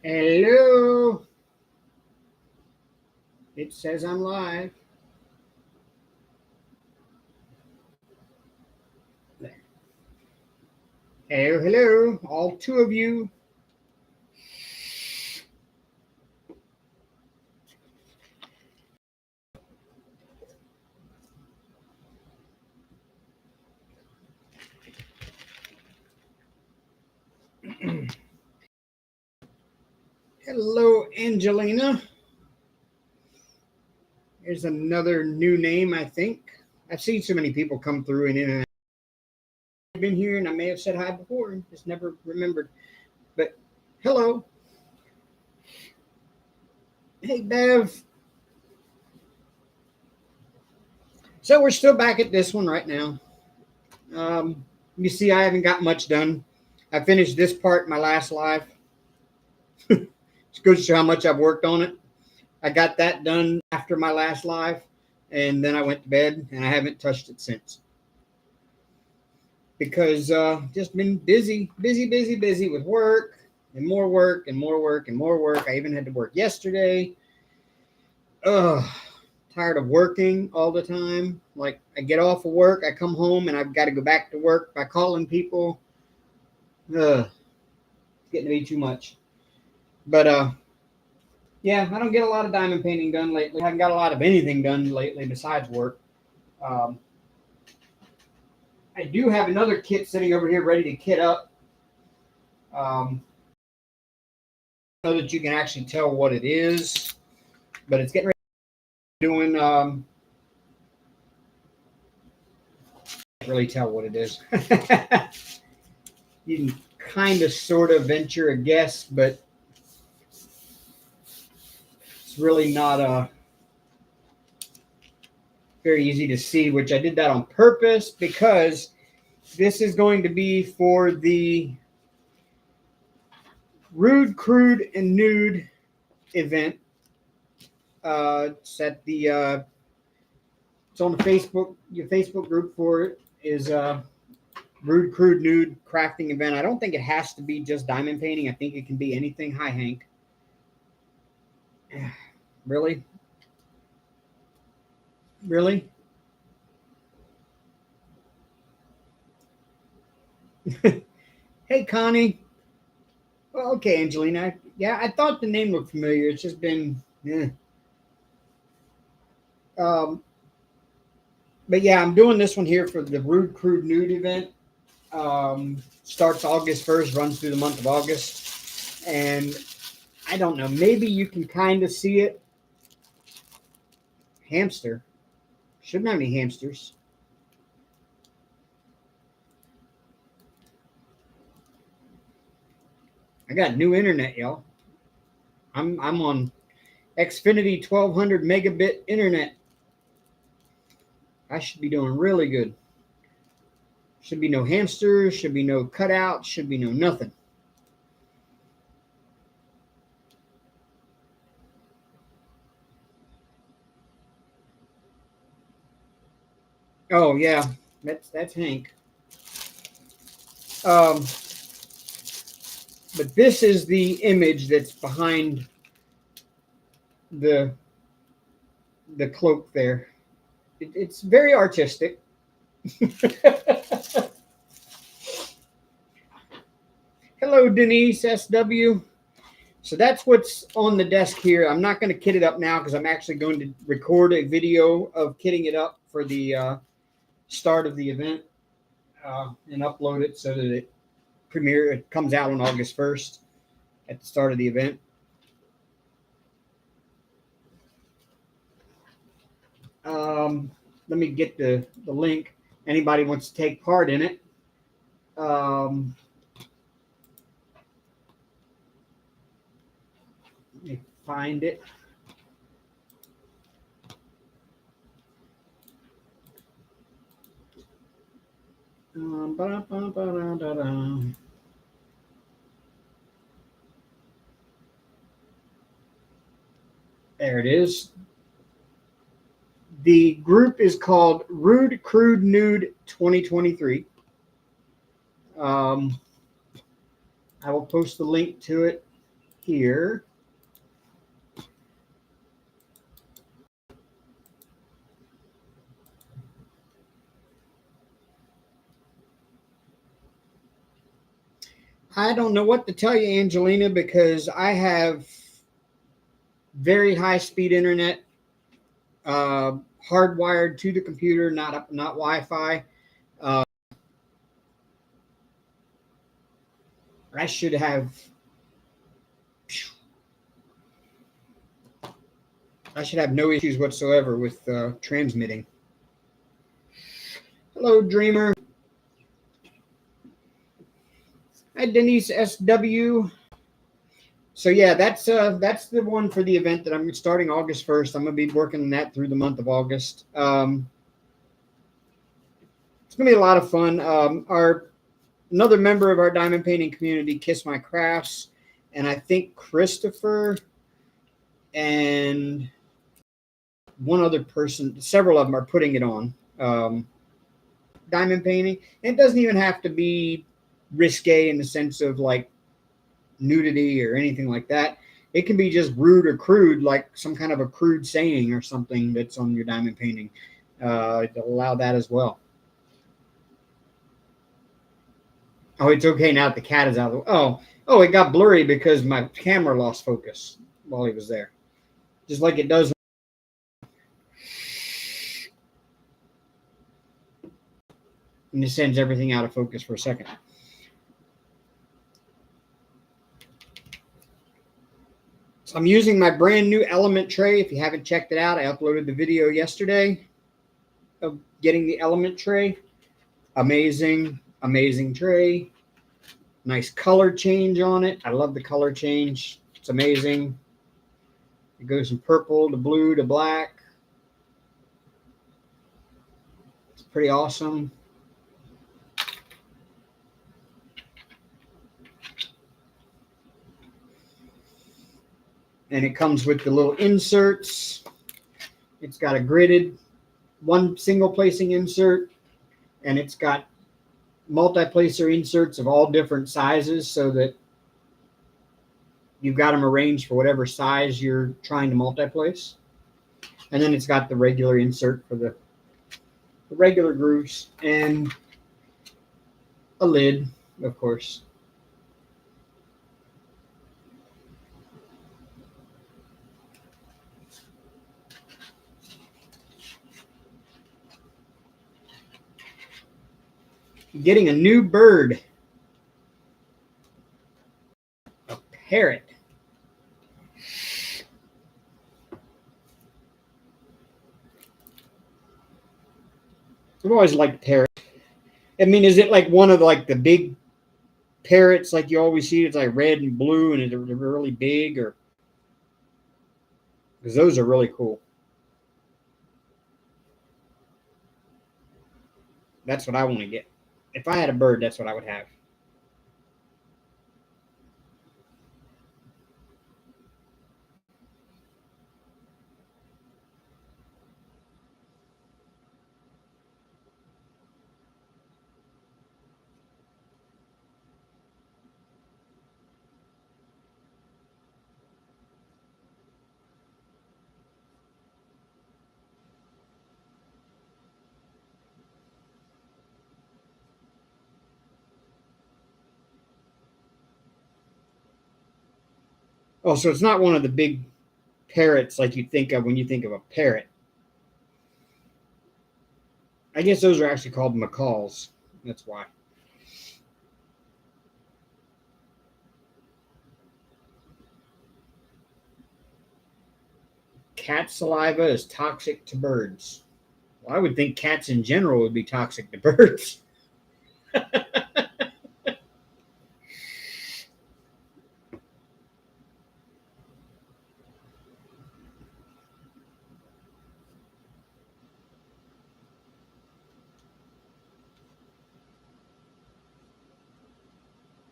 Hello. It says I'm live. There. Hello, hello, all two of you. Hello, Angelina. Here's another new name, I think. I've seen so many people come through and in and out. I've been here and I may have said hi before and just never remembered. But hello. Hey, Bev. So we're still back at this one right now. You see, I haven't got much done. I finished this part in my last live. It's good to show how much I've worked on it. I got that done after my last live, and then I went to bed, and I haven't touched it since. Because just been busy with work, and more work, and more work, and more work. I even had to work yesterday. Tired of working all the time. Like, I get off of work, I come home, and I've got to go back to work by calling people. It's getting to be too much. But yeah, I don't get a lot of diamond painting done lately. I haven't got a lot of anything done lately besides work. I do have another kit sitting over here ready to kit up. So that you can actually tell what it is. But it's getting ready to doing can't really tell what it is. You can kind of sort of venture a guess, but it's really not very easy to see, which I did that on purpose because this is going to be for the Rude, Crude, and Nude event. It's at the it's on the Facebook. Your Facebook group for it is Rude, Crude, Nude crafting event. I don't think it has to be just diamond painting. I think it can be anything. Hi, Hank. Really? Really? Hey, Connie. Well, okay, Angelina. Yeah, I thought the name looked familiar. It's just been, but yeah, I'm doing this one here for the Rude, Crude, Nude event. Starts August 1st, runs through the month of August. And I don't know, maybe you can kind of see it. Hamster. Shouldn't have any hamsters. I got new internet, y'all. I'm on Xfinity 1200 megabit internet. I should be doing really good. Should be no hamsters, should be no cutouts, should be no nothing. Oh yeah, that's Hank. But this is the image that's behind the cloak there. It's very artistic. Hello, Denise SW. So that's what's on the desk here. I'm not going to kit it up now because I'm actually going to record a video of kitting it up for the start of the event and upload it so that it comes out on August 1st at the start of the event. Let me get the link. Anybody wants to take part in it. Let me find it. There it is. The group is called Rude, Crude, Nude 2023. I will post the link to it here. I don't know what to tell you, Angelina, because I have very high speed internet, hardwired to the computer, not Wi-Fi. I should have no issues whatsoever with transmitting. Hello, Dreamer. Hi, Denise SW. So yeah, that's the one for the event that I'm starting August 1st. I'm gonna be working on that through the month of August. It's gonna be a lot of fun. Another member of our diamond painting community, Kiss My Crafts, and I think Christopher and one other person, several of them are putting it on. Diamond painting. And it doesn't even have to be risque in the sense of like nudity or anything like that. It can be just rude or crude, like some kind of a crude saying or something that's on your diamond painting. They'll allow that as well. Oh, it's okay now that the cat is out of the way. Oh, it got blurry because my camera lost focus while he was there. Just like it does. And it sends everything out of focus for a second. So I'm using my brand new element tray. If you haven't checked it out, I uploaded the video yesterday of getting the element tray. Amazing, amazing tray. Nice color change on it. I love the color change. It's amazing. It goes from purple to blue to black. It's pretty awesome. And it comes with the little inserts. It's got a gridded one single placing insert, and it's got multi-placer inserts of all different sizes so that you've got them arranged for whatever size you're trying to multi-place. And then it's got the regular insert for the regular grooves and a lid, of course. Getting a new bird. A parrot. I've always liked parrots. I mean, is it like one of like the big parrots like you always see? It's like red and blue and they're really big, or because those are really cool. That's what I want to get. If I had a bird, that's what I would have. Oh, so it's not one of the big parrots like you think of when you think of a parrot. I guess those are actually called macaws. That's why. Cat saliva is toxic to birds. Well, I would think cats in general would be toxic to birds.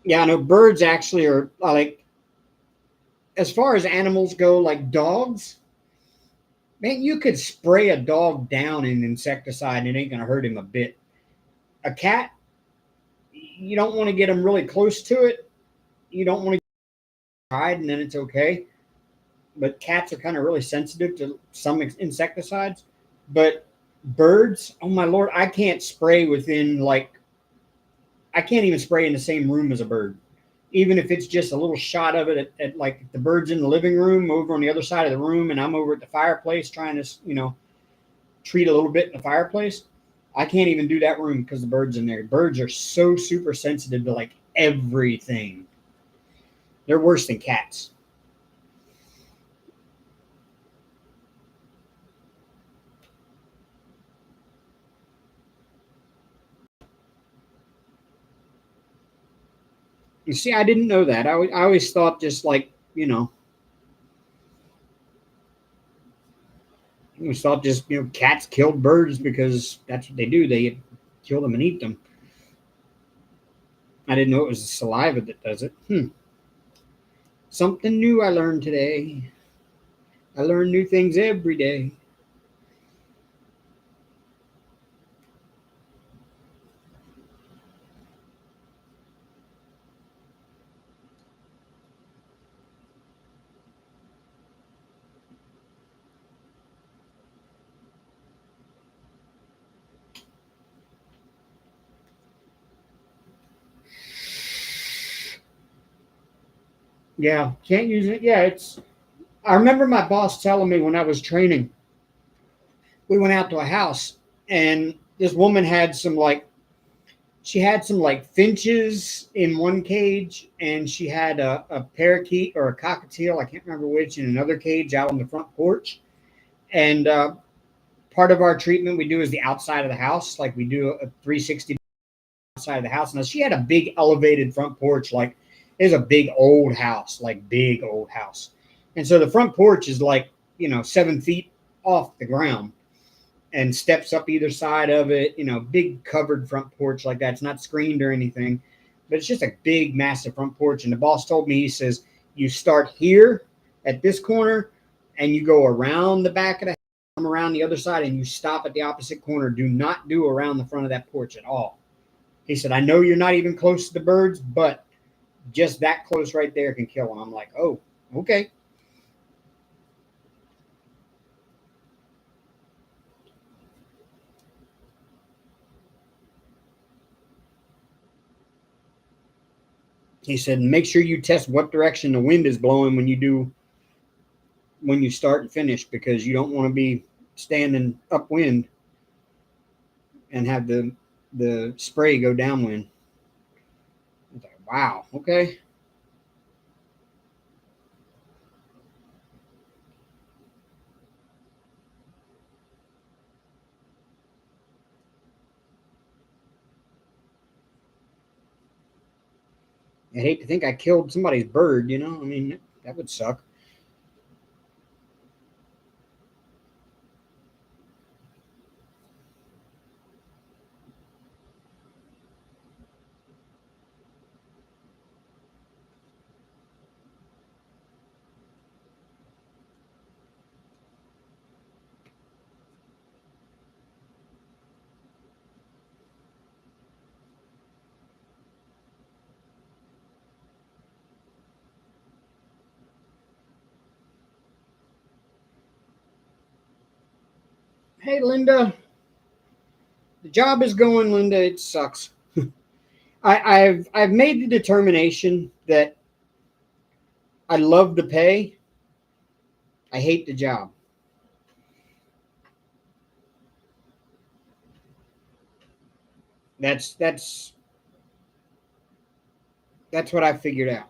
Yeah, I know birds actually are like, as far as animals go, like dogs, man, you could spray a dog down in insecticide and it ain't going to hurt him a bit. A cat, you don't want to get them really close to it. You don't want to hide, and then it's okay. But cats are kind of really sensitive to some insecticides. But birds, oh my lord, I can't spray within like I can't even spray in the same room as a bird. Even if it's just a little shot of it at like the bird's in the living room over on the other side of the room, and I'm over at the fireplace trying to treat a little bit in the fireplace. I can't even do that room because the birds in there. Birds are so super sensitive to like everything. They're worse than cats. You see, I didn't know that. I always thought just like, I always thought just, cats killed birds because that's what they do. They kill them and eat them. I didn't know it was the saliva that does it. Something new I learned today. I learn new things every day. Yeah, can't use it. Yeah, I remember my boss telling me when I was training, we went out to a house and this woman had she had some like finches in one cage, and she had a parakeet or a cockatiel, I can't remember which, in another cage out on the front porch. And part of our treatment we do is the outside of the house, like we do a 360 outside of the house. Now she had a big elevated front porch, like it's a big old house, like big old house. And so the front porch is like 7 feet off the ground and steps up either side of it, big covered front porch like that. It's not screened or anything, but it's just a big, massive front porch. And the boss told me, he says, you start here at this corner and you go around the back of the house, come around the other side, and you stop at the opposite corner. Do not do around the front of that porch at all. He said, I know you're not even close to the birds, but just that close right there can kill them. I'm like, oh, okay. He said, make sure you test what direction the wind is blowing when you start and finish, because you don't want to be standing upwind and have the spray go downwind. I was like, wow, okay. I hate to think I killed somebody's bird. I mean, that would suck. Hey, Linda, the job is going, Linda. It sucks. I've made the determination that I love the pay. I hate the job. That's that's what I figured out.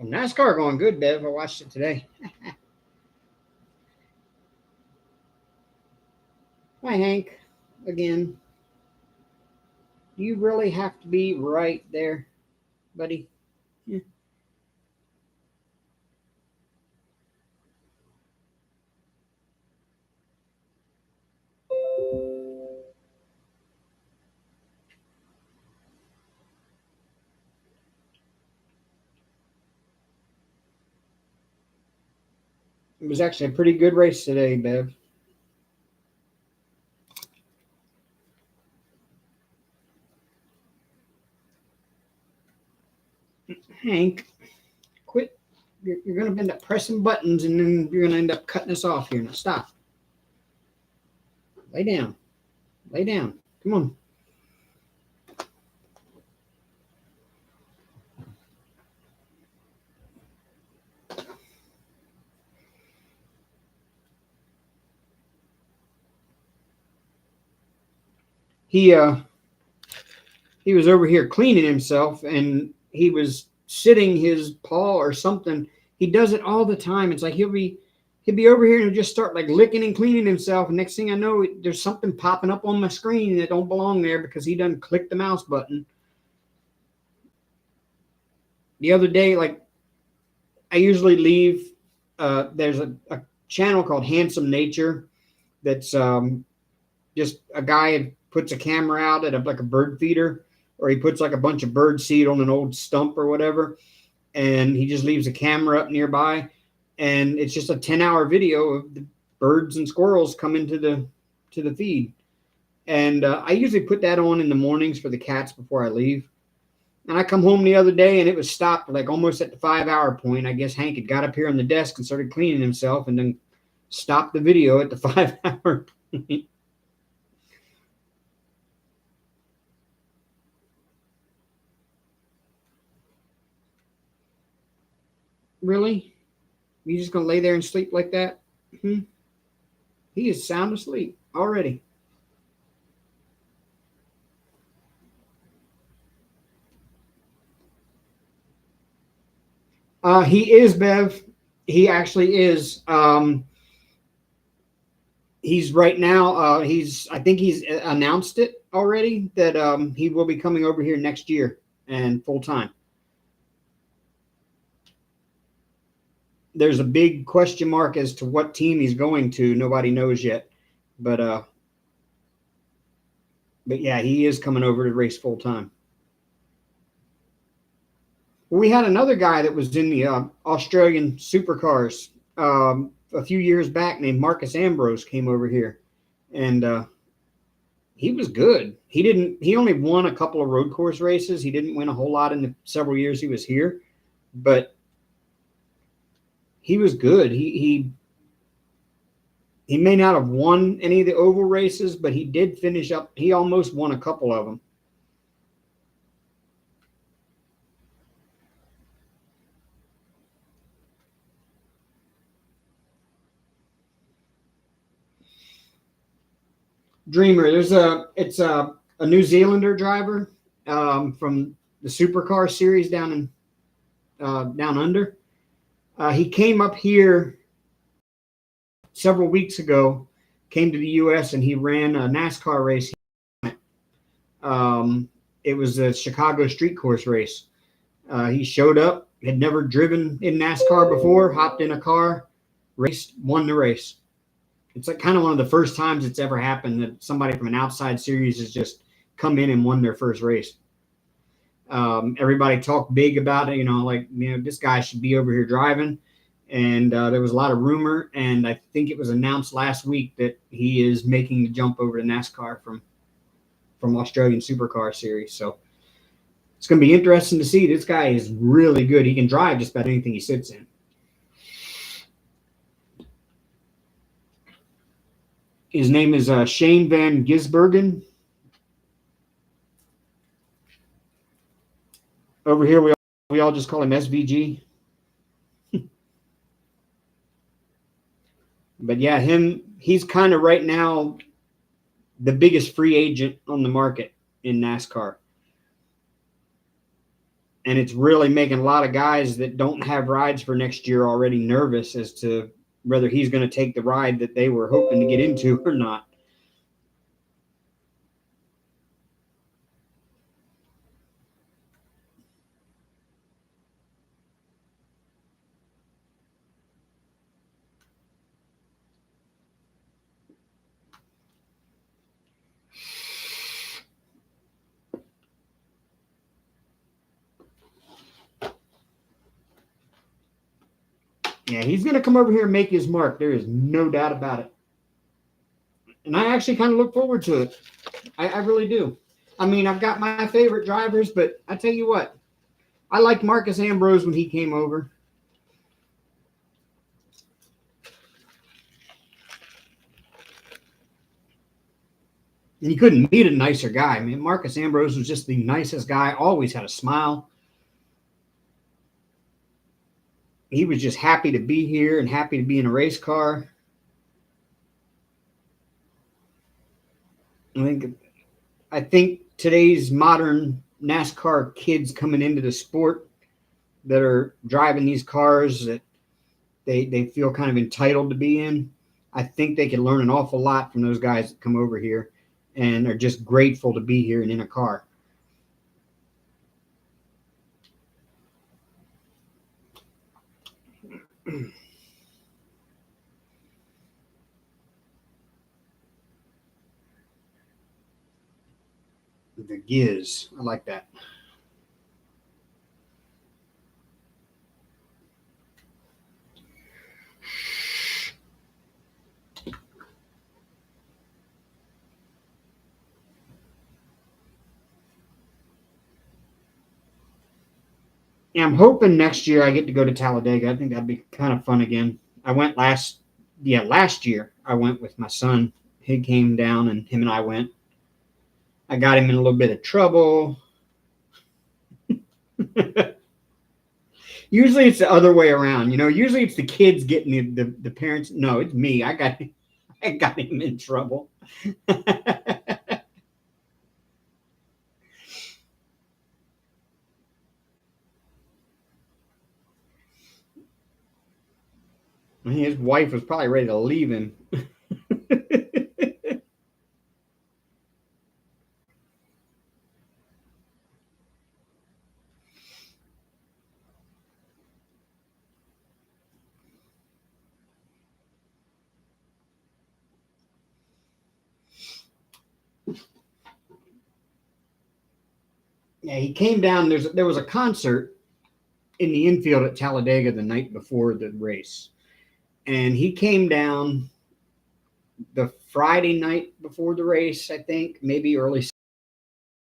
Well, NASCAR going good, Bev. I watched it today. Hi, Hank. Again, do you really have to be right there, buddy? Yeah. It was actually a pretty good race today, Bev. Hank, quit. You're going to end up pressing buttons, and then you're going to end up cutting us off here. Now stop. Lay down. Lay down. Come on. He was over here cleaning himself, and he was sitting his paw or something. He does it all the time. It's like he'll be over here and he'll just start like licking and cleaning himself. And next thing I know, there's something popping up on my screen that don't belong there because he done clicked the mouse button. The other day, like I usually leave. There's a channel called Handsome Nature that's just a guy puts a camera out at like a bird feeder, or he puts like a bunch of bird seed on an old stump or whatever, and he just leaves a camera up nearby, and it's just a 10-hour video of the birds and squirrels coming to the feed. And I usually put that on in the mornings for the cats before I leave. And I come home the other day and it was stopped like almost at the 5-hour point. I guess Hank had got up here on the desk and started cleaning himself and then stopped the video at the 5-hour point. Really? You just gonna lay there and sleep like that? He is sound asleep already. He is, Bev. He actually is. He's right now. I think he's announced it already that he will be coming over here next year and full time. There's a big question mark as to what team he's going to. Nobody knows yet, but yeah, he is coming over to race full time. We had another guy that was in the Australian supercars a few years back named Marcus Ambrose came over here, and he was good. He only won a couple of road course races. He didn't win a whole lot in the several years he was here, but he was good. He may not have won any of the oval races, but he did finish up. He almost won a couple of them. Dreamer, it's a New Zealander driver from the supercar series down under. He came up here several weeks ago, came to the U.S. and he ran a NASCAR race. It was a Chicago street course race. He showed up, had never driven in NASCAR before, hopped in a car, raced, won the race. It's like kind of one of the first times it's ever happened that somebody from an outside series has just come in and won their first race. Everybody talked big about it, this guy should be over here driving. And there was a lot of rumor, and I think it was announced last week that he is making the jump over to NASCAR from Australian Supercar Series. So it's going to be interesting to see. This guy is really good. He can drive just about anything he sits in. His name is Shane Van Gisbergen. Over here, we all just call him SVG. But yeah, he's kind of right now the biggest free agent on the market in NASCAR. And it's really making a lot of guys that don't have rides for next year already nervous as to whether he's going to take the ride that they were hoping to get into or not. Yeah, he's going to come over here and make his mark. There is no doubt about it. And I actually kind of look forward to it. I really do. I mean, I've got my favorite drivers, but I tell you what, I liked Marcus Ambrose when he came over. And you couldn't meet a nicer guy. I mean, Marcus Ambrose was just the nicest guy, always had a smile. He was just happy to be here and happy to be in a race car. I think today's modern NASCAR kids coming into the sport that are driving these cars that they feel kind of entitled to be in, I think they can learn an awful lot from those guys that come over here and are just grateful to be here and in a car. The Giz, I like that. Yeah, I'm hoping next year I get to go to Talladega. I think that'd be kind of fun again. I went last year. I went with my son. He came down and him and I went. I got him in a little bit of trouble. Usually it's the other way around. Usually it's the kids getting the parents. No, it's me. I got him in trouble. His wife was probably ready to leave him. Yeah, he came down. There was a concert in the infield at Talladega the night before the race. And he came down the Friday night before the race, I think, maybe early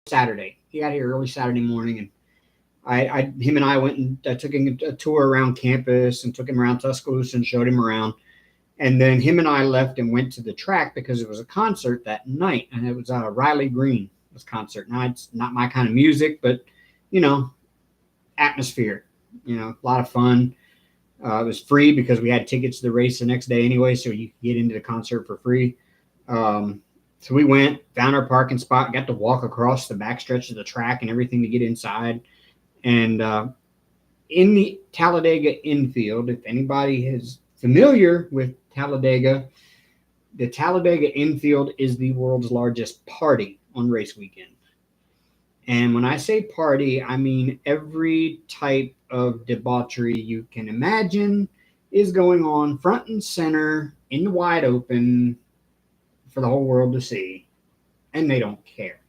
Saturday. He got here early Saturday morning, and him and I went and took him a tour around campus and took him around Tuscaloosa and showed him around. And then him and I left and went to the track because it was a concert that night, and it was Riley Green was concert. Now it's not my kind of music, but atmosphere. A lot of fun. It was free because we had tickets to the race the next day anyway, so you could get into the concert for free. So we went, found our parking spot, got to walk across the backstretch of the track and everything to get inside. And in the Talladega infield, if anybody is familiar with Talladega, the Talladega infield is the world's largest party on race weekend. And when I say party, I mean every type of debauchery you can imagine is going on front and center in the wide open for the whole world to see. And they don't care.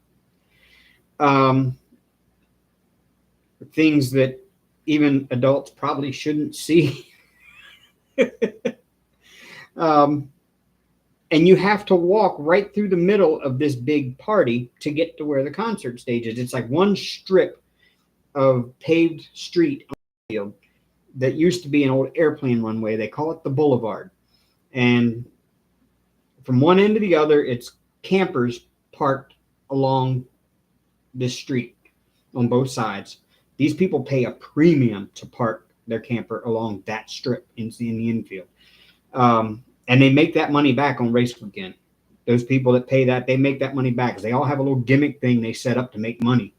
Things that even adults probably shouldn't see. And you have to walk right through the middle of this big party to get to where the concert stage is. It's like one strip of paved street on the field that used to be an old airplane runway. They call it the Boulevard. And from one end to the other, it's campers parked along this street on both sides. These people pay a premium to park their camper along that strip in the infield. And they make that money back on race weekend. Those people that pay that, they make that money back because they all have a little gimmick thing they set up to make money.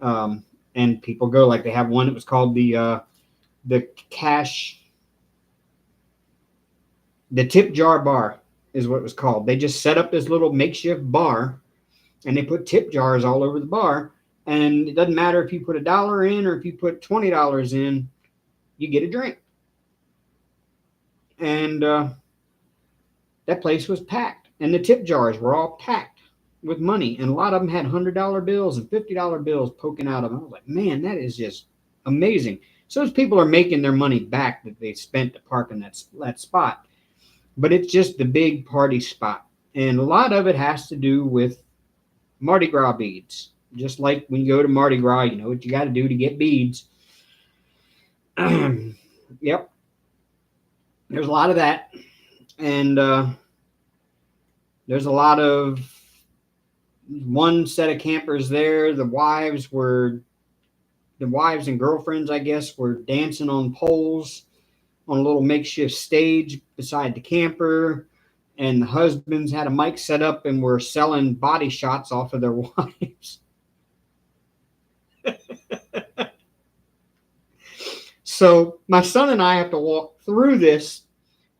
And people go, like they have one that was called the tip jar bar is what it was called. They just set up this little makeshift bar and they put tip jars all over the bar. And it doesn't matter if you put $1 in or if you put $20 in, you get a drink. And that place was packed. And the tip jars were all packed with money. And a lot of them had $100 bills and $50 bills poking out of them. I was like, man, that is just amazing. So those people are making their money back that they spent to park in that spot. But it's just the big party spot. And a lot of it has to do with Mardi Gras beads. Just like when you go to Mardi Gras, you know what you got to do to get beads. Yep. There's a lot of that. And there's a lot of one set of campers there. The wives and girlfriends, I guess, were dancing on poles on a little makeshift stage beside the camper. And the husbands had a mic set up and were selling body shots off of their wives. So my son and I have to walk through this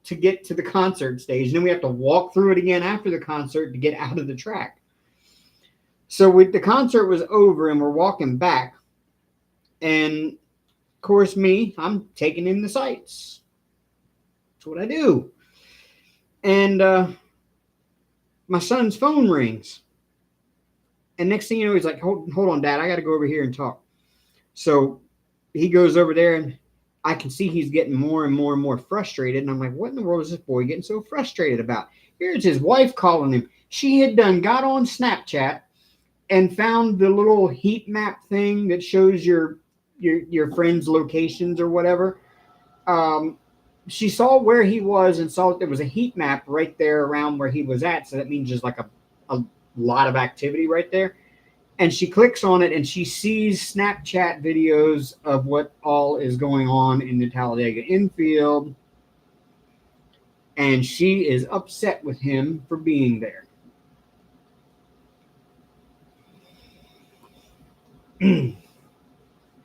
to get to the concert stage. And then we have to walk through it again after the concert to get out of the track. So the concert was over and we're walking back. And of course, I'm taking in the sights. That's what I do. And my son's phone rings. And next thing you know, he's like, hold on, Dad, I got to go over here and talk. So he goes over there and I can see he's getting more and more and more frustrated. And I'm like, what in the world is this boy getting so frustrated about? Here's his wife calling him. She had got on Snapchat and found the little heat map thing that shows your friends' locations or whatever. She saw where he was and saw that there was a heat map right there around where he was at. So that means there's like a lot of activity right there. And she clicks on it and she sees Snapchat videos of what all is going on in the Talladega infield. And she is upset with him for being there.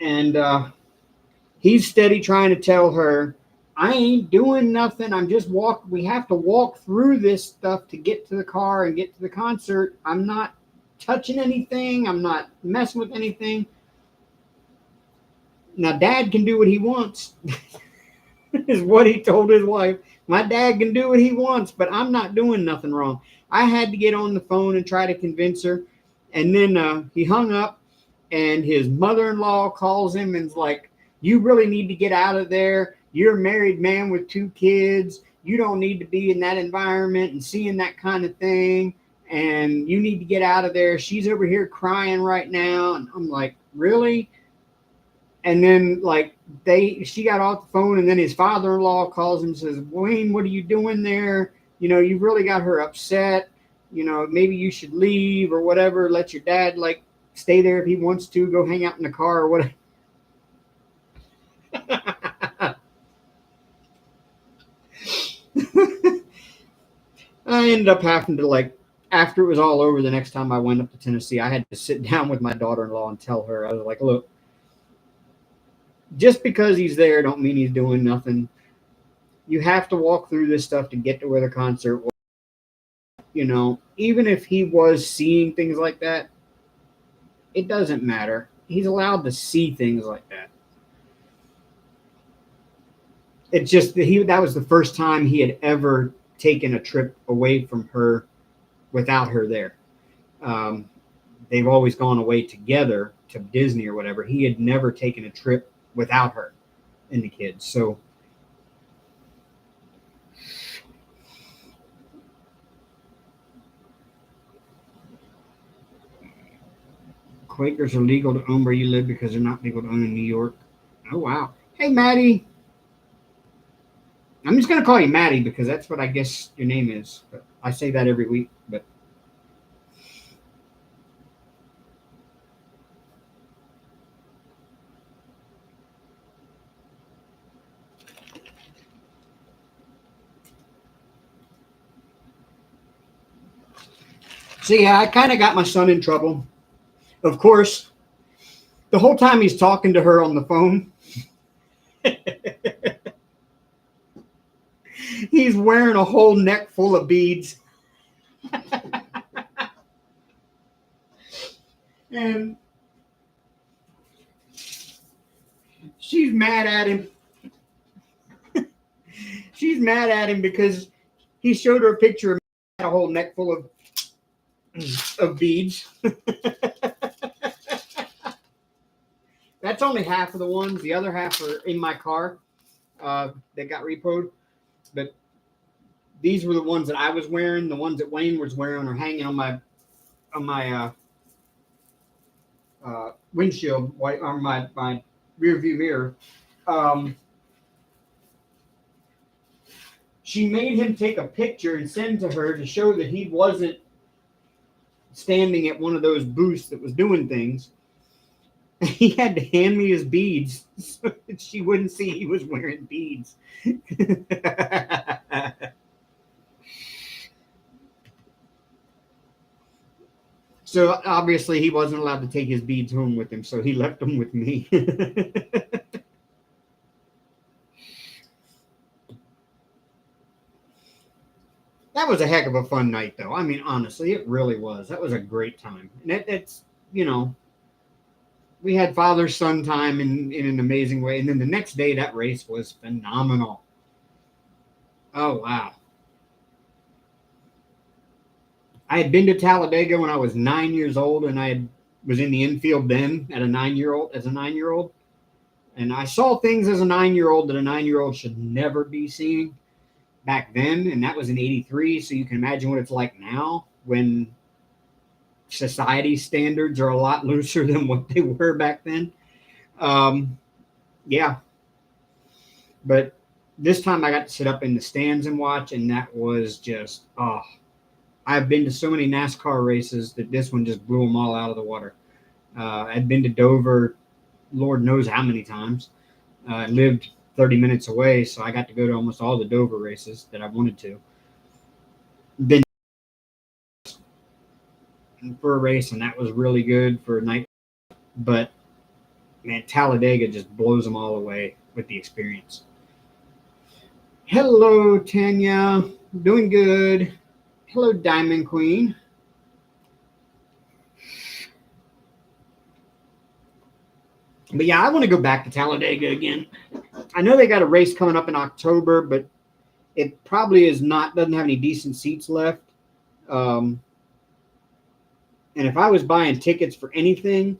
And he's steady trying to tell her, I ain't doing nothing. I'm just we have to walk through this stuff to get to the car and get to the concert. I'm not touching anything. I'm not messing with anything. Now, Dad can do what he wants, is what he told his wife. My dad can do what he wants, but I'm not doing nothing wrong. I had to get on the phone and try to convince her. And then he hung up, and his mother-in-law calls him and is like, you really need to get out of there. You're a married man with 2 kids. You don't need to be in that environment and seeing that kind of thing. And you need to get out of there. She's over here crying right now. And I'm like, really? And then she got off the phone, and then his father-in-law calls him and says, Wayne, what are you doing there? You know, you've really got her upset. You know, maybe you should leave or whatever. Let your dad stay there if he wants to, go hang out in the car or whatever. I ended up having to after it was all over, the next time I went up to Tennessee, I had to sit down with my daughter-in-law and tell her, I was like, look, just because he's there don't mean he's doing nothing. You have to walk through this stuff to get to where the concert was. You know, even if he was seeing things like that, it doesn't matter. He's allowed to see things like that. It's just that was the first time he had ever taken a trip away from her without her there. They've always gone away together to Disney or whatever. He had never taken a trip without her and the kids. So Quakers are legal to own where you live because they're not legal to own in New York. Oh, wow. Hey, Maddie. I'm just going to call you Maddie because that's what I guess your name is. But I say that every week. But so, yeah, I kind of got my son in trouble. Of course, the whole time he's talking to her on the phone, he's wearing a whole neck full of beads. And she's mad at him. She's mad at him because he showed her a picture of a whole neck full of beads. That's That's only half of the ones. The other half are in my car that got repoed. But these were the ones that I was wearing. The ones that Wayne was wearing are hanging on my windshield, on my rear view mirror. She made him take a picture and send to her to show that he wasn't standing at one of those booths that was doing things. He had to hand me his beads so that she wouldn't see he was wearing beads. So obviously he wasn't allowed to take his beads home with him, so he left them with me. That was a heck of a fun night, though. I mean, honestly, it really was. That was a great time. And it's, we had father-son time in an amazing way. And then the next day, that race was phenomenal. Oh, wow. I had been to Talladega when I was 9 years old, and I was in the infield then as a 9-year-old. And I saw things as a 9-year-old that a 9-year-old should never be seeing back then, and that was in '83. So you can imagine what it's like now when society standards are a lot looser than what they were back then. Yeah. But this time I got to sit up in the stands and watch, and that was just, I've been to so many NASCAR races that this one just blew them all out of the water. I'd been to Dover, Lord knows how many times. I lived 30 minutes away, so I got to go to almost all the Dover races that I wanted to. Been for a race, and that was really good for a night. But, man, Talladega just blows them all away with the experience. Hello, Tanya. Doing good. Hello, Diamond Queen. But yeah, I want to go back to Talladega again. I know they got a race coming up in October, but it probably doesn't have any decent seats left. And if I was buying tickets for anything,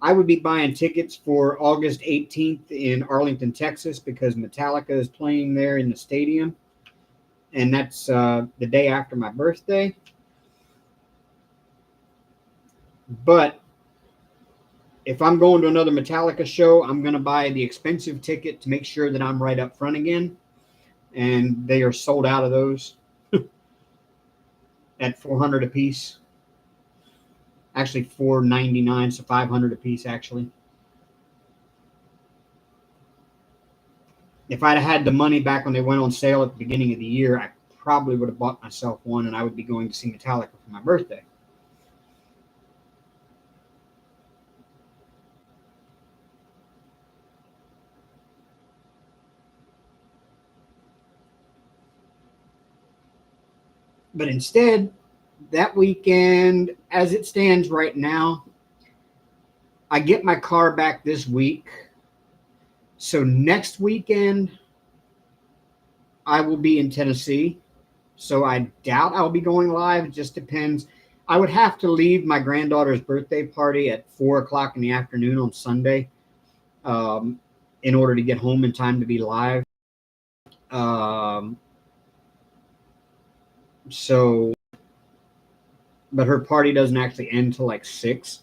I would be buying tickets for August 18th in Arlington, Texas, because Metallica is playing there in the stadium. And that's the day after my birthday. But if I'm going to another Metallica show, I'm going to buy the expensive ticket to make sure that I'm right up front again. And they are sold out of those at $400 a piece. Actually, $499, so $500 a piece, actually. If I'd had the money back when they went on sale at the beginning of the year, I probably would have bought myself one, and I would be going to see Metallica for my birthday. But instead, that weekend, as it stands right now, I get my car back this week. So next weekend, I will be in Tennessee. So I doubt I'll be going live. It just depends. I would have to leave my granddaughter's birthday party at 4:00 in the afternoon on Sunday in order to get home in time to be live. But her party doesn't actually end till like 6.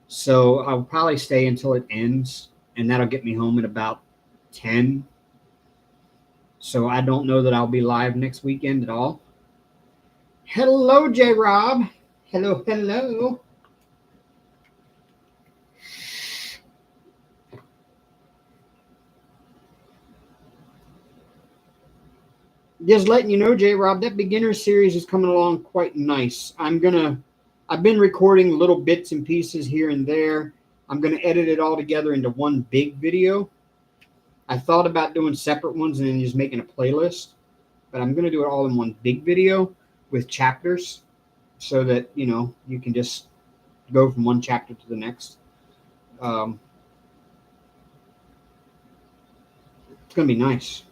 So I'll probably stay until it ends, and that'll get me home at about 10. So I don't know that I'll be live next weekend at all. Hello, J. Rob. Hello, hello. Just letting you know, J. Rob, that beginner series is coming along quite nice. I've been recording little bits and pieces here and there. I'm going to edit it all together into one big video. I thought about doing separate ones and then just making a playlist, but I'm going to do it all in one big video with chapters so that, you can just go from one chapter to the next. It's going to be nice.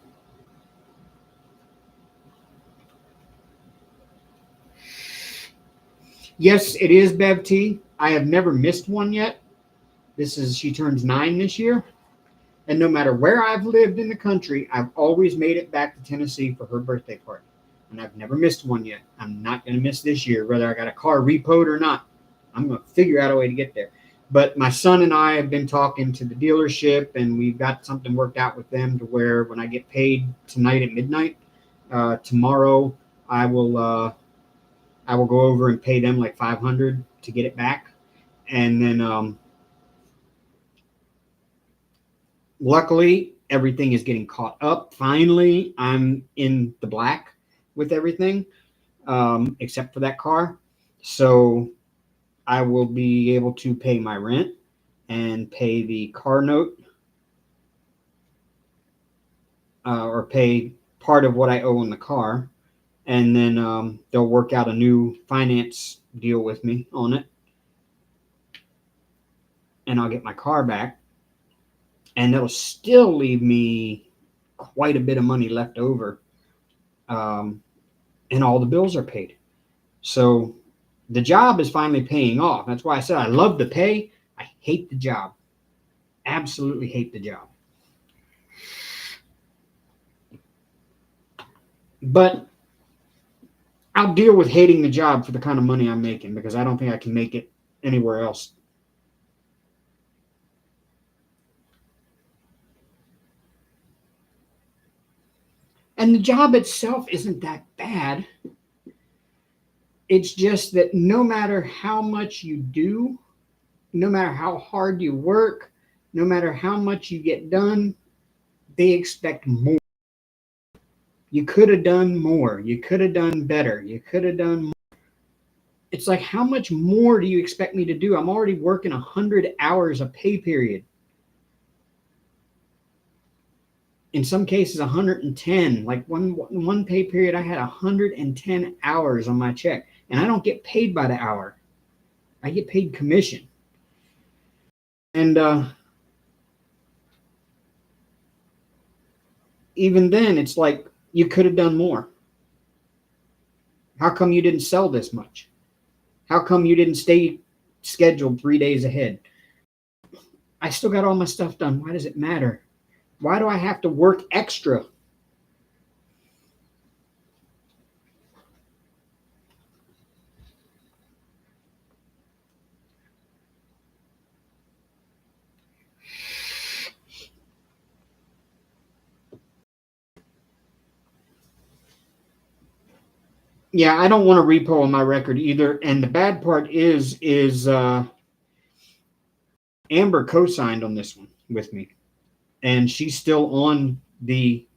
Yes, it is Bev T. I have never missed one yet. She turns 9 this year. And no matter where I've lived in the country, I've always made it back to Tennessee for her birthday party. And I've never missed one yet. I'm not going to miss this year, whether I got a car repoed or not. I'm going to figure out a way to get there. But my son and I have been talking to the dealership, and we've got something worked out with them to where when I get paid tonight at midnight, tomorrow I will go over and pay them like $500 to get it back. And then luckily, everything is getting caught up. Finally, I'm in the black with everything, except for that car. So I will be able to pay my rent and pay the car note, or pay part of what I owe on the car. And then they'll work out a new finance deal with me on it. And I'll get my car back. And that'll still leave me quite a bit of money left over. And all the bills are paid. So the job is finally paying off. That's why I said I love the pay. I hate the job. Absolutely hate the job. But I'll deal with hating the job for the kind of money I'm making, because I don't think I can make it anywhere else. And the job itself isn't that bad. It's just that no matter how much you do, no matter how hard you work, no matter how much you get done, they expect more. You could have done more. You could have done better. You could have done more. It's like, how much more do you expect me to do? I'm already working 100 hours a pay period. In some cases, 110. Like one pay period, I had 110 hours on my check. And I don't get paid by the hour. I get paid commission. And even then, it's like, you could have done more. How come you didn't sell this much? How come you didn't stay scheduled 3 days ahead? I still got all my stuff done. Why does it matter? Why do I have to work extra? Yeah, I don't want to repo on my record either. And the bad part is Amber co-signed on this one with me. And she's still on the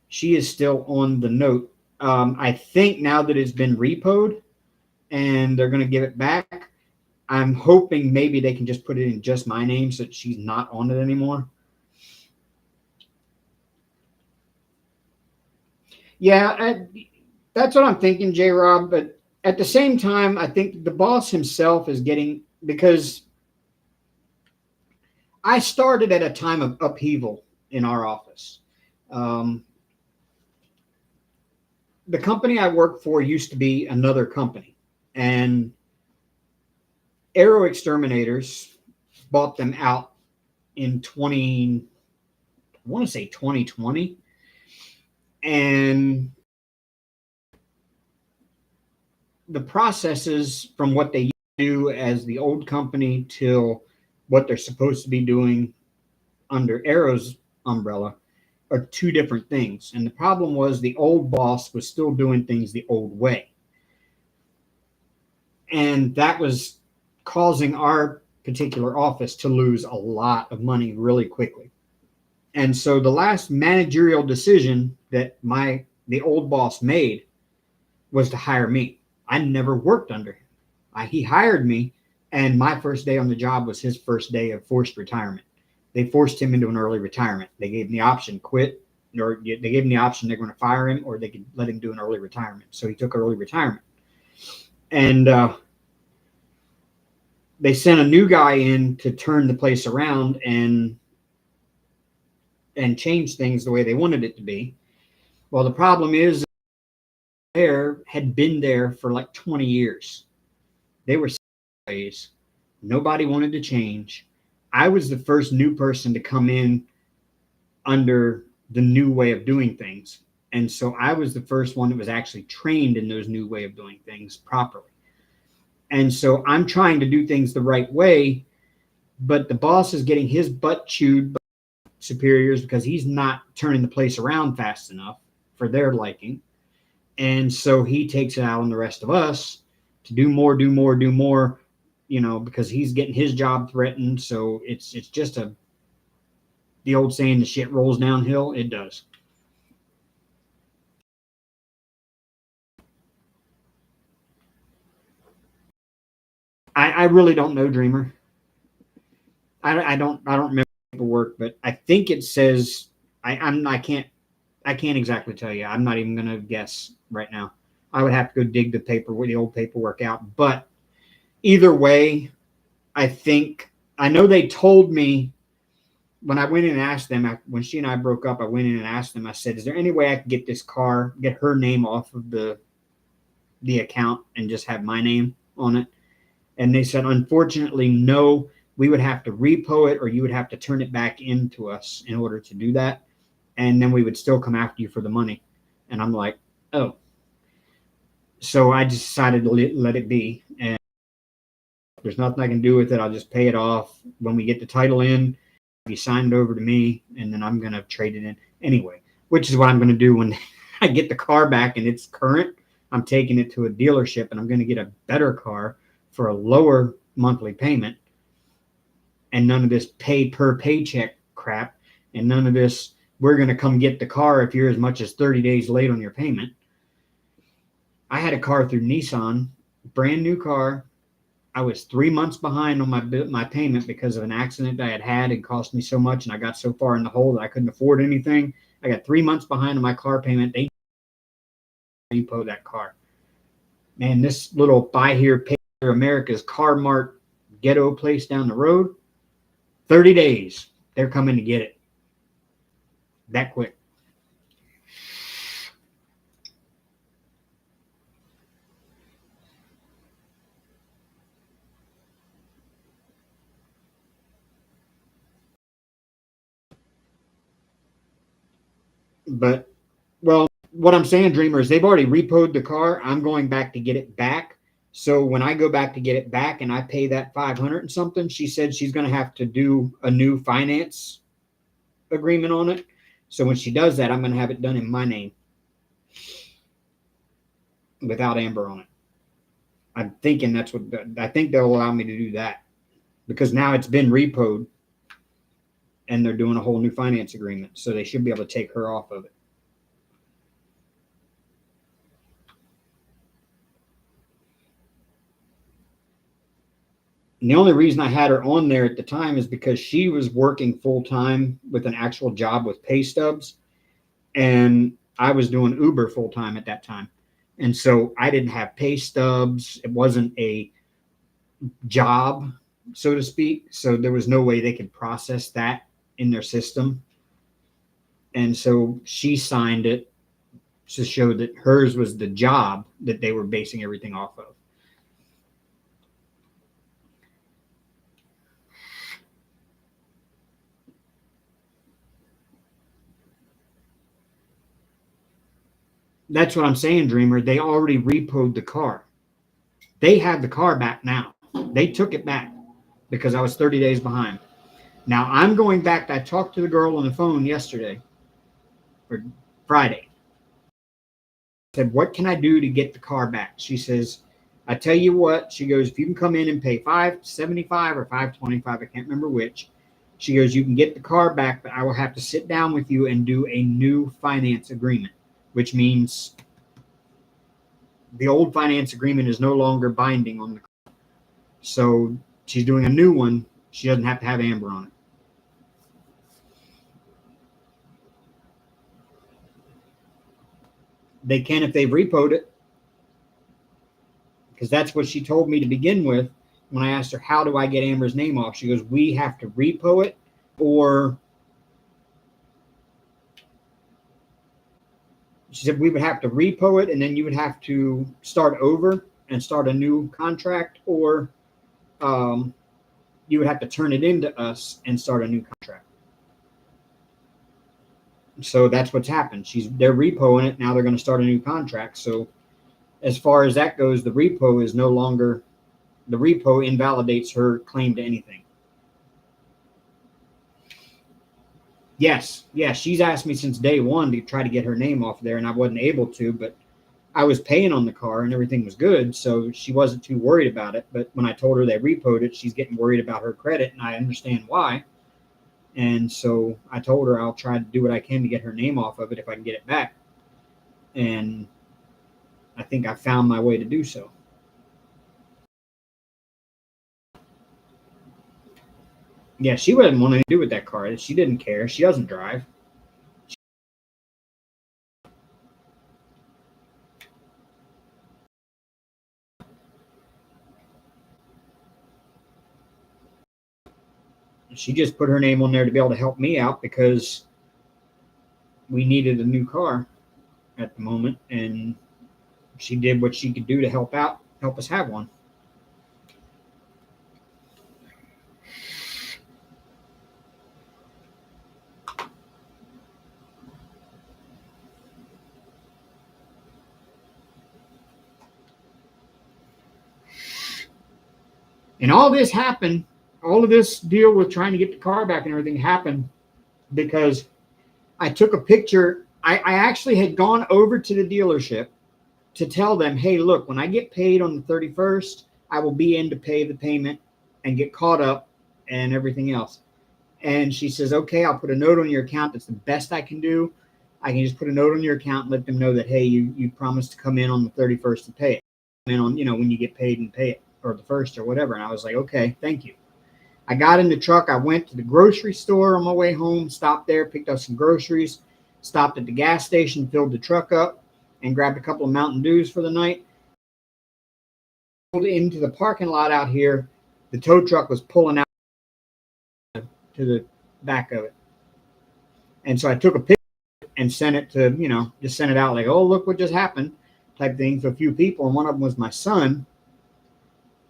she is still on the note. I think now that it's been repoed and they're going to give it back, I'm hoping maybe they can just put it in just my name so that she's not on it anymore. Yeah, that's what I'm thinking, J-Rob. But at the same time, I think the boss himself is getting, because I started at a time of upheaval in our office. The company I worked for used to be another company, and Aero Exterminators bought them out in I want to say 2020. And the processes from what they do as the old company till what they're supposed to be doing under Aero's umbrella are two different things. And the problem was the old boss was still doing things the old way. And that was causing our particular office to lose a lot of money really quickly. And so the last managerial decision that the old boss made was to hire me. I never worked under him. He hired me, and my first day on the job was his first day of forced retirement. They forced him into an early retirement. They gave him the option quit, or they gave him the option they're going to fire him, or they could let him do an early retirement. So he took early retirement. And they sent a new guy in to turn the place around and change things the way they wanted it to be. Well, the problem is had been there for like 20 years. They were ways. Nobody wanted to change. I was the first new person to come in under the new way of doing things. And so I was the first one that was actually trained in those new way of doing things properly. And so I'm trying to do things the right way, but the boss is getting his butt chewed by superiors because he's not turning the place around fast enough for their liking. And so he takes it out on the rest of us to do more, because he's getting his job threatened. So it's just the old saying, the shit rolls downhill. It does. I really don't know, Dreamer. I don't remember the paperwork, but I think it says I can't exactly tell you. I'm not even gonna guess right now. I would have to go dig the old paperwork out. But either way, I know they told me when I went in and asked them, when she and I broke up, I went in and asked them, I said, is there any way I could get this car, get her name off of the account and just have my name on it? And they said, unfortunately, no, we would have to repo it or you would have to turn it back into us in order to do that. And then we would still come after you for the money. And I'm like, oh. So I just decided to let it be. And there's nothing I can do with it. I'll just pay it off. When we get the title in, be signed over to me, and then I'm going to trade it in anyway, which is what I'm going to do when I get the car back and it's current. I'm taking it to a dealership and I'm going to get a better car for a lower monthly payment, and none of this pay per paycheck crap, and none of this we're going to come get the car if you're as much as 30 days late on your payment. I had a car through Nissan, brand new car. I was 3 months behind on my payment because of an accident I had. It cost me so much, and I got so far in the hole that I couldn't afford anything. I got 3 months behind on my car payment. They repo that car. Man, this little buy here, pay here America's Car Mart ghetto place down the road, 30 days. They're coming to get it. That quick. But, well, what I'm saying, Dreamer, is they've already repoed the car. I'm going back to get it back. So when I go back to get it back and I pay that 500 and something, she said she's going to have to do a new finance agreement on it. So when she does that, I'm going to have it done in my name without Amber on it. I'm thinking I think they'll allow me to do that because now it's been repoed and they're doing a whole new finance agreement. So they should be able to take her off of it. And the only reason I had her on there at the time is because she was working full time with an actual job with pay stubs. And I was doing Uber full time at that time. And so I didn't have pay stubs. It wasn't a job, so to speak. So there was no way they could process that in their system. And so she signed it to show that hers was the job that they were basing everything off of. That's what I'm saying, Dreamer. They already repoed the car. They have the car back now. They took it back because I was 30 days behind. Now I'm going back. I talked to the girl on the phone yesterday or Friday. I said, what can I do to get the car back? She says, I tell you what, she goes, if you can come in and pay $575 or $525, I can't remember which. She goes, you can get the car back, but I will have to sit down with you and do a new finance agreement, which means the old finance agreement is no longer binding on the car. So she's doing a new one. She doesn't have to have Amber on it. They can if they've repoed it, because that's what she told me to begin with. When I asked her, how do I get Amber's name off? She goes, we have to repo it, or she said we would have to repo it and then you would have to start over and start a new contract, or you would have to turn it into us and start a new contract. So that's what's happened. They're repoing it. Now they're going to start a new contract. So as far as that goes, the repo is no longer, the repo invalidates her claim to anything. Yes, she's asked me since day one to try to get her name off there, and I wasn't able to, but I was paying on the car and everything was good, so she wasn't too worried about it. But when I told her they repoed it, she's getting worried about her credit, and I understand why. And so I told her I'll try to do what I can to get her name off of it if I can get it back. And I think I found my way to do so. Yeah, she wouldn't want anything to do with that car. She didn't care. She doesn't drive. She just put her name on there to be able to help me out because we needed a new car at the moment, and she did what she could do to help us have one. And all this happened, all of this deal with trying to get the car back and everything happened because I took a picture. I actually had gone over to the dealership to tell them, hey, look, when I get paid on the 31st, I will be in to pay the payment and get caught up and everything else. And she says, okay, I'll put a note on your account. That's the best I can do. I can just put a note on your account and let them know that, hey, you promised to come in on the 31st to pay it. And on, when you get paid and pay it, or the first or whatever. And I was like, okay, thank you. I got in the truck. I went to the grocery store on my way home, stopped there, picked up some groceries, stopped at the gas station, filled the truck up, and grabbed a couple of Mountain Dews for the night. Pulled into the parking lot out here. The tow truck was pulling out to the back of it. And so I took a picture and sent it to, just sent it out like, oh, look what just happened type thing to a few people. And one of them was my son.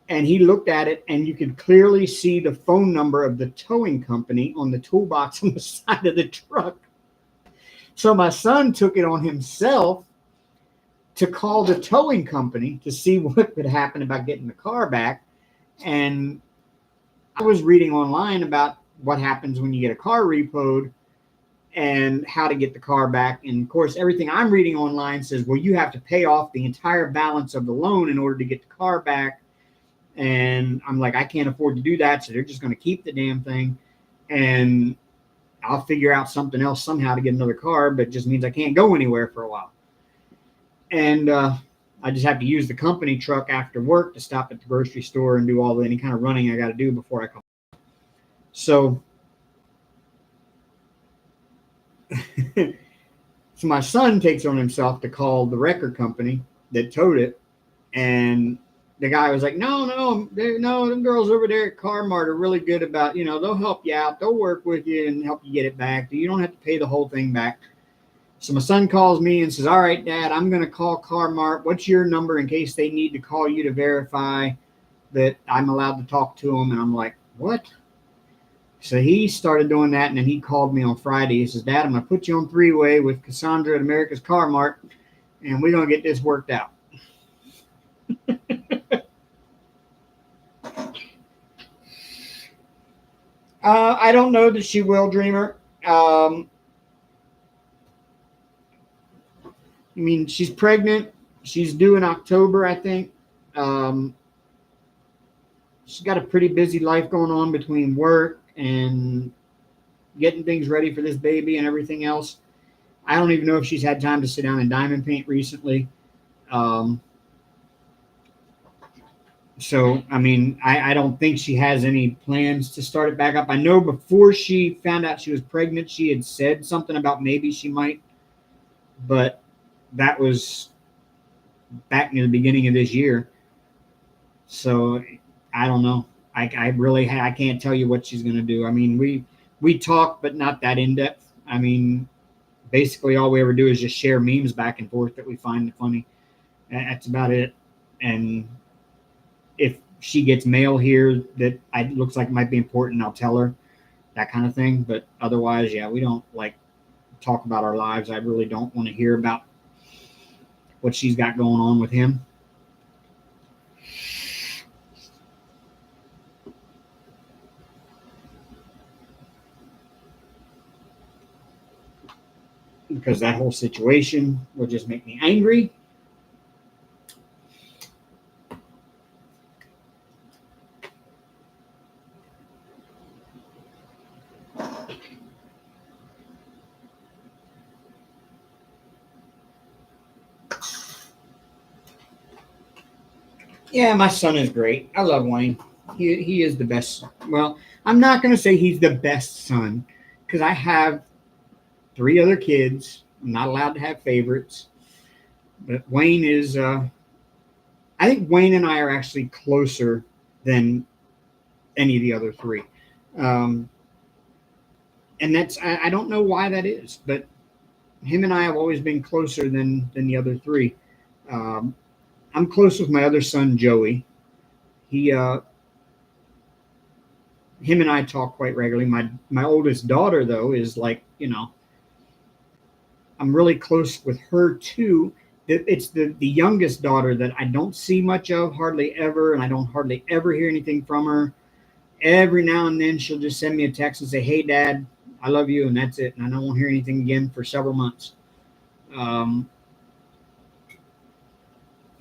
And he looked at it, and you could clearly see the phone number of the towing company on the toolbox on the side of the truck. So my son took it on himself to call the towing company to see what would happen about getting the car back. And I was reading online about what happens when you get a car repoed and how to get the car back. And, of course, everything I'm reading online says, well, you have to pay off the entire balance of the loan in order to get the car back. And I'm like, I can't afford to do that. So they're just going to keep the damn thing. And I'll figure out something else somehow to get another car, but it just means I can't go anywhere for a while. And I just have to use the company truck after work to stop at the grocery store and do any kind of running I got to do before I come. So, so my son takes on himself to call the record company that towed it. And the guy was like, no, them girls over there at Car-Mart are really good about, they'll help you out. They'll work with you and help you get it back. You don't have to pay the whole thing back. So my son calls me and says, all right, Dad, I'm going to call Car-Mart. What's your number in case they need to call you to verify that I'm allowed to talk to them? And I'm like, what? So he started doing that, and then he called me on Friday. He says, Dad, I'm going to put you on three-way with Cassandra at America's Car-Mart, and we're going to get this worked out. I don't know that she will, Dreamer. I mean, she's pregnant. She's due in October, I think. She's got a pretty busy life going on between work and getting things ready for this baby and everything else. I don't even know if she's had time to sit down and diamond paint recently. So, I mean, I don't think she has any plans to start it back up. I know before she found out she was pregnant, she had said something about maybe she might, but that was back near the beginning of this year. So, I don't know. I can't tell you what she's going to do. I mean, we talk, but not that in depth. I mean, basically all we ever do is just share memes back and forth that we find funny. That's about it. And if she gets mail here that looks like might be important, I'll tell her, that kind of thing. But otherwise, yeah, we don't like talk about our lives. I really don't want to hear about what she's got going on with him. Because that whole situation will just make me angry. Yeah, my son is great. I love Wayne. He is the best. Well, I'm not going to say he's the best son because I have 3 other kids. I'm not allowed to have favorites. But Wayne is, I think Wayne and I are actually closer than any of the other 3. Um, and I don't know why that is, but him and I have always been closer than the other 3. Um, I'm close with my other son, Joey. Him and I talk quite regularly. My oldest daughter, though, is like, I'm really close with her too. It's the youngest daughter that I don't see much of, hardly ever, and I don't hardly ever hear anything from her. Every now and then she'll just send me a text and say, "Hey, Dad, I love you," and that's it. And I won't hear anything again for several months.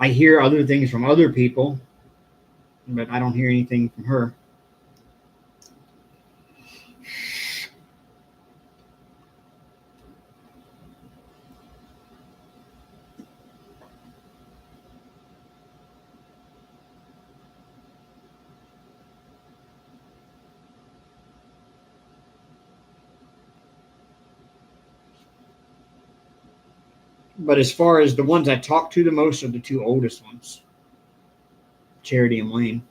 I hear other things from other people, but I don't hear anything from her. But as far as the ones I talk to the most are the 2 oldest ones, Charity and Wayne.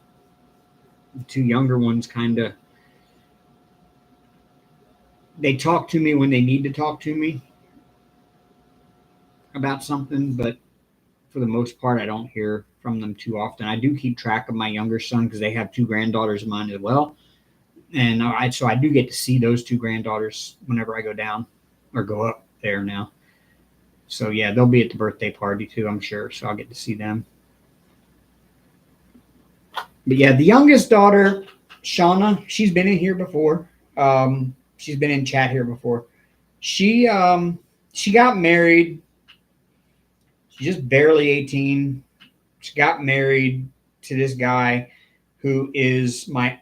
The 2 younger ones they talk to me when they need to talk to me about something, but for the most part, I don't hear from them too often. I do keep track of my younger son because they have 2 granddaughters of mine as well. And so I do get to see those 2 granddaughters whenever I go down or go up there now. So yeah, they'll be at the birthday party too, I'm sure. So I'll get to see them. But yeah, the youngest daughter, Shauna, she's been in here before. She's been in chat here before. She got married. She's just barely 18. She got married to this guy who is one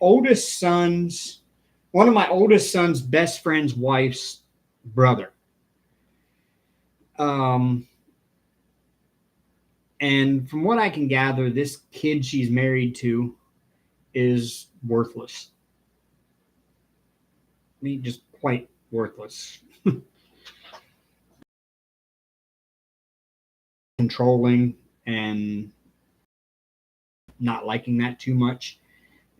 of my oldest son's best friend's wife's brother. And from what I can gather, this kid she's married to is worthless. I mean, just quite worthless. Controlling and not liking that too much.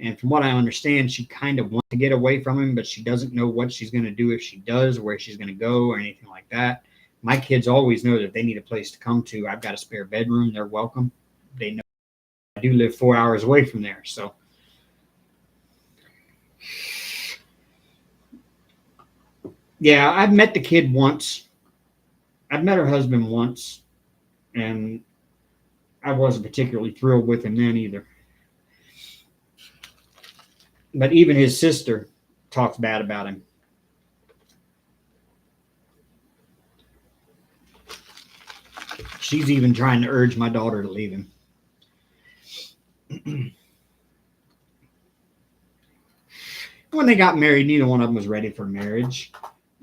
And from what I understand, she kind of wants to get away from him, but she doesn't know what she's going to do if she does, where she's going to go, or anything like that. My kids always know that if they need a place to come to, I've got a spare bedroom. They're welcome. They know I do live 4 hours away from there. So, yeah, I've met the kid once. I've met her husband once, and I wasn't particularly thrilled with him then either. But even his sister talks bad about him. She's even trying to urge my daughter to leave him. When they got married, neither one of them was ready for marriage.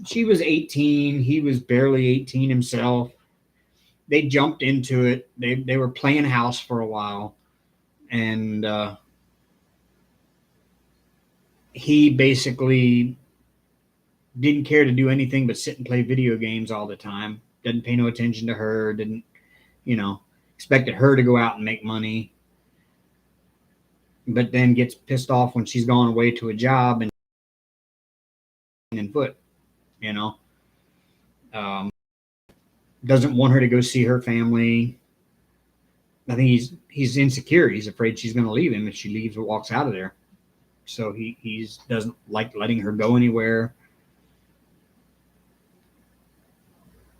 She was 18. He was barely 18 himself. They jumped into it. They were playing house for a while. And he basically didn't care to do anything but sit and play video games all the time. Didn't pay no attention to her. Didn't, expected her to go out and make money. But then gets pissed off when she's gone away to a job and foot, doesn't want her to go see her family. I think he's insecure. He's afraid she's going to leave him if she leaves or walks out of there. So he doesn't like letting her go anywhere.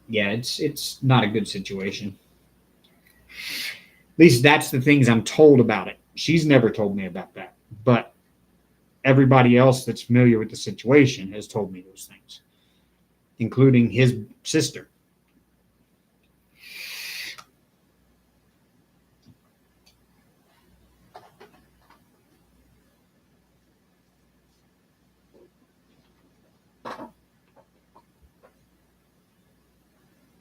Yeah, it's not a good situation. At least that's the things I'm told about it. She's never told me about that, but everybody else that's familiar with the situation has told me those things, including his sister.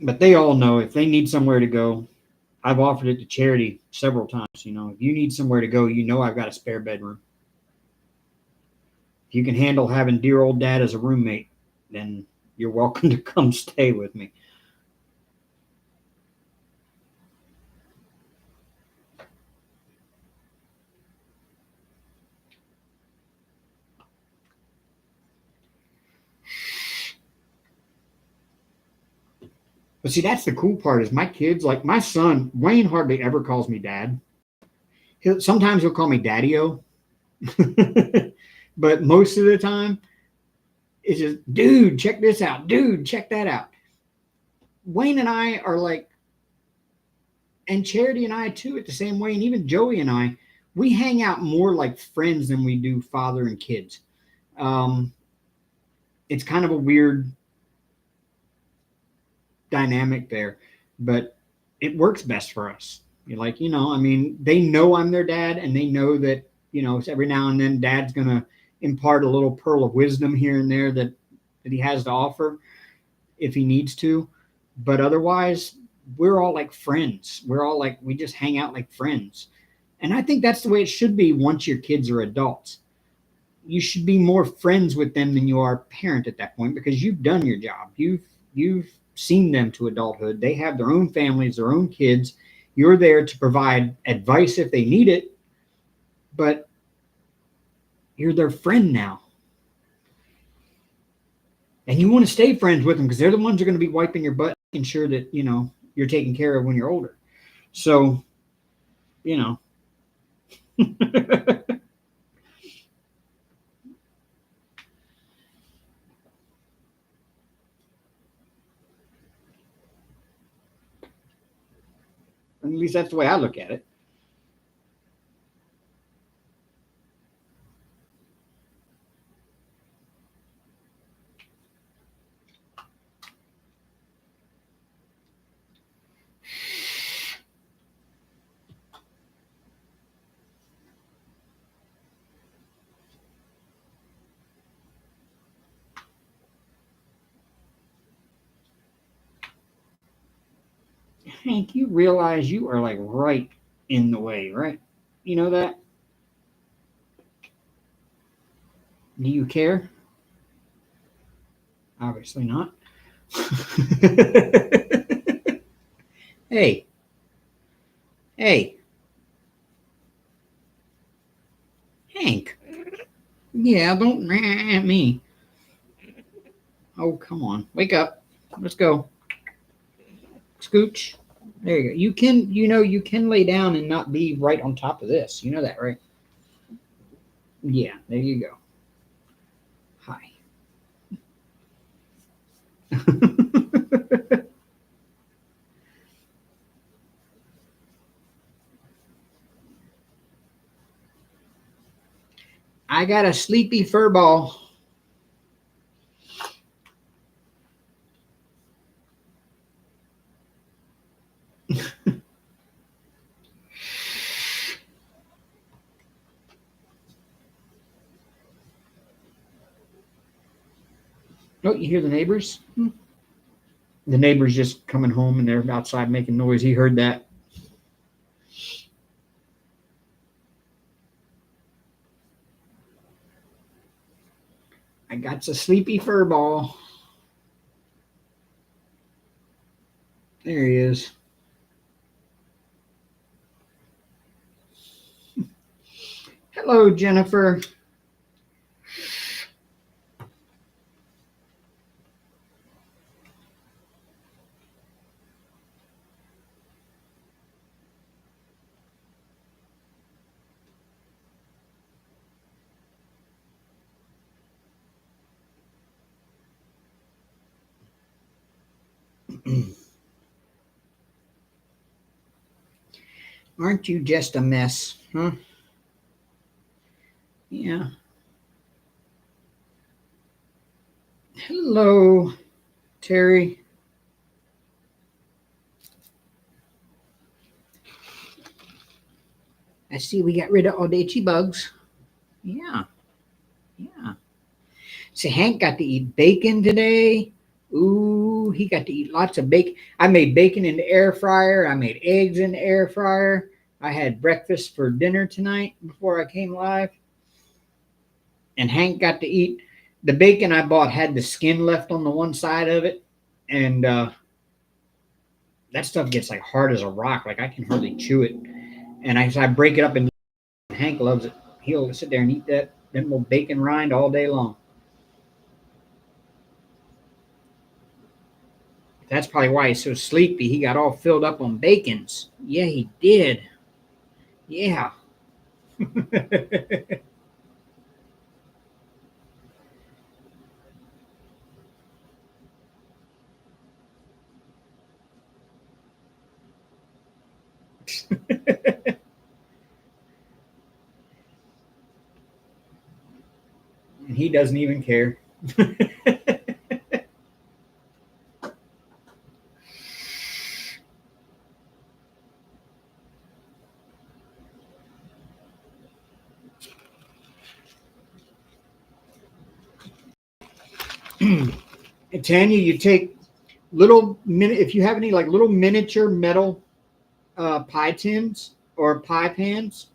But they all know if they need somewhere to go. I've offered it to charity several times. You know, if you need somewhere to go, you know I've got a spare bedroom. If you can handle having dear old dad as a roommate, then you're welcome to come stay with me. But see, that's the cool part is my kids, like my son, Wayne hardly ever calls me dad. Sometimes he'll call me daddy-o. But most of the time, it's just, dude, check this out. Dude, check that out. Wayne and I are like, and Charity and I too, at the same way, and even Joey and I, we hang out more like friends than we do father and kids. It's kind of a weird dynamic there, but it works best for us. You're like, I mean, they know I'm their dad, and they know that, every now and then dad's going to impart a little pearl of wisdom here and there that he has to offer if he needs to. But otherwise, we're all like friends. We're all like, we just hang out like friends. And I think that's the way it should be once your kids are adults. You should be more friends with them than you are a parent at that point, because you've done your job. You've seen them to adulthood. They have their own families, their own kids. You're there to provide advice if they need it, but you're their friend now. And you want to stay friends with them because they're the ones who are going to be wiping your butt, making sure that, you're taken care of when you're older. So, at least that's the way I look at it. Hank, you realize you are like right in the way, right? You know that? Do you care? Obviously not. Hey. Hey. Hank. Yeah, don't at me. Oh, come on. Wake up. Let's go. Scooch. There you go. You can lay down and not be right on top of this. You know that, right? Yeah, there you go. Hi. I got a sleepy fur ball. Oh, you hear the neighbors? The neighbors just coming home and they're outside making noise. He heard that. I got a sleepy fur ball. There he is. Hello, Jennifer. Aren't you just a mess, huh? Yeah. Hello, Terry. I see we got rid of all the itchy bugs. Yeah. Yeah. See, Hank got to eat bacon today. Ooh, he got to eat lots of bacon. I made bacon in the air fryer. I made eggs in the air fryer. I had breakfast for dinner tonight before I came live. And Hank got to eat. The bacon I bought had the skin left on the one side of it. And that stuff gets like hard as a rock. Like I can hardly chew it. And I break it up, and Hank loves it. He'll sit there and eat that little bacon rind all day long. That's probably why he's so sleepy. He got all filled up on bacons. Yeah, he did. Yeah. And he doesn't even care. Tanya, you take little if you have any like little miniature metal pie tins or pie pans,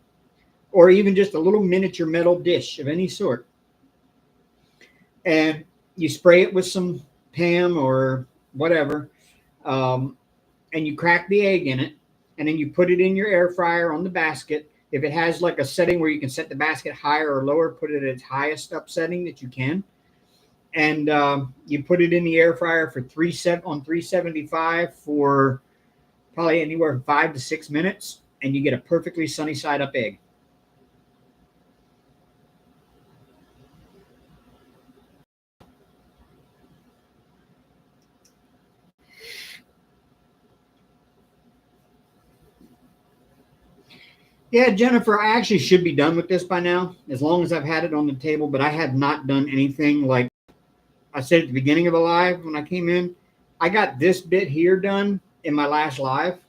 or even just a little miniature metal dish of any sort, and you spray it with some Pam or whatever, and you crack the egg in it, and then you put it in your air fryer on the basket. If it has like a setting where you can set the basket higher or lower, put it at its highest up setting that you can, and you put it in the air fryer for 375 for probably anywhere from 5 to 6 minutes, and you get a perfectly sunny side up egg. Yeah, Jennifer, I actually should be done with this by now, as long as I've had it on the table, but I have not done anything like I said at the beginning of the live when I came in. I got this bit here done in my last live.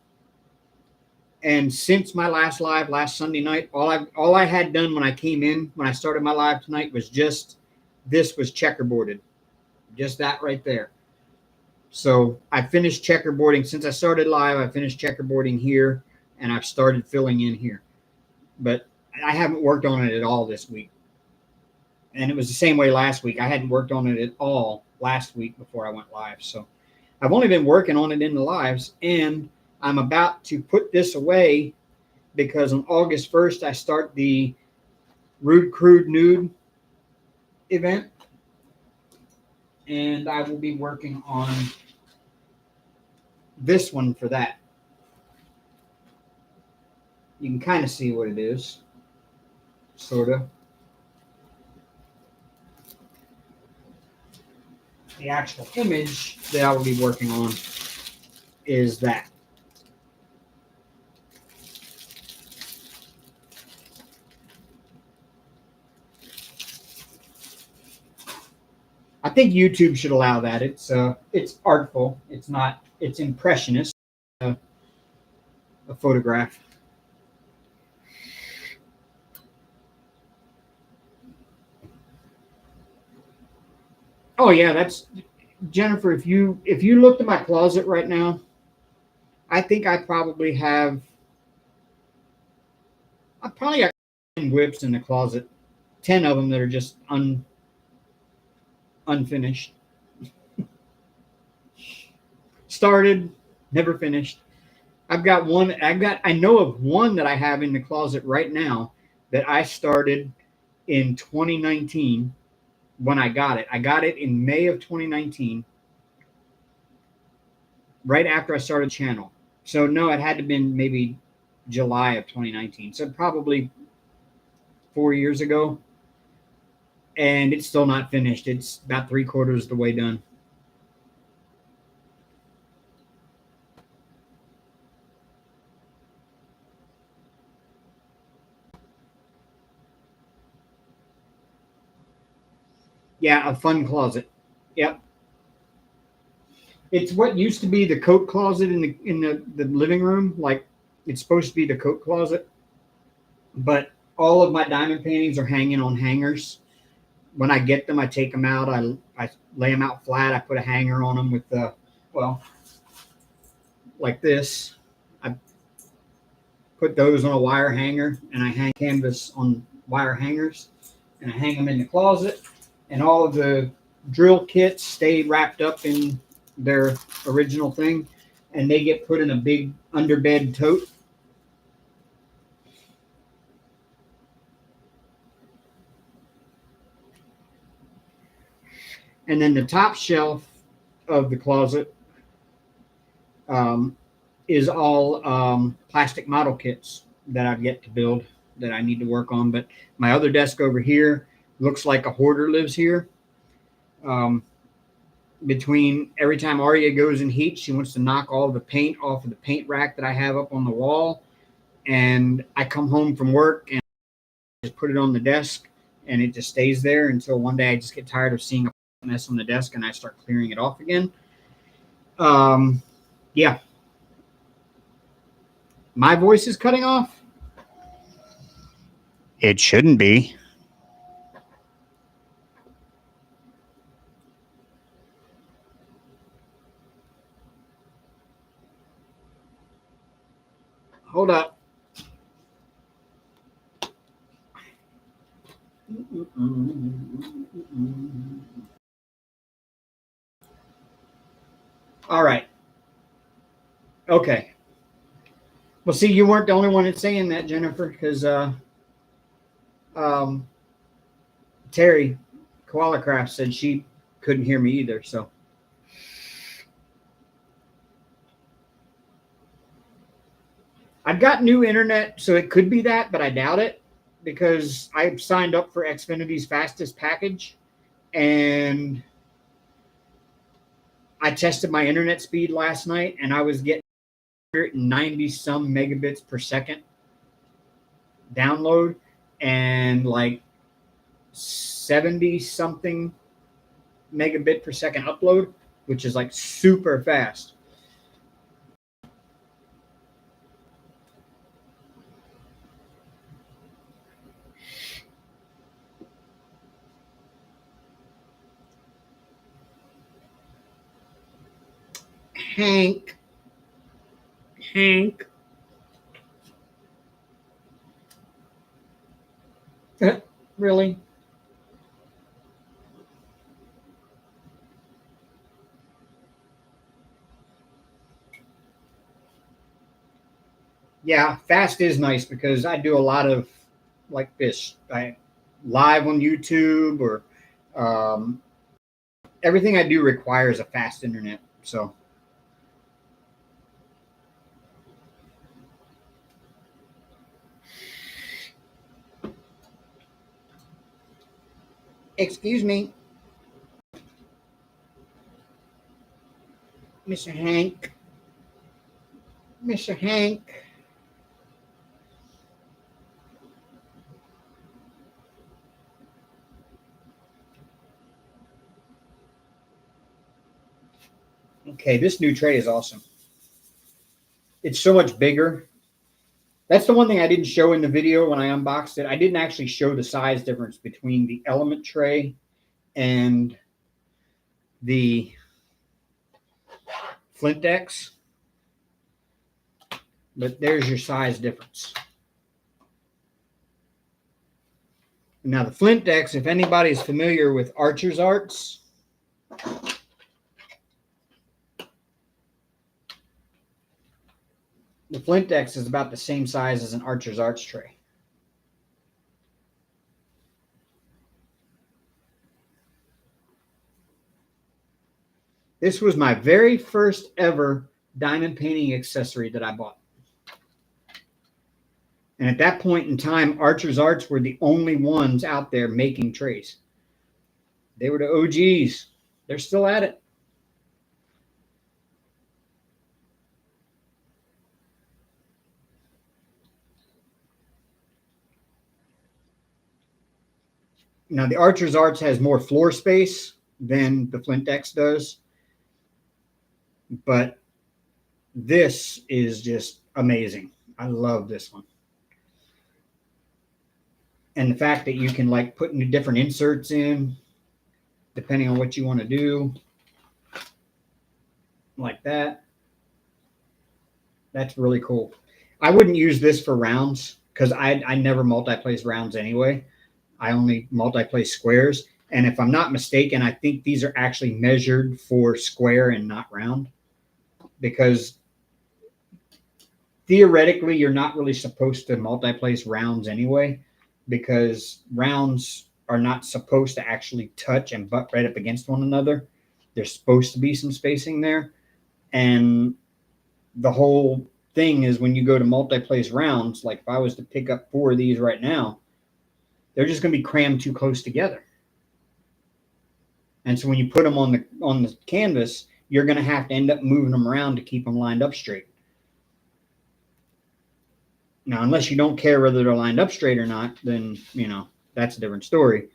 And since my last live last Sunday night, all I had done when I came in, when I started my live tonight, was just this was checkerboarded. Just that right there. So I finished checkerboarding. Since I started live, I finished checkerboarding here, and I've started filling in here. But I haven't worked on it at all this week. And it was the same way last week. I hadn't worked on it at all last week before I went live. So I've only been working on it in the lives, and I'm about to put this away because on August 1st, I start the Rude Crude Nude event, and I will be working on this one for that. You can kind of see what it is, sort of. The actual image that I will be working on is that. I think YouTube should allow that. It's artful. It's not. It's impressionist. A photograph. Oh yeah, that's Jennifer. If you looked at my closet right now, I think I probably have. I probably got 10 whips in the closet. 10 of them that are just unfinished. Started, never finished. I know of one that I have in the closet right now that I started in 2019 when I got it. I got it in May of 2019, right after I started the channel. So no, it had to have been maybe July of 2019. So probably 4 years ago. And it's still not finished. It's about 3/4 of the way done. Yeah, a fun closet. Yep. It's what used to be the coat closet in the living room. Like it's supposed to be the coat closet, but all of my diamond paintings are hanging on hangers. When I get them, I take them out. I lay them out flat. I put a hanger on them with the well, like this. I put those on a wire hanger, and I hang canvas on wire hangers, and I hang them in the closet. And all of the drill kits stay wrapped up in their original thing, and they get put in a big underbed tote. And then the top shelf of the closet um, is all plastic model kits that I've yet to build that I need to work on. But my other desk over here looks like a hoarder lives here. Um, Between every time Arya goes in heat, she wants to knock all the paint off of the paint rack that I have up on the wall. And I come home from work and just put it on the desk, and it just stays there until one day I just get tired of seeing a mess on the desk and I start clearing it off again. Yeah. My voice is cutting off. It shouldn't be. Hold up. All right. Okay. Well, see, you weren't the only one that's saying that, Jennifer, because um, Terry Koala Craft said she couldn't hear me either. So I've got new internet, so it could be that, but I doubt it because I signed up for Xfinity's fastest package, and I tested my internet speed last night, and I was getting 190 some megabits per second download and like 70 something megabit per second upload, which is like super fast. Hank. Really? Yeah, fast is nice because I do a lot of like this. I live on YouTube or um, everything I do requires a fast internet. So, excuse me, Mr. Hank. Mr. Hank. Okay, this new tray is awesome. It's so much bigger. That's the one thing I didn't show in the video when I unboxed it. I didn't actually show the size difference between the Element tray and the Flint X. But there's your size difference. Now the Flint X, if anybody's familiar with Archer's Arts, the Flint X is about the same size as an Archer's Arts tray. This was my very first ever diamond painting accessory that I bought. And at that point in time, Archer's Arts were the only ones out there making trays. They were the OGs. They're still at it. Now the Archer's Arts has more floor space than the Flint X does, but this is just amazing. I love this one. And the fact that you can like put new different inserts in depending on what you want to do, like that. That's really cool. I wouldn't use this for rounds because I never multi-place rounds anyway. I only multi-place squares. And if I'm not mistaken, I think these are actually measured for square and not round, because theoretically you're not really supposed to multi-place rounds anyway, because rounds are not supposed to actually touch and butt right up against one another. There's supposed to be some spacing there. And the whole thing is when you go to multi-place rounds, like if I was to pick up 4 of these right now, they're just going to be crammed too close together. And so when you put them on the canvas, you're going to have to end up moving them around to keep them lined up straight. Now, unless you don't care whether they're lined up straight or not, then, you know, that's a different story.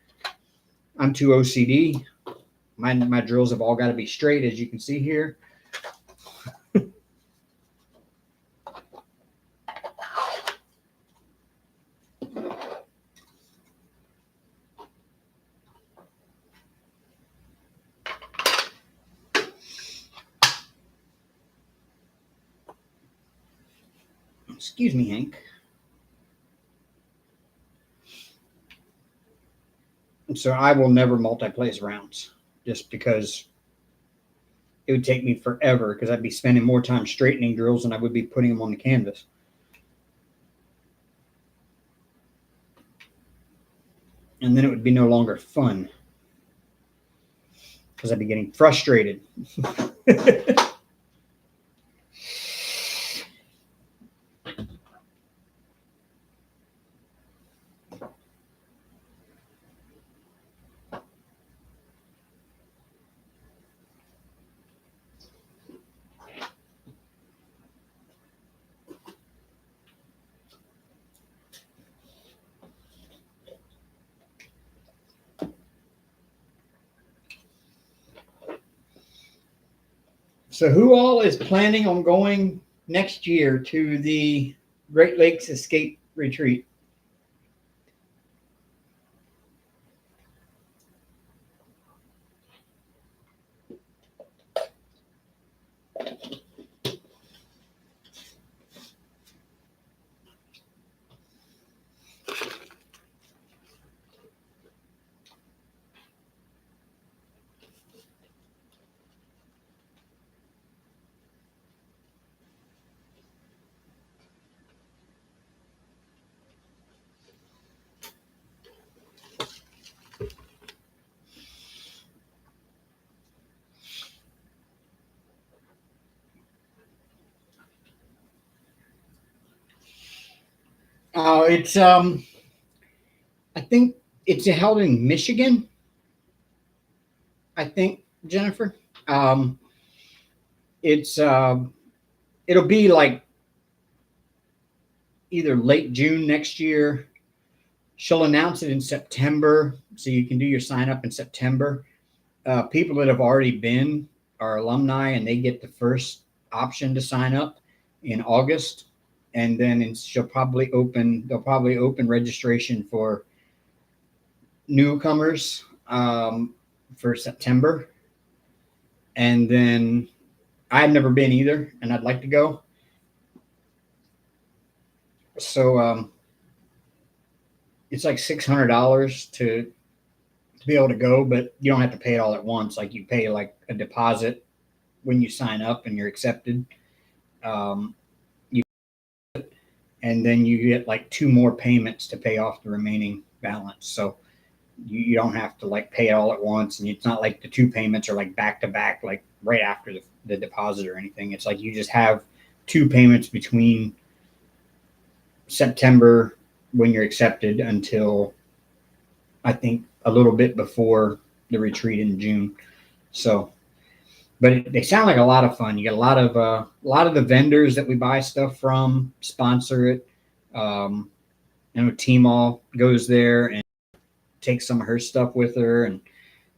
I'm too OCD. My drills have all got to be straight, as you can see here. Excuse me, Hank. So I will never multi-place rounds just because it would take me forever, because I'd be spending more time straightening drills than I would be putting them on the canvas. And then it would be no longer fun because I'd be getting frustrated. So who all is planning on going next year to the Great Lakes Escape Retreat? It's I think it's held in Michigan. I think, Jennifer. It's it'll be like either late June next year. She'll announce it in September, so you can do your sign up in September. People that have already been are alumni, and they get the first option to sign up in August. And then they'll probably open registration for newcomers for September. And then I've never been either, and I'd like to go. So it's like $600 to be able to go, but you don't have to pay it all at once. Like you pay like a deposit when you sign up and you're accepted. And then you get like 2 more payments to pay off the remaining balance. So you don't have to like pay it all at once. And it's not like the 2 payments are like back to back, like right after the deposit or anything. It's like you just have 2 payments between September when you're accepted until I think a little bit before the retreat in June. So, but they sound like a lot of fun. You get a lot of the vendors that we buy stuff from sponsor it. TEMU goes there, and take some of her stuff with her, and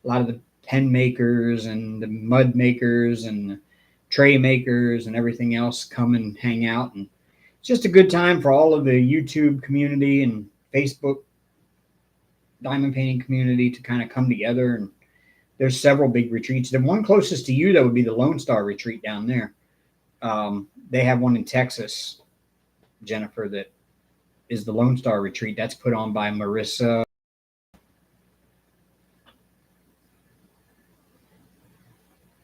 a lot of the pen makers and the mud makers and the tray makers and everything else come and hang out. And it's just a good time for all of the YouTube community and Facebook diamond painting community to kind of come together. And there's several big retreats. The one closest to you, that would be the Lone Star retreat down there. They have one in Texas, Jennifer, that is the Lone Star retreat. That's put on by Marissa.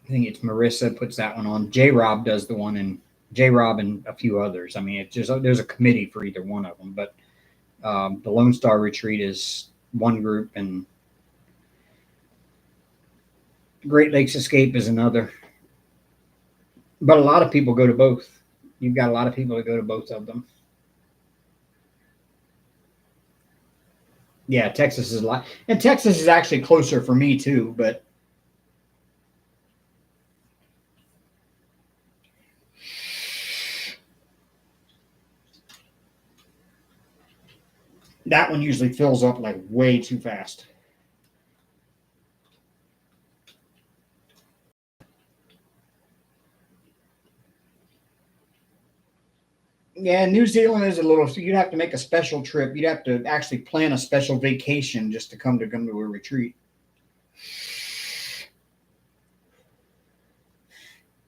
I think it's Marissa puts that one on. J-Rob does the one, and J-Rob and a few others. I mean, it's just, there's a committee for either one of them. But the Lone Star retreat is one group, and Great Lakes Escape is another. But a lot of people go to both. You've got a lot of people that go to both of them. Yeah, Texas is a lot. And Texas is actually closer for me too, but that one usually fills up like way too fast. Yeah, New Zealand is a little, so you'd have to make a special trip. You'd have to actually plan a special vacation just to come to a retreat.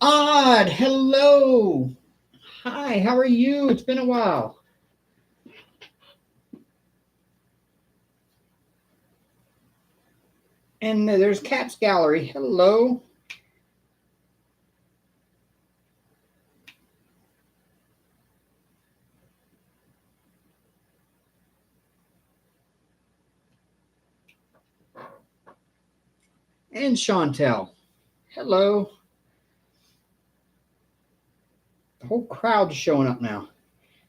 Odd, hello. Hi, how are you? It's been a while. And there's Cat's Gallery. Hello. And Chantel. Hello. The whole crowd's showing up now.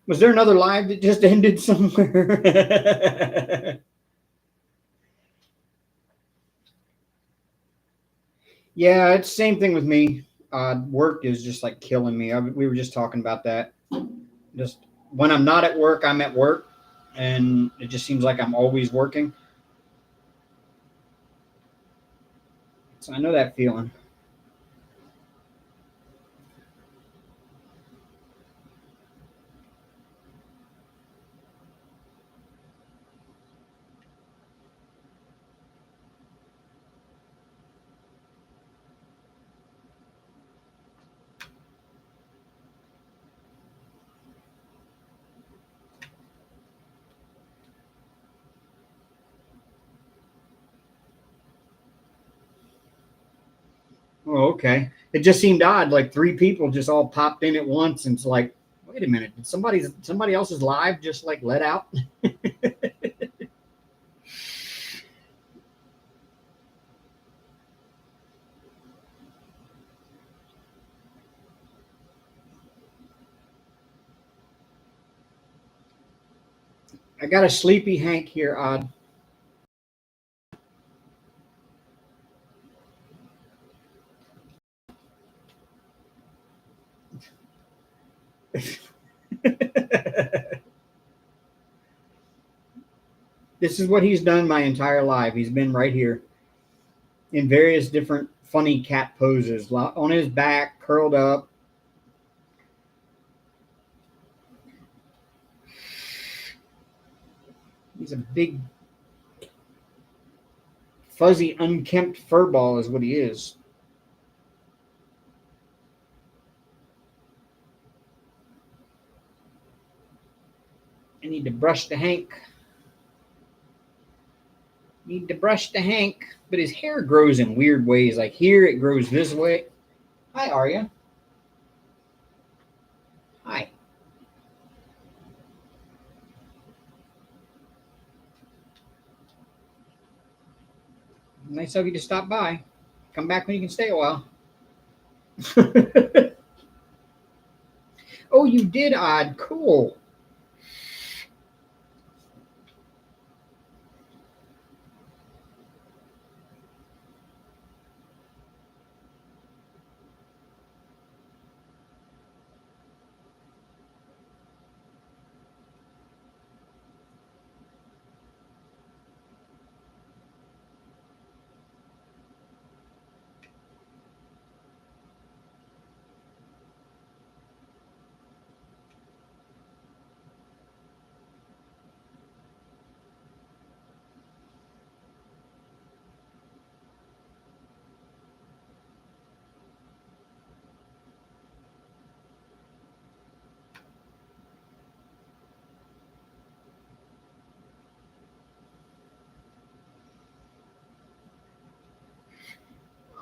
Was there another live that just ended somewhere? Yeah, it's the same thing with me. Work is just like killing me. We were just talking about that. Just when I'm not at work, I'm at work, and it just seems like I'm always working. So I know that feeling. Oh, okay. It just seemed odd. Like three people just all popped in at once, and it's like, wait a minute, did somebody else's live just like let out? I got a sleepy Hank here, Odd. This is what he's done my entire life. He's been right here in various different funny cat poses, on his back, curled up. He's a big, fuzzy, unkempt fur ball, is what he is. I need to brush the Hank. Need to brush the Hank, but his hair grows in weird ways. Like here, it grows this way. Hi, Arya. Hi. Nice of you to stop by. Come back when you can stay a while. Oh, you did, Odd. Cool.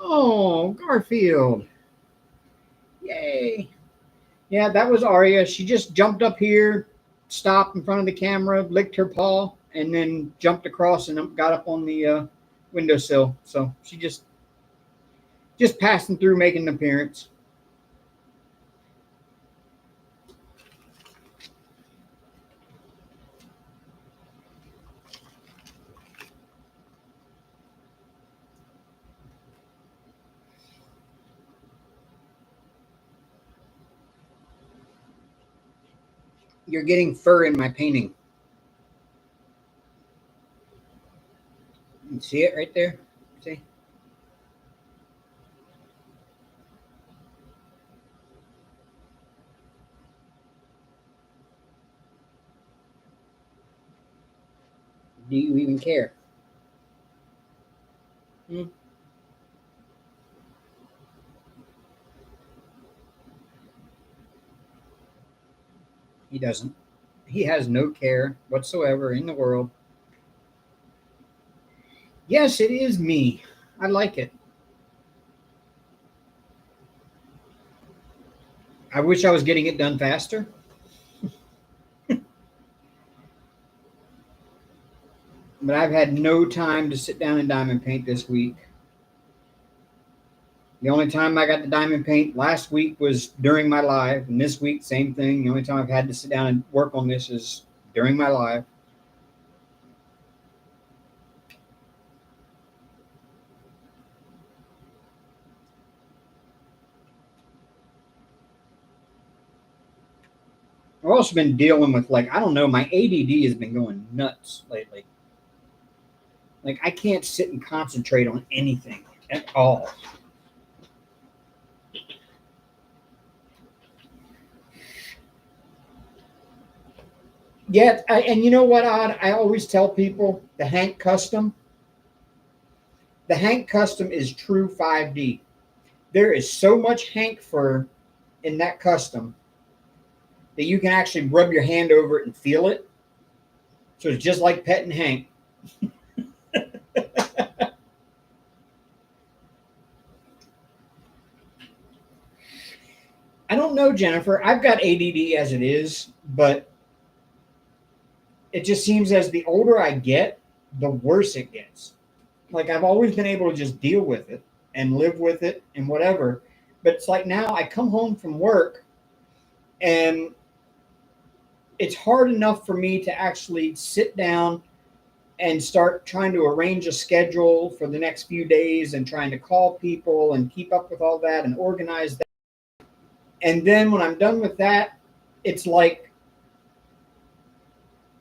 Oh, Garfield. Yay. Yeah, that was Aria. She just jumped up here, stopped in front of the camera, licked her paw, and then jumped across and got up on the windowsill. So she just passing through, making an appearance. You're getting fur in my painting. You see it right there? See? Do you even care? Hmm? He doesn't. He has no care whatsoever in the world. Yes, it is me. I like it. I wish I was getting it done faster. But I've had no time to sit down and diamond paint this week. The only time I got to diamond paint last week was during my live, and this week, same thing. The only time I've had to sit down and work on this is during my live. I've also been dealing with, like, I don't know, my ADD has been going nuts lately. Like, I can't sit and concentrate on anything at all. Yeah, and you know what, Odd? I always tell people the Hank Custom is true 5D. There is so much Hank fur in that custom that you can actually rub your hand over it and feel it. So it's just like petting Hank. I don't know, Jennifer. I've got ADD as it is, but it just seems as the older I get, the worse it gets. Like, I've always been able to just deal with it and live with it and whatever. But it's like now I come home from work and it's hard enough for me to actually sit down and start trying to arrange a schedule for the next few days and trying to call people and keep up with all that and organize that. And then when I'm done with that, it's like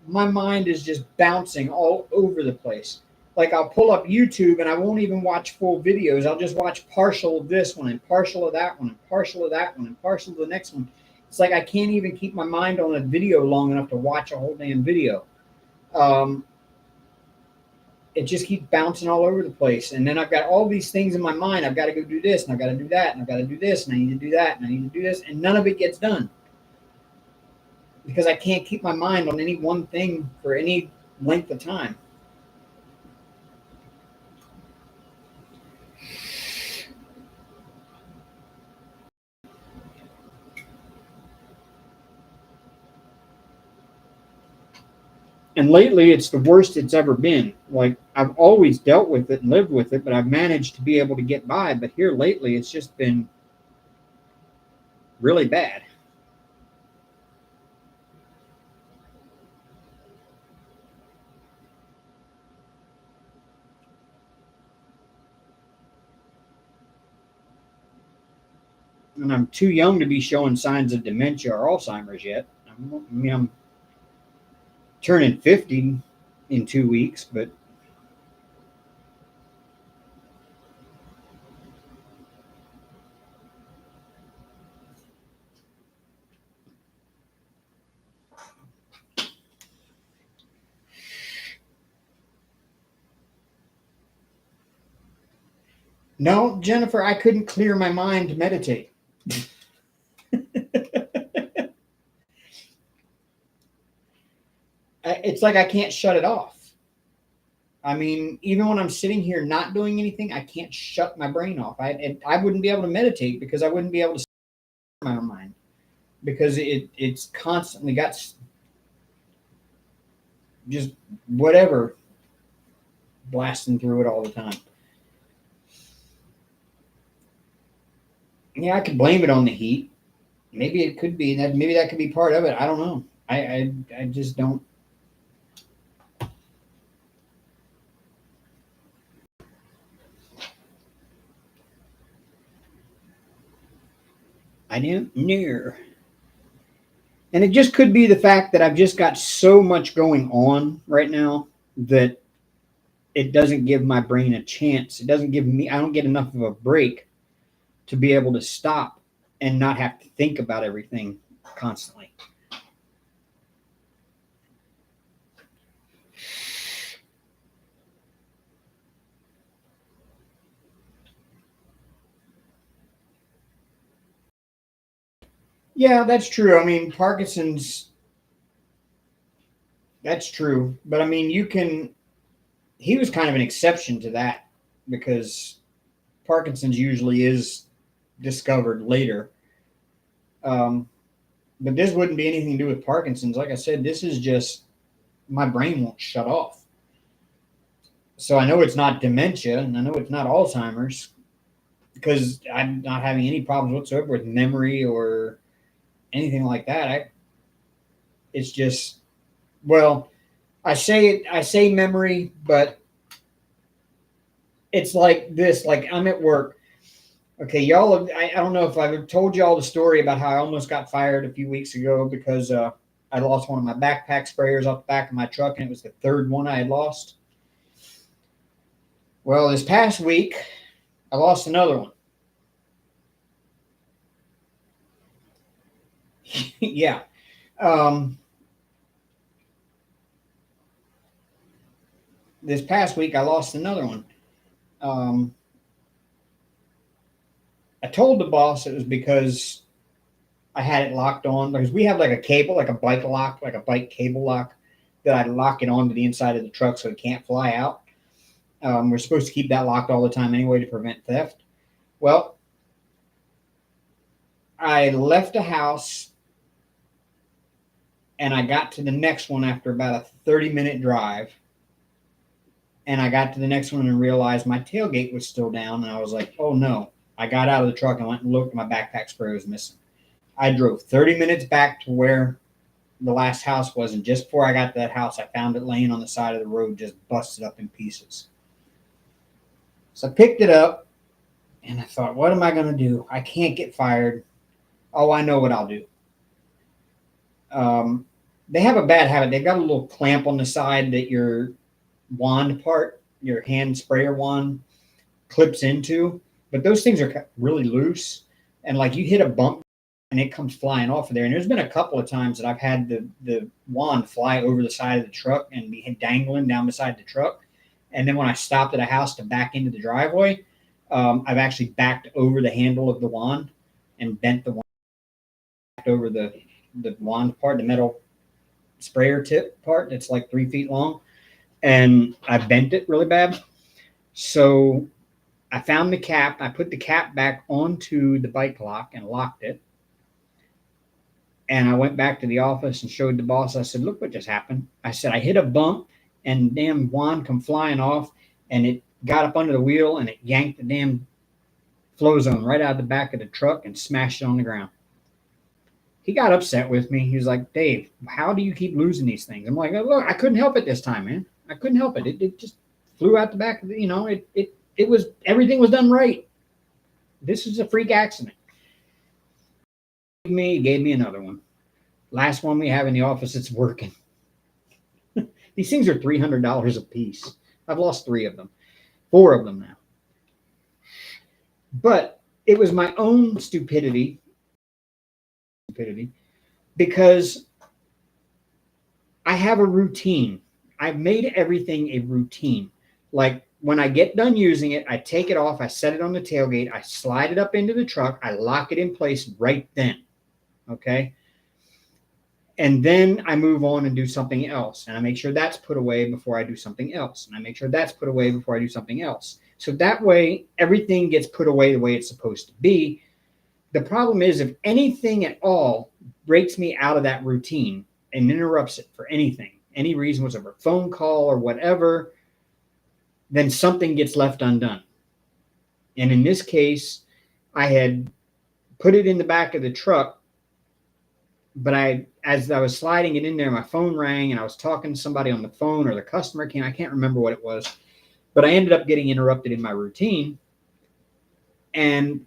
my mind is just bouncing all over the place. Like, I'll pull up YouTube and I won't even watch full videos. I'll just watch partial of this one and partial of that one and partial of that one and partial of the next one. It's like I can't even keep my mind on a video long enough to watch a whole damn video. Um, it just keeps bouncing all over the place. And then I've got all these things in my mind. I've got to go do this and I've got to do that and I've got to do this and I need to do that and I need to do this. And none of it gets done because I can't keep my mind on any one thing for any length of time. And lately it's the worst it's ever been. Like, I've always dealt with it and lived with it, but I've managed to be able to get by. But here lately it's just been really bad. And I'm too young to be showing signs of dementia or Alzheimer's yet. I'm turning 50 in 2 weeks, but no, Jennifer, I couldn't clear my mind to meditate. It's like I can't shut it off. I mean, even when I'm sitting here not doing anything, I can't shut my brain off. I wouldn't be able to meditate because I wouldn't be able to my own mind because it's constantly got just whatever blasting through it all the time. Yeah, I could blame it on the heat. Maybe it could be that. Maybe that could be part of it. I don't know. I just don't. I don't know. And it just could be the fact that I've just got so much going on right now that it doesn't give my brain a chance. It doesn't give me. I don't get enough of a break to be able to stop and not have to think about everything constantly. Yeah, that's true. I mean, Parkinson's, that's true. But I mean, he was kind of an exception to that because Parkinson's usually is discovered later. Um, but this wouldn't be anything to do with Parkinson's. Like I said, this is just my brain won't shut off. So I know it's not dementia and I know it's not Alzheimer's because I'm not having any problems whatsoever with memory or anything like that. It's just, well, I say memory, but it's like this. Like I'm at work. Okay, y'all. I don't know if I've told y'all the story about how I almost got fired a few weeks ago because I lost one of my backpack sprayers off the back of my truck, and it was the third one I had lost. Well, this past week, I lost another one. Yeah. This past week, I lost another one. Um, I told the boss it was because I had it locked on because we have like a cable, like a bike lock, like a bike cable lock that I lock it onto the inside of the truck so it can't fly out. We're supposed to keep that locked all the time anyway to prevent theft. Well, I left the house and I got to the next one after about a 30-minute drive. And I got to the next one and realized my tailgate was still down. And I was like, oh no. I got out of the truck and went and looked, and my backpack sprayer was missing. I drove 30 minutes back to where the last house was. And just before I got to that house, I found it laying on the side of the road, just busted up in pieces. So I picked it up and I thought, what am I going to do? I can't get fired. Oh, I know what I'll do. They have a bad habit. They've got a little clamp on the side that your wand part, your hand sprayer wand, clips into. But those things are really loose. And like you hit a bump and it comes flying off of there. And there's been a couple of times that I've had the wand fly over the side of the truck and be dangling down beside the truck. And then when I stopped at a house to back into the driveway, I've actually backed over the handle of the wand and bent the wand over the wand part, the metal sprayer tip part that's like 3 feet long. And I bent it really bad. So I found the cap. I put the cap back onto the bike lock and locked it. And I went back to the office and showed the boss. I said, look what just happened. I said, I hit a bump and damn wand come flying off and it got up under the wheel and it yanked the damn flow zone right out of the back of the truck and smashed it on the ground. He got upset with me. He was like, Dave, how do you keep losing these things? I'm like, look, I couldn't help it this time, man. I couldn't help it. It just flew out the back of the, it was, everything was done right. This is a freak accident. He gave me another one. Last one we have in the office, it's working. These things are $300 a piece. I've lost 3 of them, 4 of them now. But it was my own stupidity because I have a routine. I've made everything a routine. Like when I get done using it, I take it off, I set it on the tailgate, I slide it up into the truck, I lock it in place right then. Okay. And then I move on and do something else. And I make sure that's put away before I do something else. And I make sure that's put away before I do something else. So that way, everything gets put away the way it's supposed to be. The problem is, if anything at all breaks me out of that routine and interrupts it for anything, any reason whatsoever, a phone call or whatever, then something gets left undone. And in this case, I had put it in the back of the truck, but as I was sliding it in there, my phone rang and I was talking to somebody on the phone, or the customer came. I can't remember what it was, but I ended up getting interrupted in my routine. And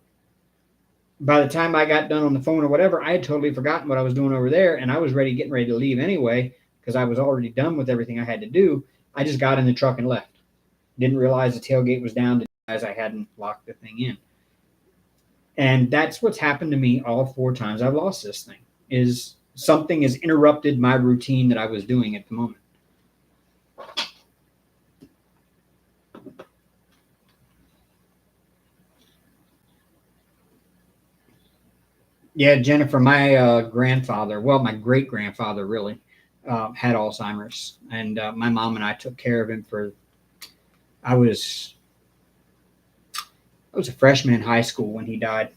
by the time I got done on the phone or whatever, I had totally forgotten what I was doing over there, and I was getting ready to leave anyway, because I was already done with everything I had to do. I just got in the truck and left. Didn't realize the tailgate was down, as I hadn't locked the thing in. And that's what's happened to me all 4 times I've lost this thing, is something has interrupted my routine that I was doing at the moment. Yeah, Jennifer, my grandfather, well, my great-grandfather really, had Alzheimer's. And my mom and I took care of him for, I was a freshman in high school when he died.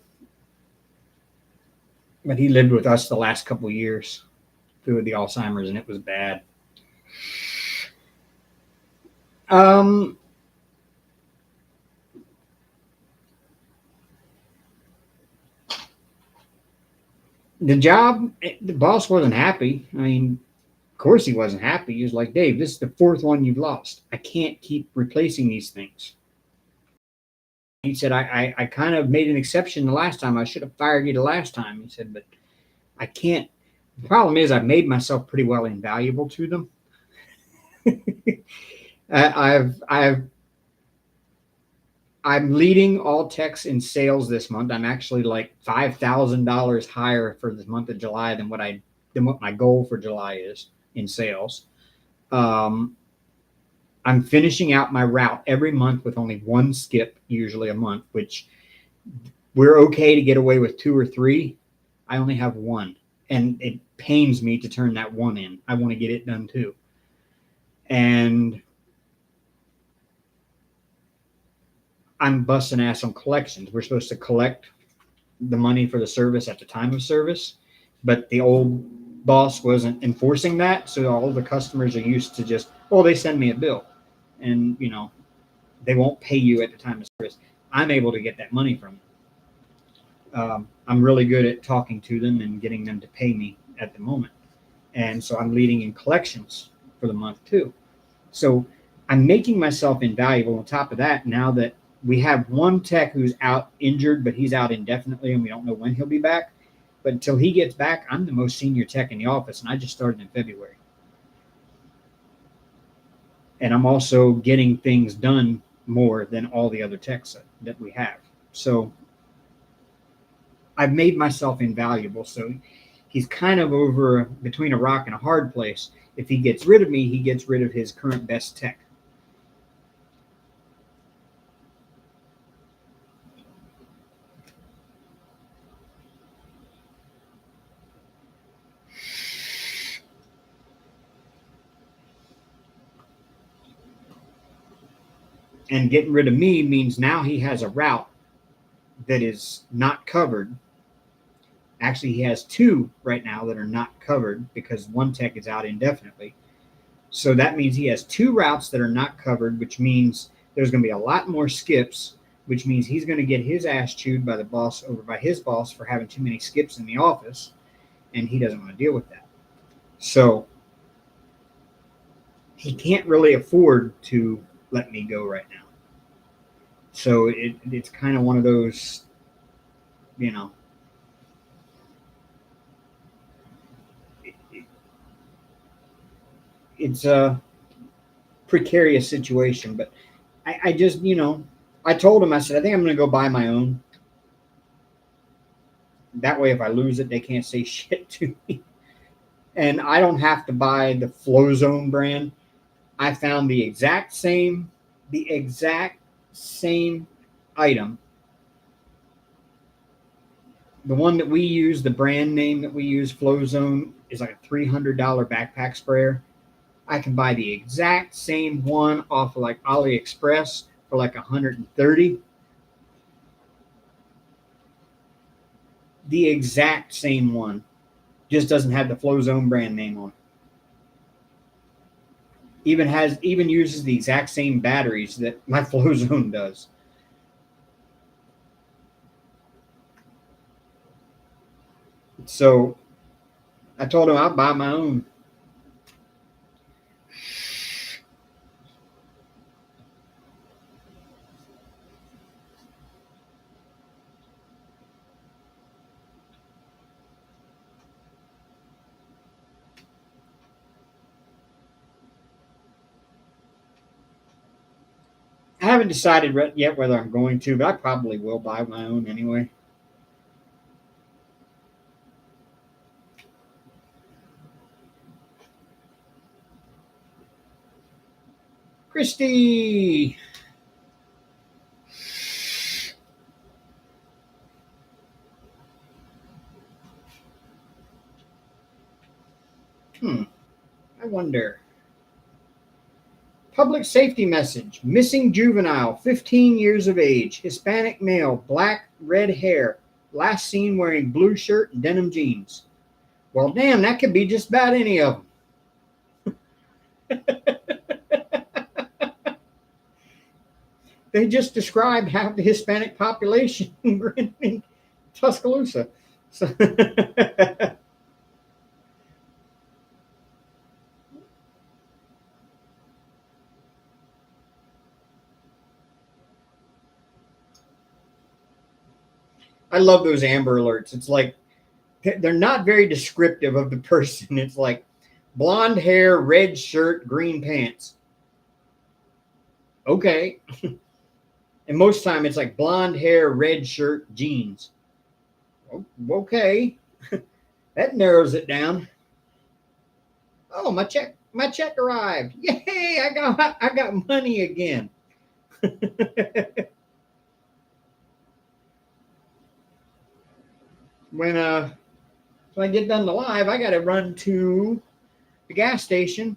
But he lived with us the last couple of years through the Alzheimer's, and it was bad. The job, the boss wasn't happy. I mean, of course he wasn't happy. He was like, Dave, this is the 4th one you've lost. I can't keep replacing these things. He said, I kind of made an exception the last time. I should have fired you the last time. He said, but I can't. The problem is I've made myself pretty well invaluable to them. I'm leading all techs in sales this month. I'm actually like $5,000 higher for the month of July than what my goal for July is in sales. I'm finishing out my route every month with only 1 skip, usually a month, which we're okay to get away with 2 or 3. I only have 1, and it pains me to turn that 1 in. I want to get it done too. And I'm busting ass on collections. We're supposed to collect the money for the service at the time of service, but the old boss wasn't enforcing that. So all the customers are used to just, oh, they send me a bill, and they won't pay you at the time of service. I'm able to get that money from them. I'm really good at talking to them and getting them to pay me at the moment. And so I'm leading in collections for the month too. So I'm making myself invaluable. On top of that, now that we have 1 tech who's out injured, but he's out indefinitely and we don't know when he'll be back. But until he gets back, I'm the most senior tech in the office, and I just started in February. And I'm also getting things done more than all the other techs that we have. So I've made myself invaluable. So he's kind of over between a rock and a hard place. If he gets rid of me, he gets rid of his current best tech. And getting rid of me means now he has a route that is not covered. Actually, he has 2 right now that are not covered because 1 tech is out indefinitely. So that means he has 2 routes that are not covered, which means there's going to be a lot more skips, which means he's going to get his ass chewed by his boss for having too many skips in the office, and he doesn't want to deal with that. So he can't really afford to let me go right now. So it's kind of one of those, it's a precarious situation. But I just, I told him, I said, I think I'm going to go buy my own. That way, if I lose it, they can't say shit to me. And I don't have to buy the Flow Zone brand. I found the exact same item The one that we use, the brand name that we use, Flow Zone, is like a $300 backpack sprayer. I can buy the exact same one off of like AliExpress for like 130. The exact same one. Just doesn't have the Flow Zone brand name on it. Even uses the exact same batteries that my Flow Zone does. So I told him I'll buy my own. I haven't decided yet whether I'm going to, but I probably will buy my own anyway. Christy! I wonder. Public safety message. Missing juvenile, 15 years of age, Hispanic male, black, red hair. Last seen wearing blue shirt and denim jeans. Well, damn, that could be just about any of them. They just described half the Hispanic population in Tuscaloosa. So I love those Amber Alerts. It's like they're not very descriptive of the person. It's like blonde hair, red shirt, green pants. Okay. And most time it's like blonde hair, red shirt, jeans. Okay. That narrows it down. Oh, my check arrived. Yay, I got money again. When I get done the live, I got to run to the gas station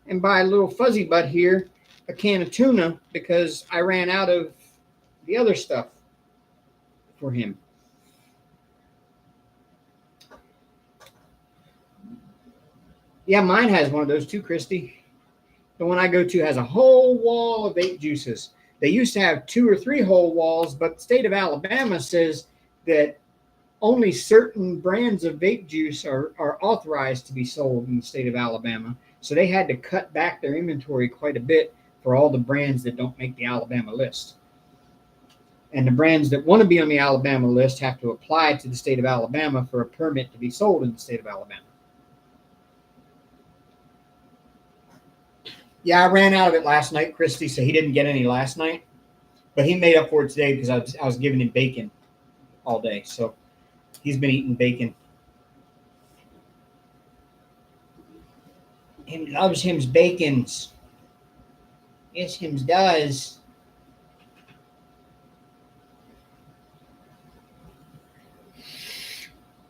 and buy a little fuzzy butt here a can of tuna because I ran out of the other stuff for him. Yeah, mine has one of those too, Christy. The one I go to has a whole wall of vape juices. They used to have 2 or 3 whole walls, but the state of Alabama says that only certain brands of vape juice are authorized to be sold in the state of Alabama. So they had to cut back their inventory quite a bit for all the brands that don't make the Alabama list. And the brands that want to be on the Alabama list have to apply to the state of Alabama for a permit to be sold in the state of Alabama. Yeah, I ran out of it last night, Christy, so he didn't get any last night. But he made up for it today because I was giving him bacon all day. So he's been eating bacon. Him loves him's bacons. Yes, hims does.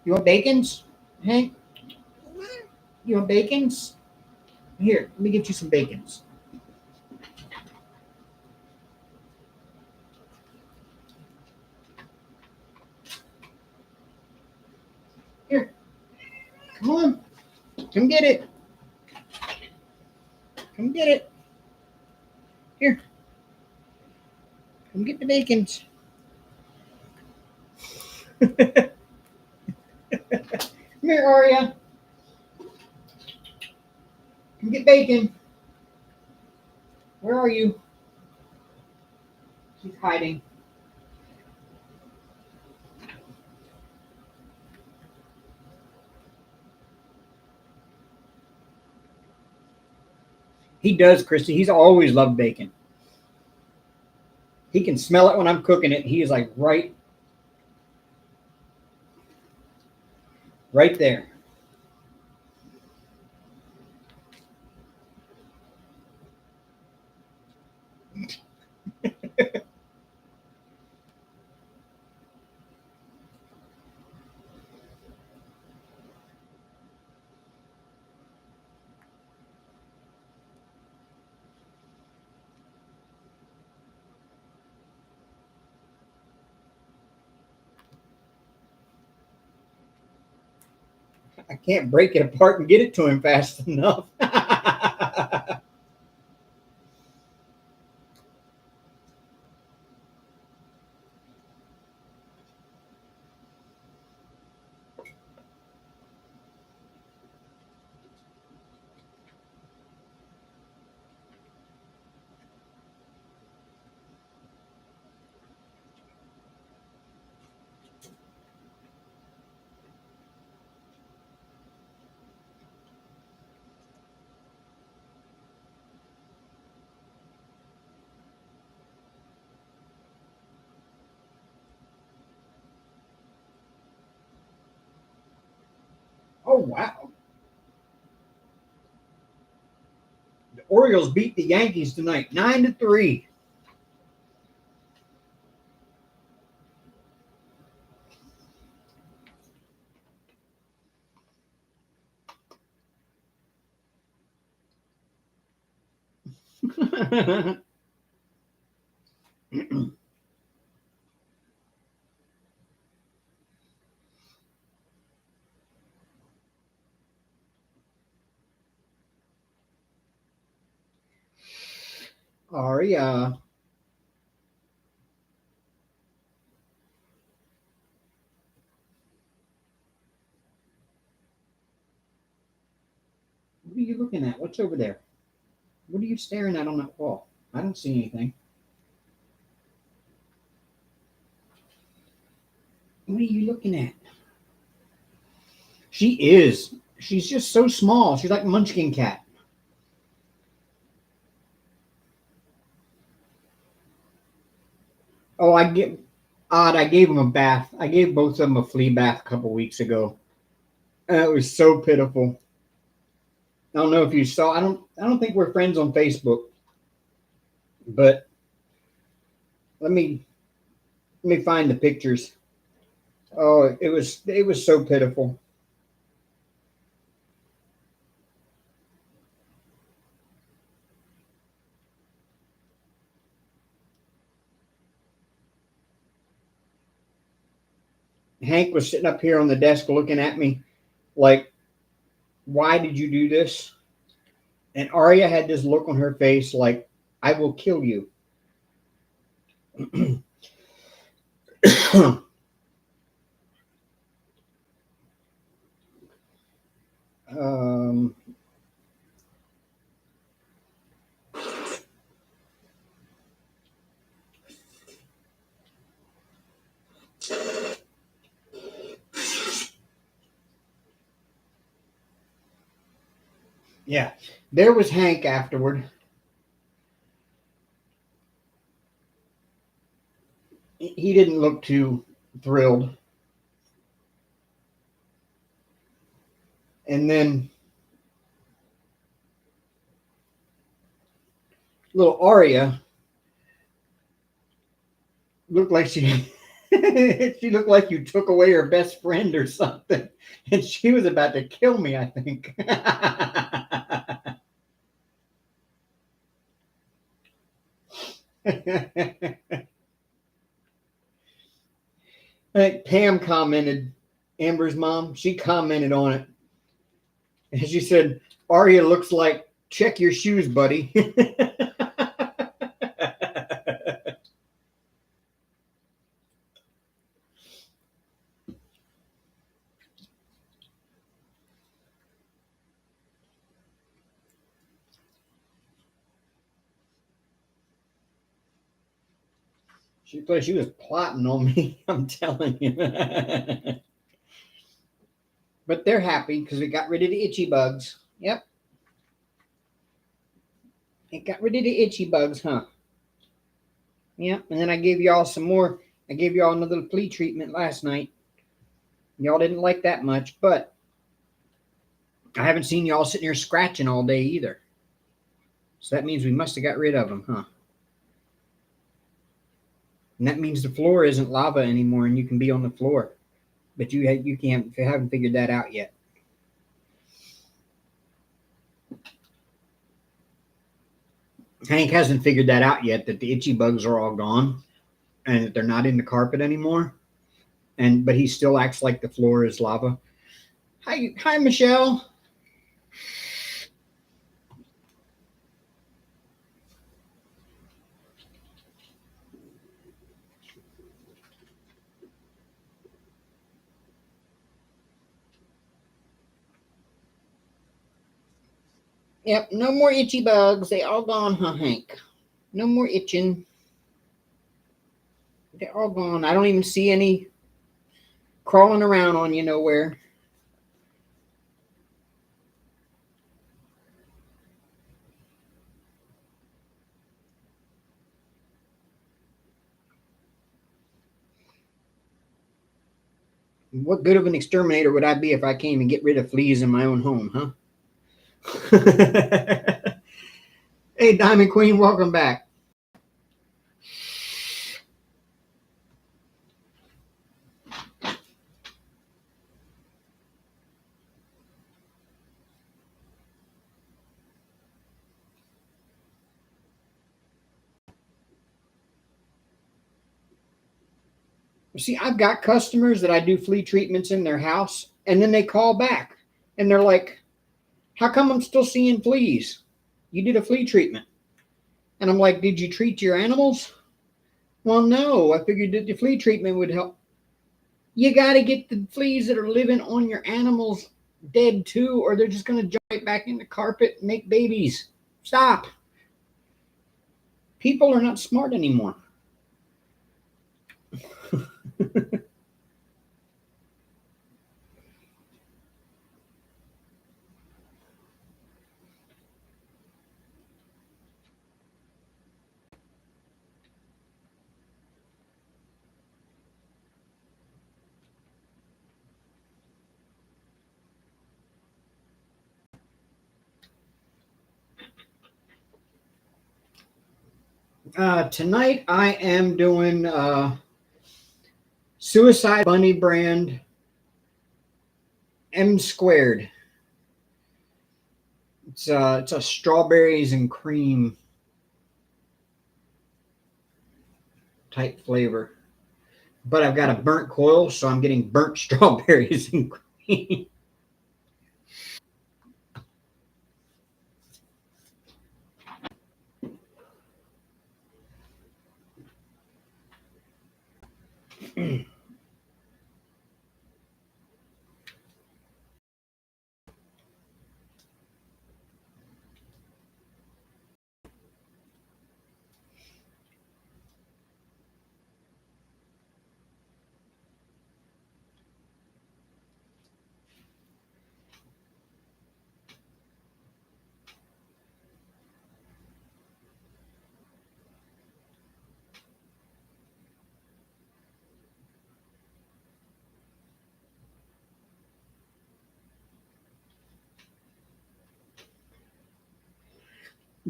You want bacons, Hank? You want bacons? Here, let me get you some bacons. Here, come on. Come get it. Come get it. Here. Come get the bacons. Come here, Aria. Come get bacon. Where are you? He's hiding. He does, Christy. He's always loved bacon. He can smell it when I'm cooking it. He is like right there. I can't break it apart and get it to him fast enough. Oh, wow. The Orioles beat the Yankees tonight, 9-3. Aria. What are you looking at? What's over there? What are you staring at on that wall? I don't see anything. What are you looking at? She is. She's just so small. She's like a munchkin cat. Oh, I gave him a bath. I gave both of them a flea bath a couple weeks ago. It was so pitiful. I don't know if you saw. I don't think we're friends on Facebook. But let me find the pictures. Oh, it was so pitiful. Hank was sitting up here on the desk looking at me like, why did you do this? And Arya had this look on her face like, I will kill you. um, yeah, there was Hank afterward. He didn't look too thrilled. And then little Arya looked like she she looked like you took away her best friend or something. And she was about to kill me, I think. I think Pam commented, Amber's mom, she commented on it. And she said, Arya looks like, check your shoes, buddy. She was plotting on me, I'm telling you. But they're happy because we got rid of the itchy bugs. Yep. It got rid of the itchy bugs, huh? Yep. And then I gave y'all some more. I gave y'all another flea treatment last night. Y'all didn't like that much, but I haven't seen y'all sitting here scratching all day either. So that means we must have got rid of them, huh? And that means the floor isn't lava anymore and you can be on the floor. But you haven't figured that out yet. Hank hasn't figured that out yet, that the itchy bugs are all gone and that they're not in the carpet anymore. But he still acts like the floor is lava. Hi, Michelle. Yep, no more itchy bugs. They all gone, huh, Hank? No more itching. They're all gone. I don't even see any crawling around on you nowhere. What good of an exterminator would I be if I came and get rid of fleas in my own home, huh? Hey, Diamond Queen, welcome back. See, I've got customers that I do flea treatments in their house, and then they call back and they're like, how come I'm still seeing fleas? You did a flea treatment. And I'm like, did you treat your animals? Well, no, I figured that the flea treatment would help. You got to get the fleas that are living on your animals dead too, or they're just going to jump right back in the carpet and make babies. Stop. People are not smart anymore. Tonight I am doing Suicide Bunny brand M squared. It's a strawberries and cream type flavor, but I've got a burnt coil, so I'm getting burnt strawberries and cream.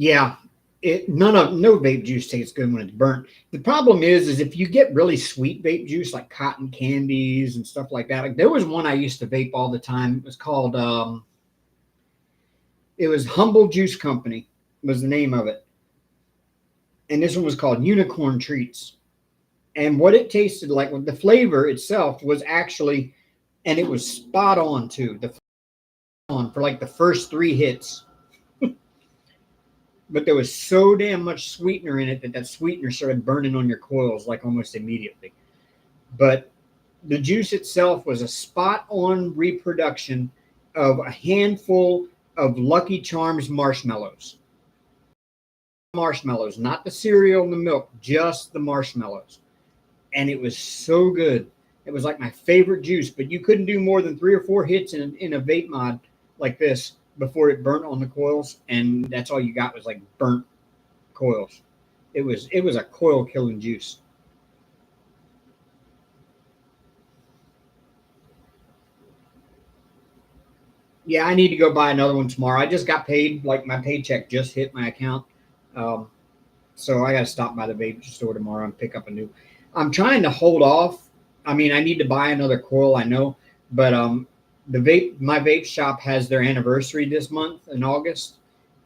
Yeah, no vape juice tastes good when it's burnt. The problem is if you get really sweet vape juice like cotton candies and stuff like that. Like there was one I used to vape all the time. It was called it was Humble Juice Company was the name of it, and this one was called Unicorn Treats. And what it tasted like, the flavor itself was actually, and it was spot on too. The on for like the first three hits, but there was so damn much sweetener in it that sweetener started burning on your coils like almost immediately. But the juice itself was a spot on reproduction of a handful of Lucky Charms marshmallows. Marshmallows, not the cereal and the milk, just the marshmallows. And it was so good. It was like my favorite juice, but you couldn't do more than 3 or 4 hits in a vape mod like this before it burnt on the coils, and that's all you got was like burnt coils. It was a coil killing juice. Yeah, I need to go buy another one tomorrow. I just got paid, like my paycheck just hit my account. Um, so I got to stop by the vape store tomorrow and pick up a new. I'm trying to hold off. I mean, I need to buy another coil, I know, but my vape shop has their anniversary this month in August,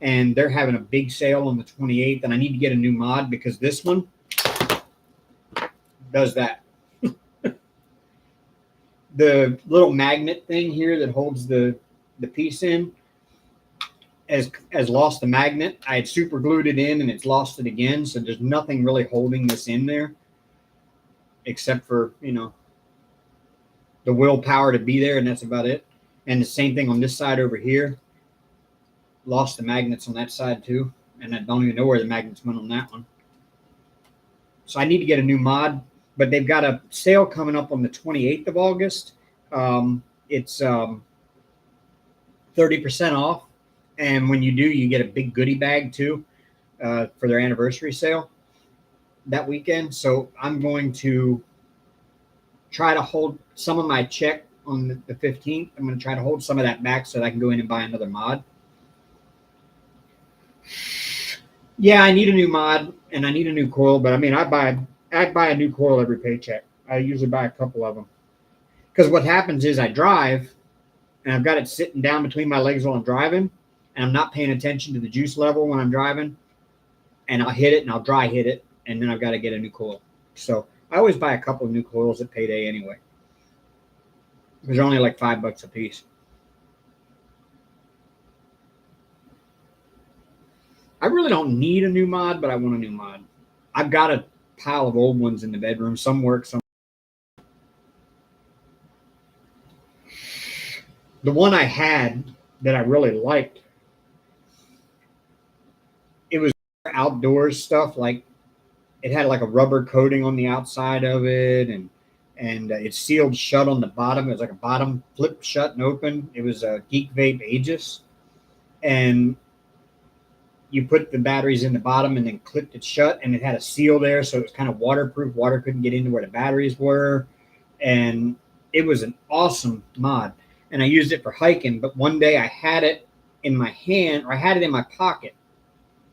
and they're having a big sale on the 28th, and I need to get a new mod because this one does that. the little magnet thing here that holds the piece in has lost the magnet. I had super glued it in and it's lost it again. So there's nothing really holding this in there except for, you know, the willpower to be there, and that's about it. And the same thing on this side over here. Lost the magnets on that side too. And I don't even know where the magnets went on that one. So I need to get a new mod, but they've got a sale coming up on the 28th of August. It's 30% off. And when you do, you get a big goodie bag too for their anniversary sale that weekend. So I'm going to try to hold some of my check on the 15th. I'm going to try to hold some of that back so that I can go in and buy another mod. Yeah, I need a new mod and I need a new coil, but I mean, I buy a new coil every paycheck. I usually buy a couple of them because what happens is I drive and I've got it sitting down between my legs while I'm driving, and I'm not paying attention to the juice level when I'm driving, and I'll hit it and I'll dry hit it, and then I've got to get a new coil. So I always buy a couple of new coils at payday anyway. They're only like $5 a piece. I really don't need a new mod, but I want a new mod. I've got a pile of old ones in the bedroom. Some work, some. The one I had that I really liked, it was outdoors stuff. Like it had like a rubber coating on the outside of it, and it's sealed shut on the bottom. It was like a bottom flip shut and open. It was a Geek Vape Aegis, and you put the batteries in the bottom and then clipped it shut, and it had a seal there, so it was kind of waterproof. Water couldn't get into where the batteries were, and it was an awesome mod. And I used it for hiking, but one day I had it in my hand, or I had it in my pocket.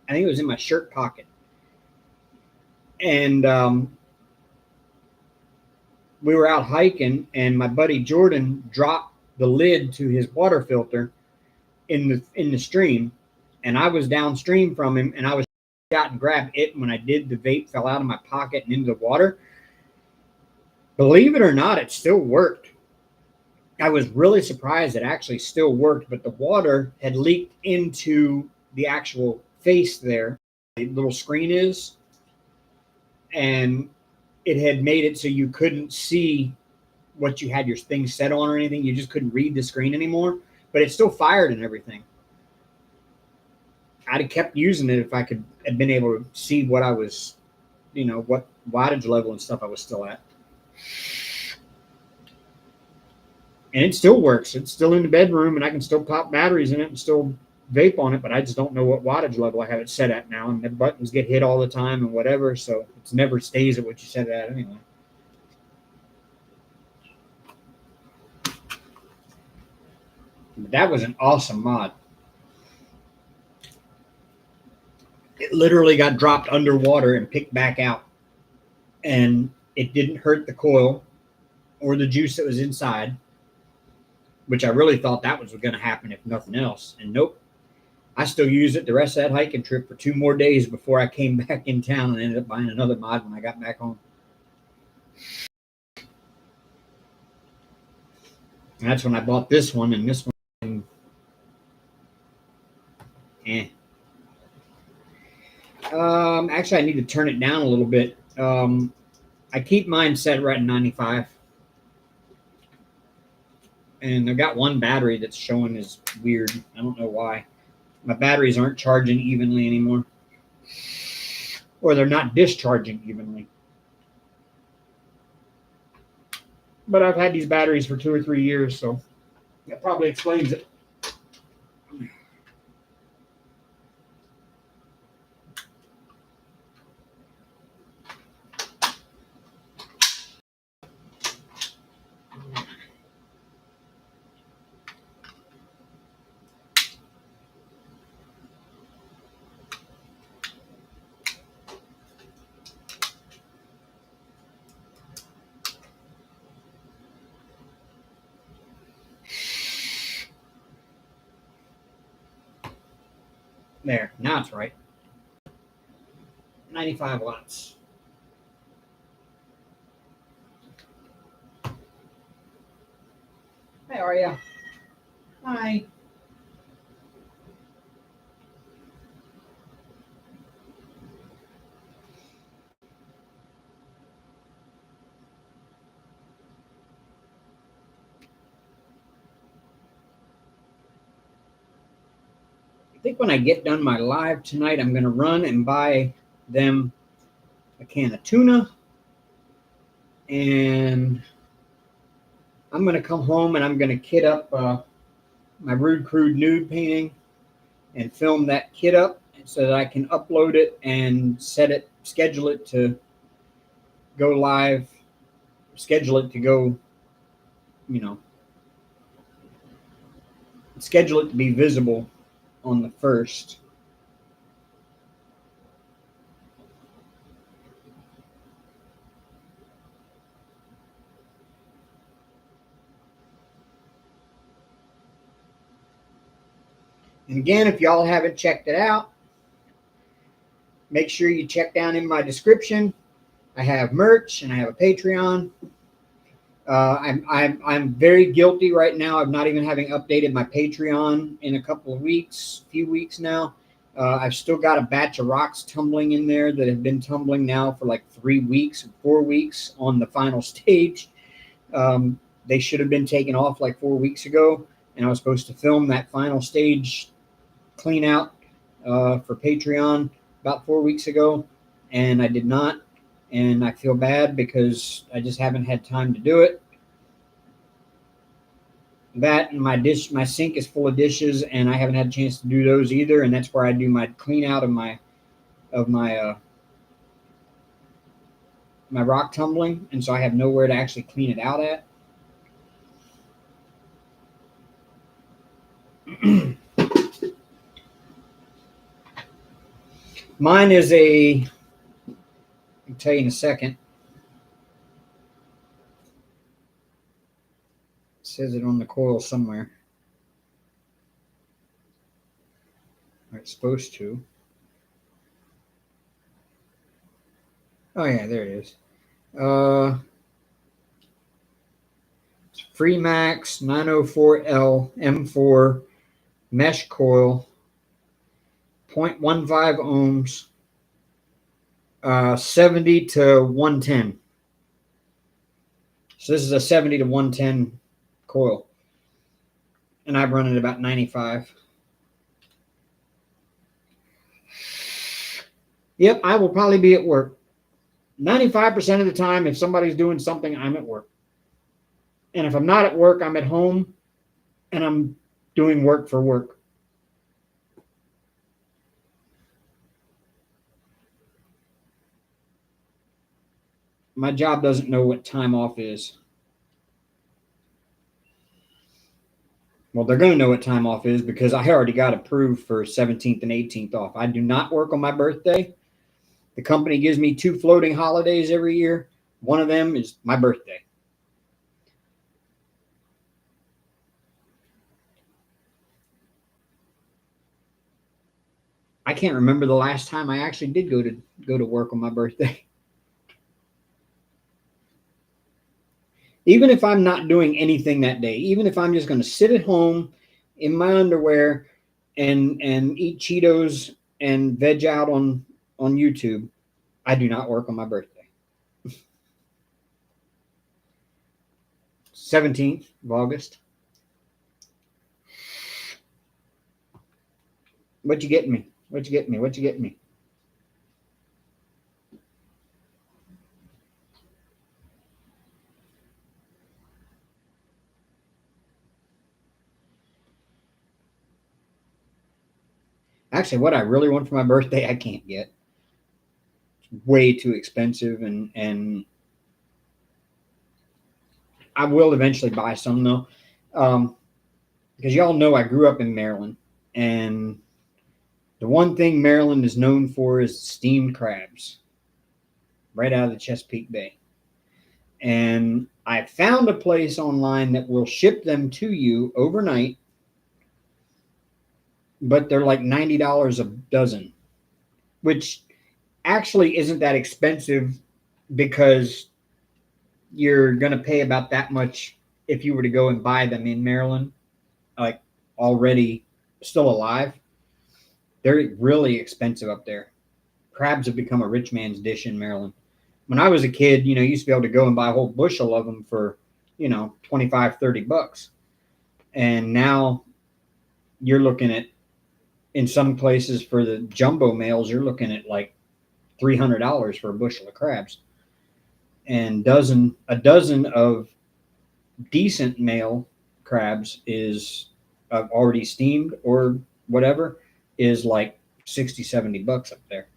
I think it was in my shirt pocket. And we were out hiking, and my buddy Jordan dropped the lid to his water filter in the stream, and I was downstream from him, and I was out and grabbed it. And when I did, the vape fell out of my pocket and into the water. Believe it or not, it still worked. I was really surprised it actually still worked, but the water had leaked into the actual face there. The little screen is, and it had made it so you couldn't see what you had your thing set on or anything. You just couldn't read the screen anymore, but it still fired and everything. I'd have kept using it if I could have been able to see what I was, you know, what wattage level and stuff I was still at. And it still works. It's still in the bedroom, and I can still pop batteries in it and still vape on it, but I just don't know what wattage level I have it set at now. And the buttons get hit all the time and whatever, so it never stays at what you set it at anyway. But that was an awesome mod. It literally got dropped underwater and picked back out. And it didn't hurt the coil or the juice that was inside, which I really thought that was going to happen if nothing else. And nope. I still used it the rest of that hiking trip for 2 more days before I came back in town and ended up buying another mod when I got back home. And that's when I bought this one, and this one, actually, I need to turn it down a little bit. I keep mine set right at 95. And I've got one battery that's showing is weird. I don't know why. My batteries aren't charging evenly anymore. Or they're not discharging evenly. But I've had these batteries for 2 or 3 years, so that probably explains it. There, now it's right. 95 watts. How are you? Hi. I think when I get done my live tonight, I'm going to run and buy them a can of tuna. And I'm going to come home and I'm going to kit up my Rude Crude nude painting and film that kit up so that I can upload it and schedule it to go live, schedule it to go, schedule it to be visible on the 1st. And again, if y'all haven't checked it out, make sure you check down in my description. I have merch and I have a Patreon. I'm very guilty right now of not even having updated my Patreon in a few weeks now. I've still got a batch of rocks tumbling in there that have been tumbling now for like 3 weeks, 4 weeks on the final stage. They should have been taken off like 4 weeks ago, and I was supposed to film that final stage clean out for Patreon about 4 weeks ago, and I did not, and I feel bad because I just haven't had time to do it. That and my sink is full of dishes, and I haven't had a chance to do those either, and that's where I do my clean out of my rock tumbling, and so I have nowhere to actually clean it out at. Mine is I'll tell you in a second. It says it on the coil somewhere. Or it's supposed to. Oh yeah, there it is. It's Freemax 904L M4 mesh coil, 0.15 ohms, 70 to 110. So this is a 70 to 110 coil, and I've run it about 95. Yep, I will probably be at work. 95% of the time, if somebody's doing something, I'm at work. And if I'm not at work, I'm at home and I'm doing work for work. My job doesn't know what time off is. Well, they're going to know what time off is because I already got approved for 17th and 18th off. I do not work on my birthday. The company gives me 2 floating holidays every year. One of them is my birthday. I can't remember the last time I actually did go to work on my birthday. Even if I'm not doing anything that day, even if I'm just going to sit at home in my underwear and eat Cheetos and veg out on YouTube, I do not work on my birthday. 17th of August. What you getting me? What you getting me? What you getting me? Actually, what I really want for my birthday, I can't get. It's way too expensive, and I will eventually buy some though, because y'all know I grew up in Maryland, and the one thing Maryland is known for is steamed crabs, right out of the Chesapeake Bay. And I found a place online that will ship them to you overnight, but they're like $90 a dozen, which actually isn't that expensive because you're going to pay about that much if you were to go and buy them in Maryland, like already still alive, they're really expensive up there. Crabs have become a rich man's dish in Maryland. When I was a kid, you used to be able to go and buy a whole bushel of them for, 25, $30. And now you're looking at, in some places for the jumbo males, you're looking at like $300 for a bushel of crabs. And a dozen of decent male crabs is already steamed or whatever is like 60, $70 up there.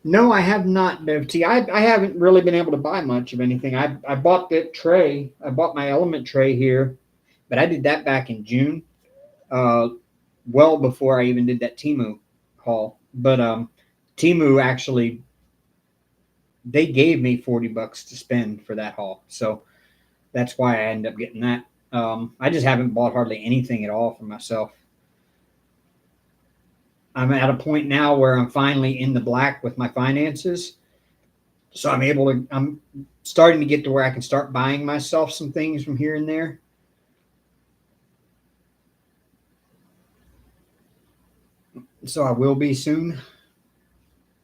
No, I have not, Bev. I haven't really been able to buy much of anything. I bought that tray. I bought my element tray here, but I did that back in June, uh, well before I even did that TEMU haul. But TEMU actually, they gave me $40 to spend for that haul, so that's why I ended up getting that. I just haven't bought hardly anything at all for myself. I'm at a point now where I'm finally in the black with my finances. So I'm starting to get to where I can start buying myself some things from here and there. So I will be soon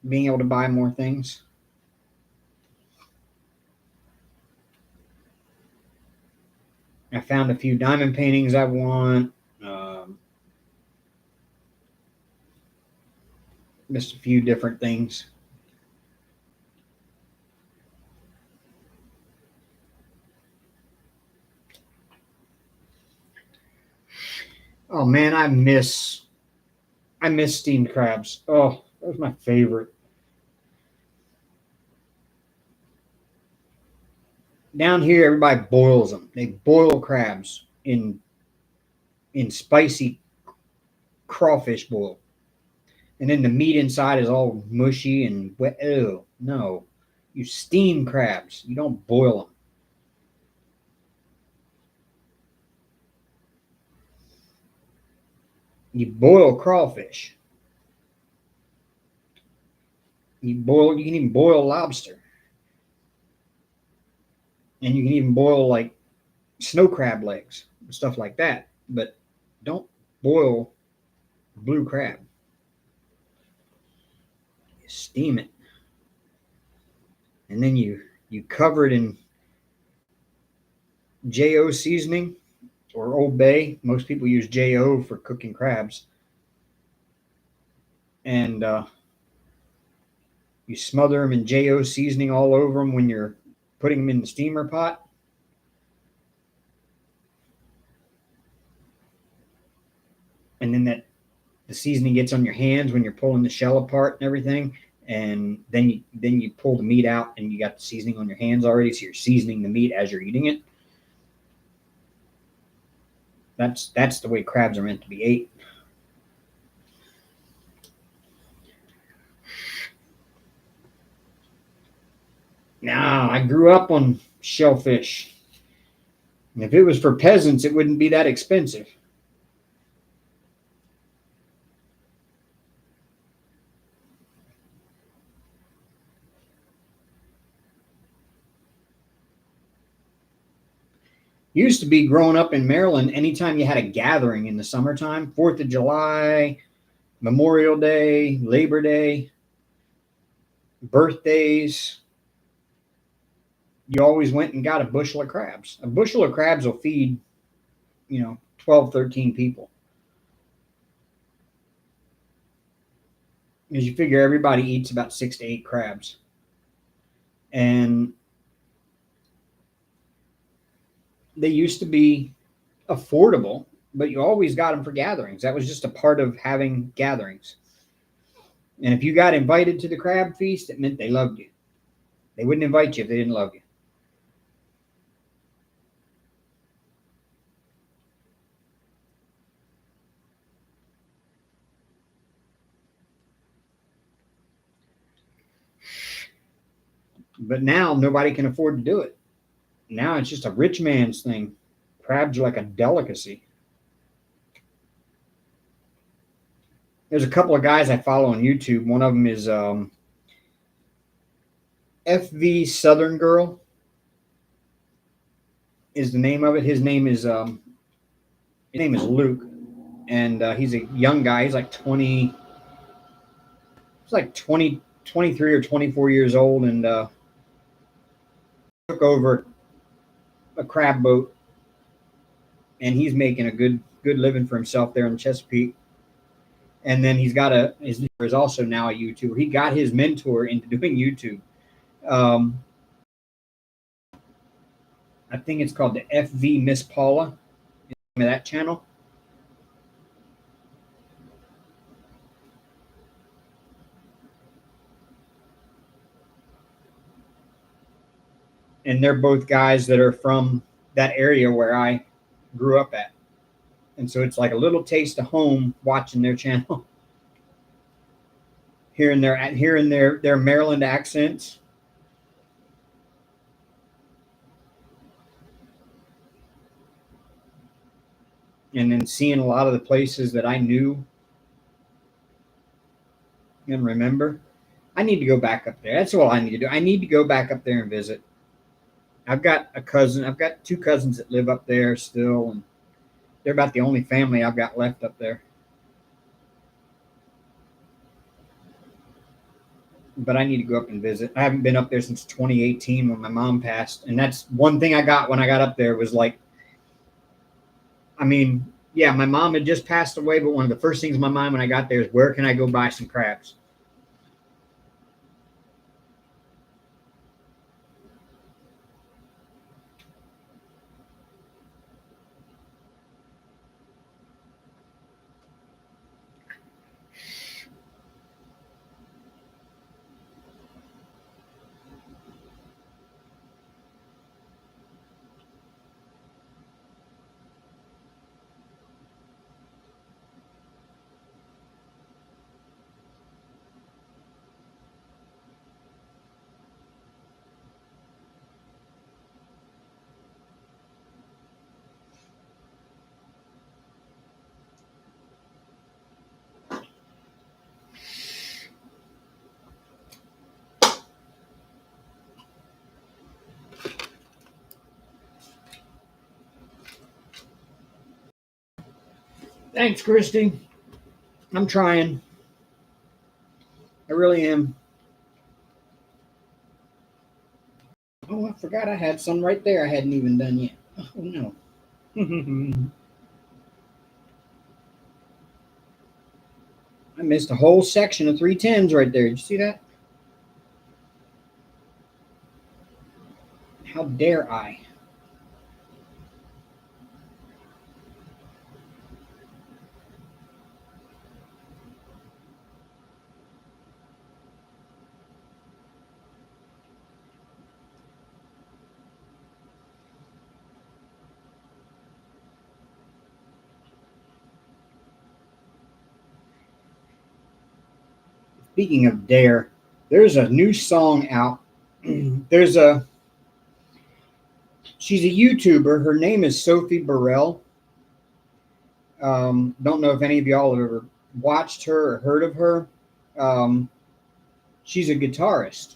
being able to buy more things. I found a few diamond paintings I want. Just a few different things. Oh man, I miss steamed crabs. Oh, that was my favorite. Down here, everybody boils them. They boil crabs in spicy crawfish boil, and then the meat inside is all mushy and wet. Oh no, you steam crabs. You don't boil them. You boil crawfish. You can even boil lobster, and you can even boil like snow crab legs and stuff like that. But don't boil blue crab. You steam it, and then you cover it in JO seasoning or Old Bay. Most people use JO for cooking crabs, and you smother them in JO seasoning all over them when you're putting them in the steamer pot. And then the seasoning gets on your hands when you're pulling the shell apart and everything. And then you pull the meat out and you got the seasoning on your hands already. So you're seasoning the meat as you're eating it. That's the way crabs are meant to be ate. Now, I grew up on shellfish. And if it was for peasants, it wouldn't be that expensive. Used to be growing up in Maryland, anytime you had a gathering in the summertime, 4th of July, Memorial Day, Labor Day, birthdays, you always went and got a bushel of crabs. A bushel of crabs will feed, 12, 13 people. Because you figure everybody eats about 6 to 8 crabs. And they used to be affordable, but you always got them for gatherings. That was just a part of having gatherings. And if you got invited to the crab feast, it meant they loved you. They wouldn't invite you if they didn't love you. But now nobody can afford to do it. Now it's just a rich man's thing. Crabs are like a delicacy. There's a couple of guys I follow on YouTube. One of them is FV Southern Girl is the name of it. His name is Luke, and he's a young guy. He's like 20. He's like 20, 23 or 24 years old, and took over a crab boat, and he's making a good living for himself there in Chesapeake. And then his mentor is also now a YouTuber. He got his mentor into doing YouTube. I think it's called the FV Miss Paula. That channel. And they're both guys that are from that area where I grew up at. And so it's like a little taste of home watching their channel. Hearing their Maryland accents. And then seeing a lot of the places that I knew and remember. I need to go back up there. That's all I need to do. I need to go back up there and visit. I've got two cousins that live up there still, and they're about the only family I've got left up there. But I need to go up and visit. I haven't been up there since 2018 when my mom passed. And that's one thing I got when I got up there was like, I mean, yeah, my mom had just passed away, but one of the first things in my mind when I got there is where can I go buy some crabs? Thanks, Christy. I'm trying. I really am. Oh, I forgot I had some right there I hadn't even done yet. Oh, no. I missed a whole section of 310s right there. Did you see that? How dare I? Speaking of dare, there's a new song out. She's a YouTuber. Her name is Sophie Burrell. Don't know if any of y'all have ever watched her or heard of her. She's a guitarist.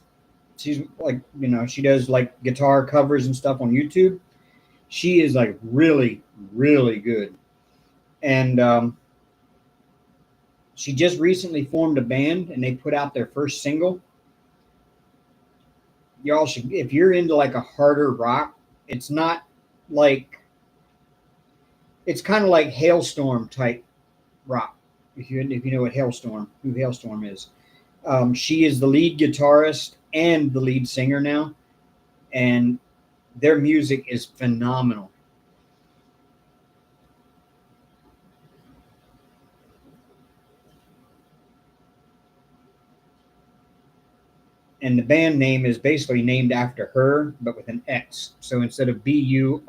She's like, she does like guitar covers and stuff on YouTube. She is like really, really good. And she just recently formed a band and they put out their first single. Y'all should, if you're into like a harder rock, it's not like, it's kind of like Hailstorm type rock. If you know what who Hailstorm is. She is the lead guitarist and the lead singer now, and their music is phenomenal. And the band name is basically named after her, but with an X. So instead of Burrell,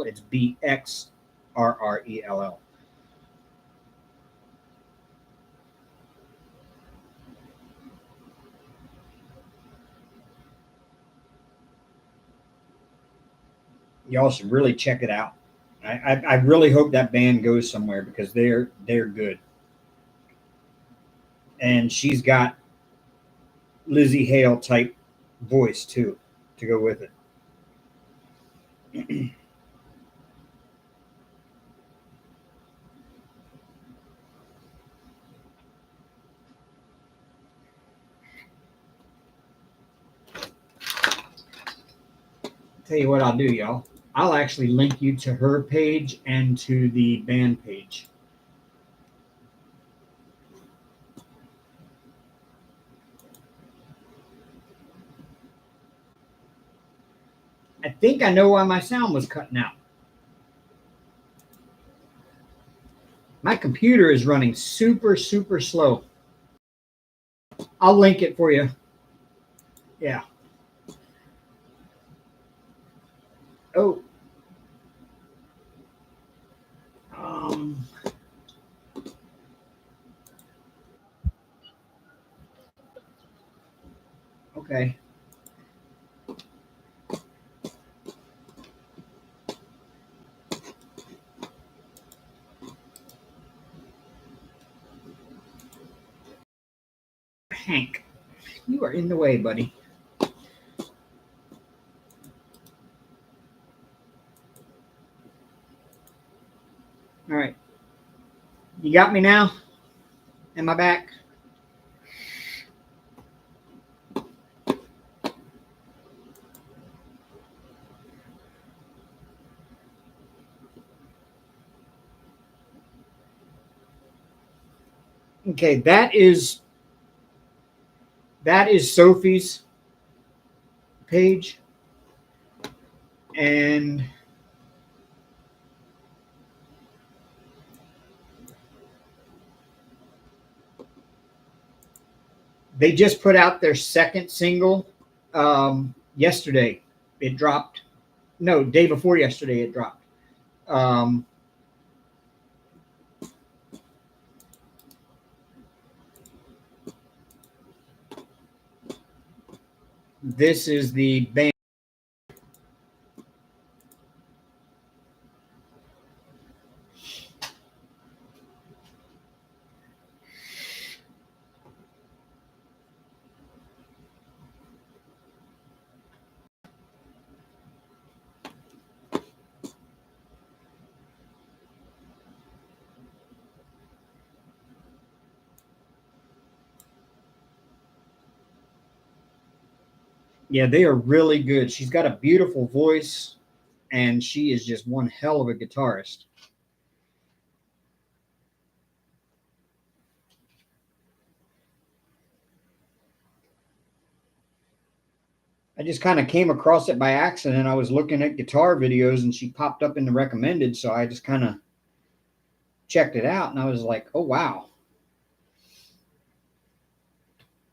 it's BXRRELL. Y'all should really check it out. I really hope that band goes somewhere because they're good. And she's got Lizzie Hale type voice too to go with it. Tell you what I'll do, y'all. I'll actually link you to her page and to the band page. I think I know why my sound was cutting out. My computer is running super, super slow. I'll link it for you. Yeah. Oh. Okay. Hank, you are in the way, buddy. All right. You got me now? Am I back? Okay, that is Sophie's page. And they just put out their second single yesterday. It dropped. No, day before yesterday it dropped. This is the band. Yeah, they are really good. She's got a beautiful voice, and she is just one hell of a guitarist. I just kind of came across it by accident. I was looking at guitar videos, and she popped up in the recommended, so I just kind of checked it out, and I was like, oh, wow.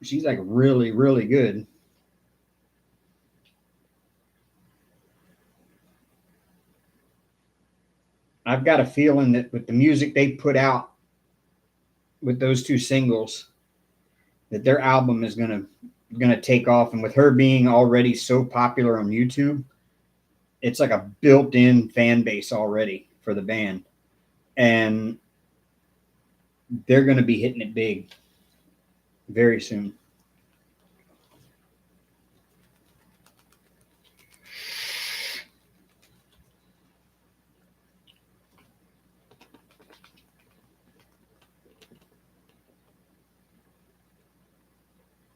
She's like really, really good. I've got a feeling that with the music they put out with those two singles, that their album is gonna take off. And with her being already so popular on YouTube, it's like a built-in fan base already for the band, and they're gonna be hitting it big very soon.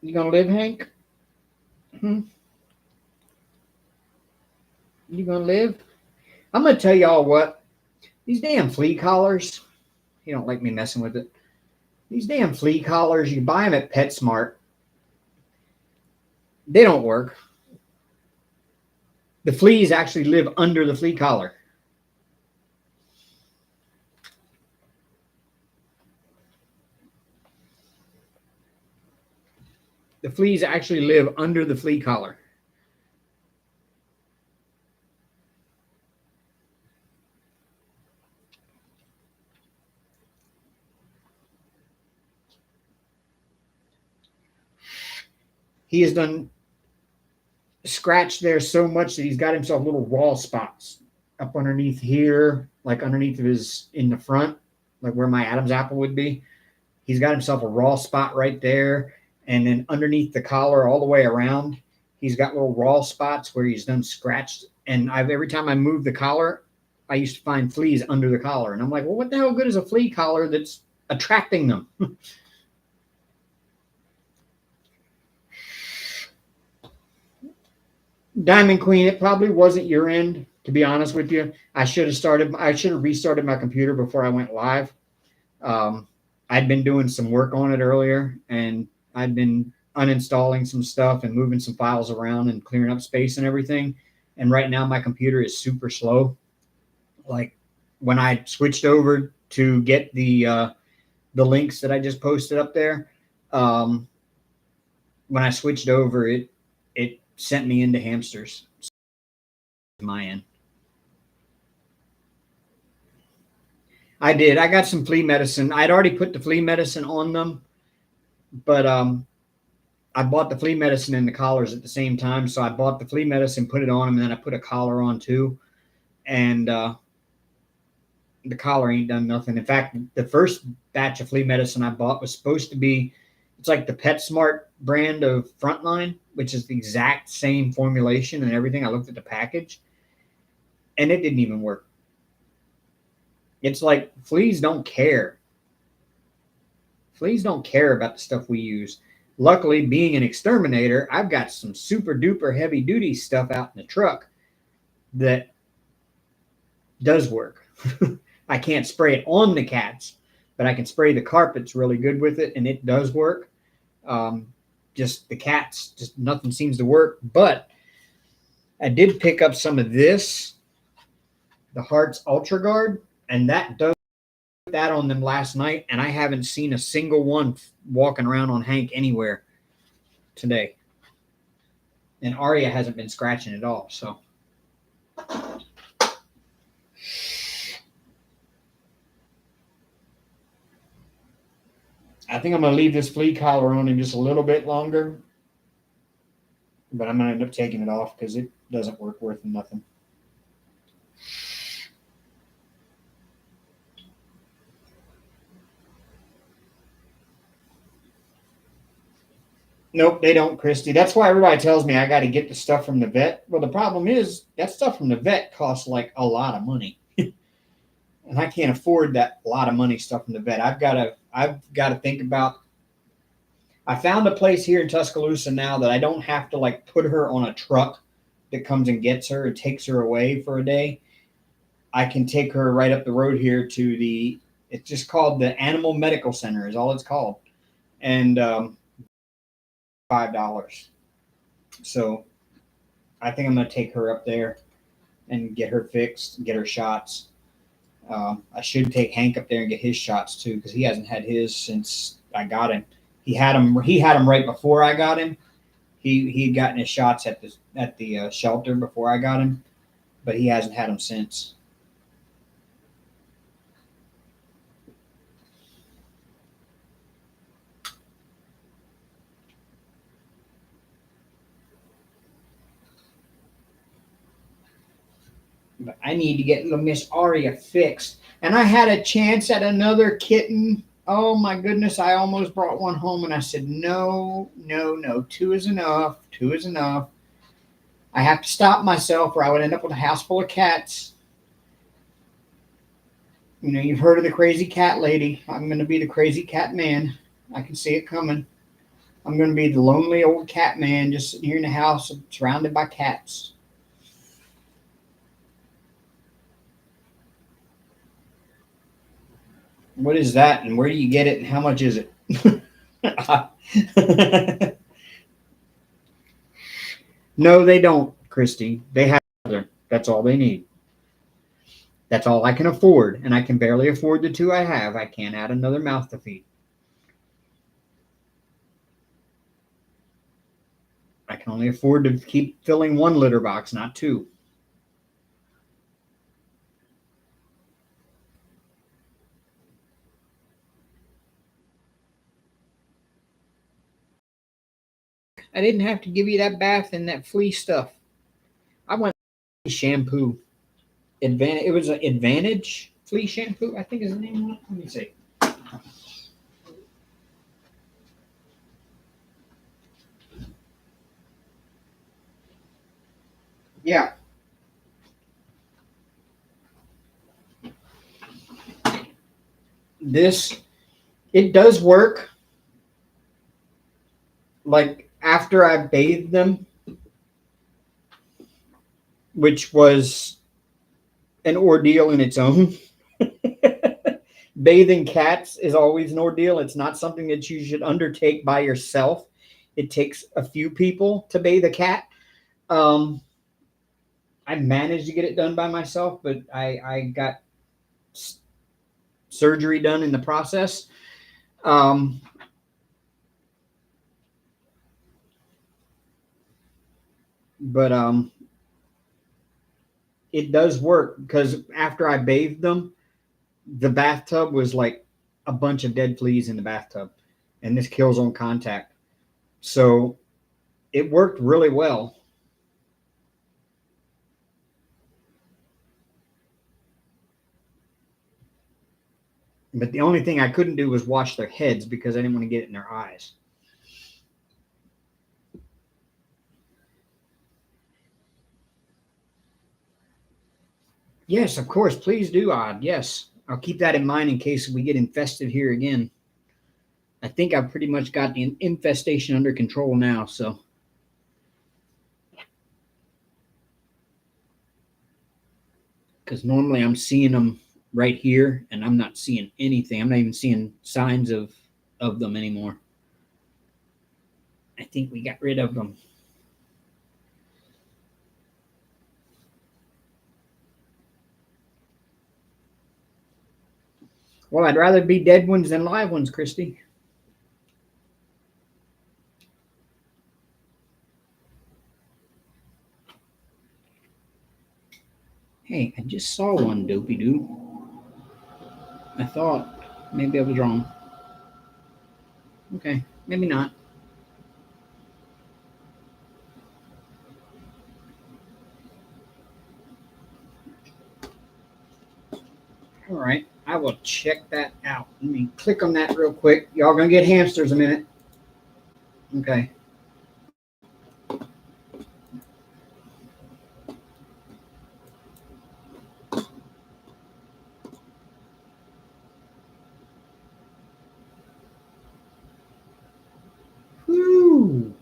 You gonna live, Hank? You gonna live? I'm gonna tell y'all what. These damn flea collars. You don't like me messing with it. These damn flea collars. You buy them at PetSmart. They don't work. The fleas actually live under the flea collar. The fleas actually live under the flea collar. He has done scratched there so much that he's got himself little raw spots up underneath here, like underneath of his in the front, like where my Adam's apple would be. He's got himself a raw spot right there. And then underneath the collar all the way around, he's got little raw spots where he's done scratched. And every time I move the collar, I used to find fleas under the collar. And I'm like, well, what the hell good is a flea collar that's attracting them? Diamond Queen, it probably wasn't your end, to be honest with you. I should have restarted my computer before I went live. I'd been doing some work on it earlier, and I'd been uninstalling some stuff and moving some files around and clearing up space and everything. And right now my computer is super slow. Like when I switched over to get the links that I just posted up there, when I switched over, it sent me into hamsters. My end. I did. I got some flea medicine. I'd already put the flea medicine on them, but I bought the flea medicine and the collars at the same time. So I bought the flea medicine, put it on them, and then I put a collar on too. And the collar ain't done nothing. In fact, the first batch of flea medicine I bought was supposed to be, it's like the PetSmart brand of Frontline, which is the exact same formulation and everything. I looked at the package, and it didn't even work. It's like fleas don't care. Fleas don't care about the stuff we use. Luckily, being an exterminator, I've got some super duper heavy duty stuff out in the truck that does work. I can't spray it on the cats, but I can spray the carpets really good with it, and it does work. Just the cats, just nothing seems to work. But I did pick up some of this, the Hearts Ultra Guard, and that does that on them last night, and I haven't seen a single one walking around on Hank anywhere today. And Arya hasn't been scratching at all, so. I think I'm going to leave this flea collar on him just a little bit longer, but I'm going to end up taking it off because it doesn't work worth nothing. Nope, they don't, Christy. That's why everybody tells me I got to get the stuff from the vet. Well, the problem is that stuff from the vet costs like a lot of money. And I can't afford that lot of money stuff from the vet. I've got to think about. I found a place here in Tuscaloosa now that I don't have to like put her on a truck that comes and gets her and takes her away for a day. I can take her right up the road here to it's just called the Animal Medical Center is all it's called. And $5. So I think I'm going to take her up there and get her fixed, get her shots. I should take Hank up there and get his shots too, because he hasn't had his since I got him. He had him right before I got him. He had gotten his shots at the shelter before I got him, but he hasn't had them since. But I need to get little Miss Aria fixed. And I had a chance at another kitten. Oh my goodness, I almost brought one home and I said, no, 2 is enough. 2 is enough. I have to stop myself or I would end up with a house full of cats. You know, you've heard of the crazy cat lady. I'm going to be the crazy cat man. I can see it coming. I'm going to be the lonely old cat man just sitting here in the house surrounded by cats. What is that and where do you get it and how much is it? No, they don't, Christy. They have other. That's all they need. That's all I can afford, and I can barely afford the 2 I have. I can't add another mouth to feed. I can only afford to keep filling 1 litter box, not 2. I didn't have to give you that bath and that flea stuff. I went shampoo. It was an Advantage flea shampoo, I think is the name of it. Let me see. Yeah. It does work. Like after I bathed them, which was an ordeal in its own. Bathing cats is always an ordeal. It's not something that you should undertake by yourself. It takes a few people to bathe a cat. Um, I managed to get it done by myself, but I got surgery done in the process. Um, but it does work because after I bathed them, the bathtub was like a bunch of dead fleas in the bathtub, and this kills on contact. So it worked really well. But the only thing I couldn't do was wash their heads because I didn't want to get it in their eyes. Yes, of course. Please do, Odd. Yes. I'll keep that in mind in case we get infested here again. I think I've pretty much got the infestation under control now. So, because normally I'm seeing them right here and I'm not seeing anything. I'm not even seeing signs of them anymore. I think we got rid of them. Well, I'd rather be dead ones than live ones, Christy. Hey, I just saw one, dopey doo. I thought maybe I was wrong. Okay, maybe not. All right, I will check that out. Let me click on that real quick. Y'all gonna get hamsters a minute. Okay. Whew.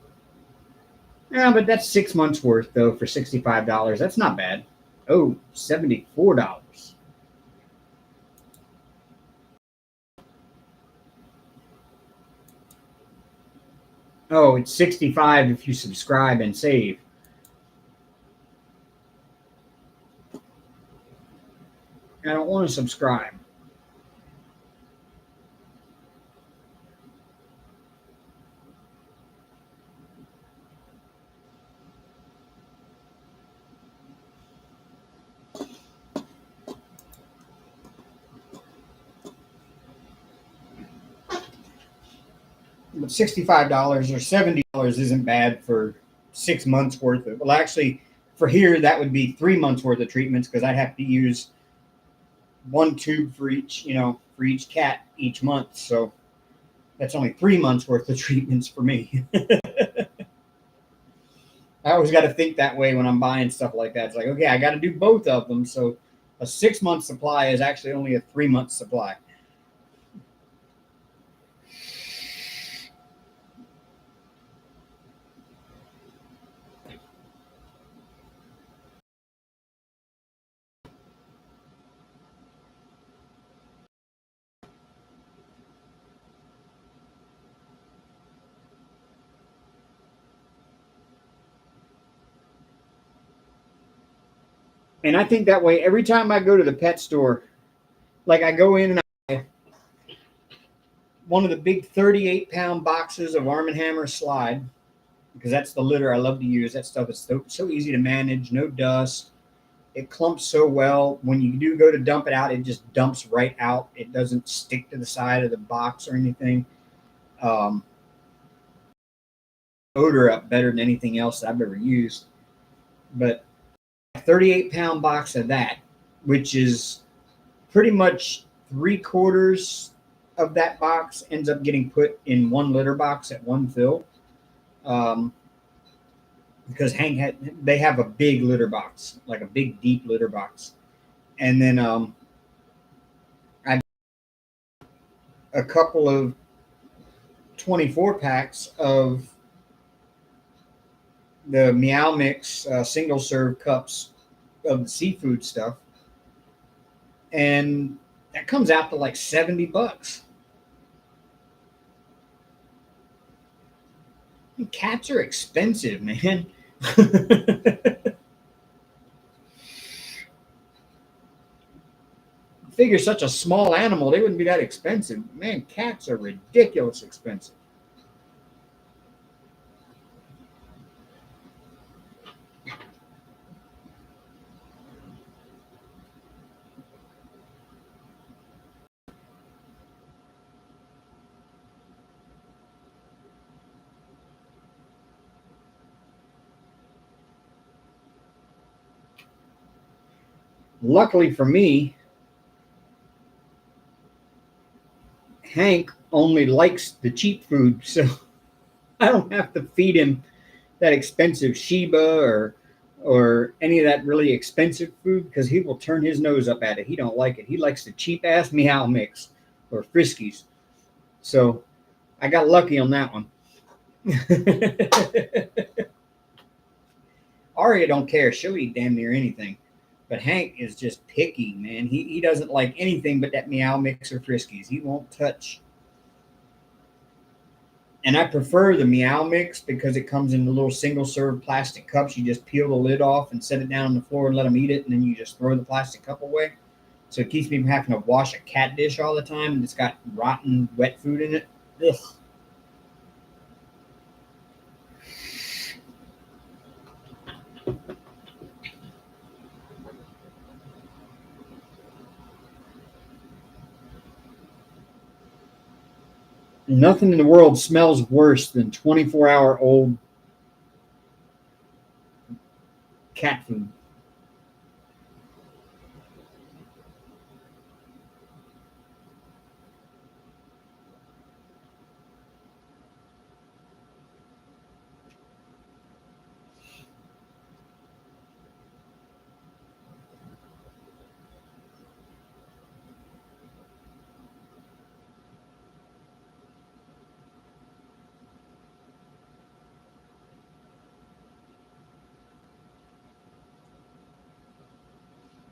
Yeah, but that's 6 months worth though for $65. That's not bad. Oh, $74. Oh, it's 65 if you subscribe and save. I don't want to subscribe. But $65 or $70 isn't bad for 6 months worth of. Well, actually, for here that would be 3 months worth of treatments because I'd have to use one tube for each, for each cat each month. So that's only 3 months worth of treatments for me. I always got to think that way when I'm buying stuff like that. It's like, okay, I got to do both of them. So a 6 month supply is actually only a 3 month supply. And I think that way every time I go to the pet store, like I go in and I one of the big 38-pound boxes of Arm & Hammer Slide, because that's the litter I love to use. That stuff is so easy to manage, no dust. It clumps so well. When you do go to dump it out, it just dumps right out. It doesn't stick to the side of the box or anything. Um, Odor up better than anything else that I've ever used. But a 38-pound box of that, which is pretty much 3/4 of that box ends up getting put in one litter box at one fill. Um, because they have a big litter box, like a big deep litter box, and then I a couple of 24 packs of the Meow Mix single serve cups of the seafood stuff, and that comes out to like $70. Cats are expensive, man. Figure such a small animal, they wouldn't be that expensive. Man, cats are ridiculous expensive. Luckily for me, Hank only likes the cheap food, so I don't have to feed him that expensive Sheba or any of that really expensive food because he will turn his nose up at it. He don't like it. He likes the cheap ass Meow Mix or Friskies. So I got lucky on that one. Aria don't care. She'll eat damn near anything. But Hank is just picky, man. He doesn't like anything but that Meow Mix or Friskies. He won't touch. And I prefer the Meow Mix because it comes in the little single serve plastic cups. You just peel the lid off and set it down on the floor and let them eat it, and then you just throw the plastic cup away. So it keeps me from having to wash a cat dish all the time, and it's got rotten wet food in it. Ugh. Nothing in the world smells worse than 24-hour-old cat food.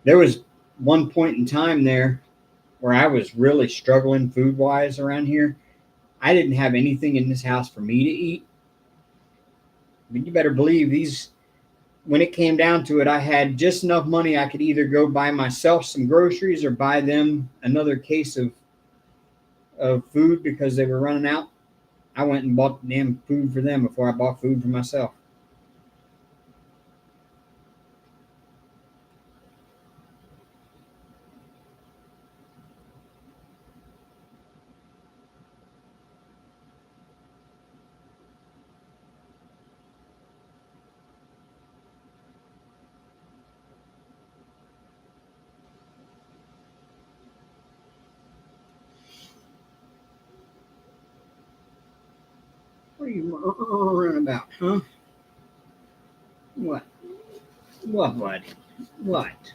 There was one point in time there where I was really struggling food wise around here. I didn't have anything in this house for me to eat. But you better believe these, when it came down to it, I had just enough money I could either go buy myself some groceries or buy them another case of food because they were running out. I went and bought damn food for them before I bought food for myself. What are you running about, huh? What? What, bud? What?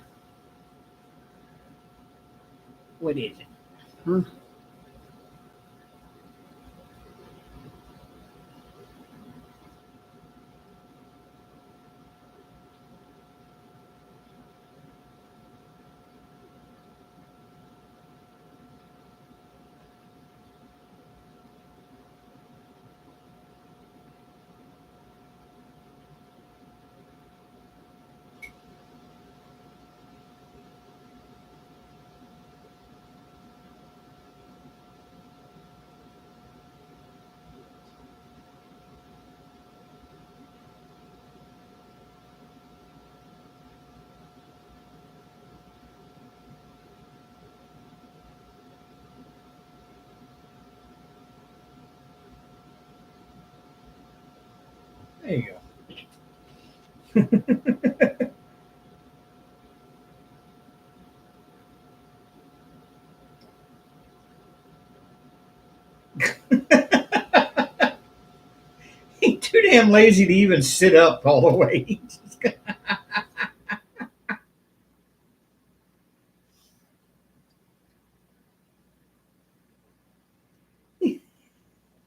What is it? Huh? There you go. Ain't too damn lazy to even sit up all the way.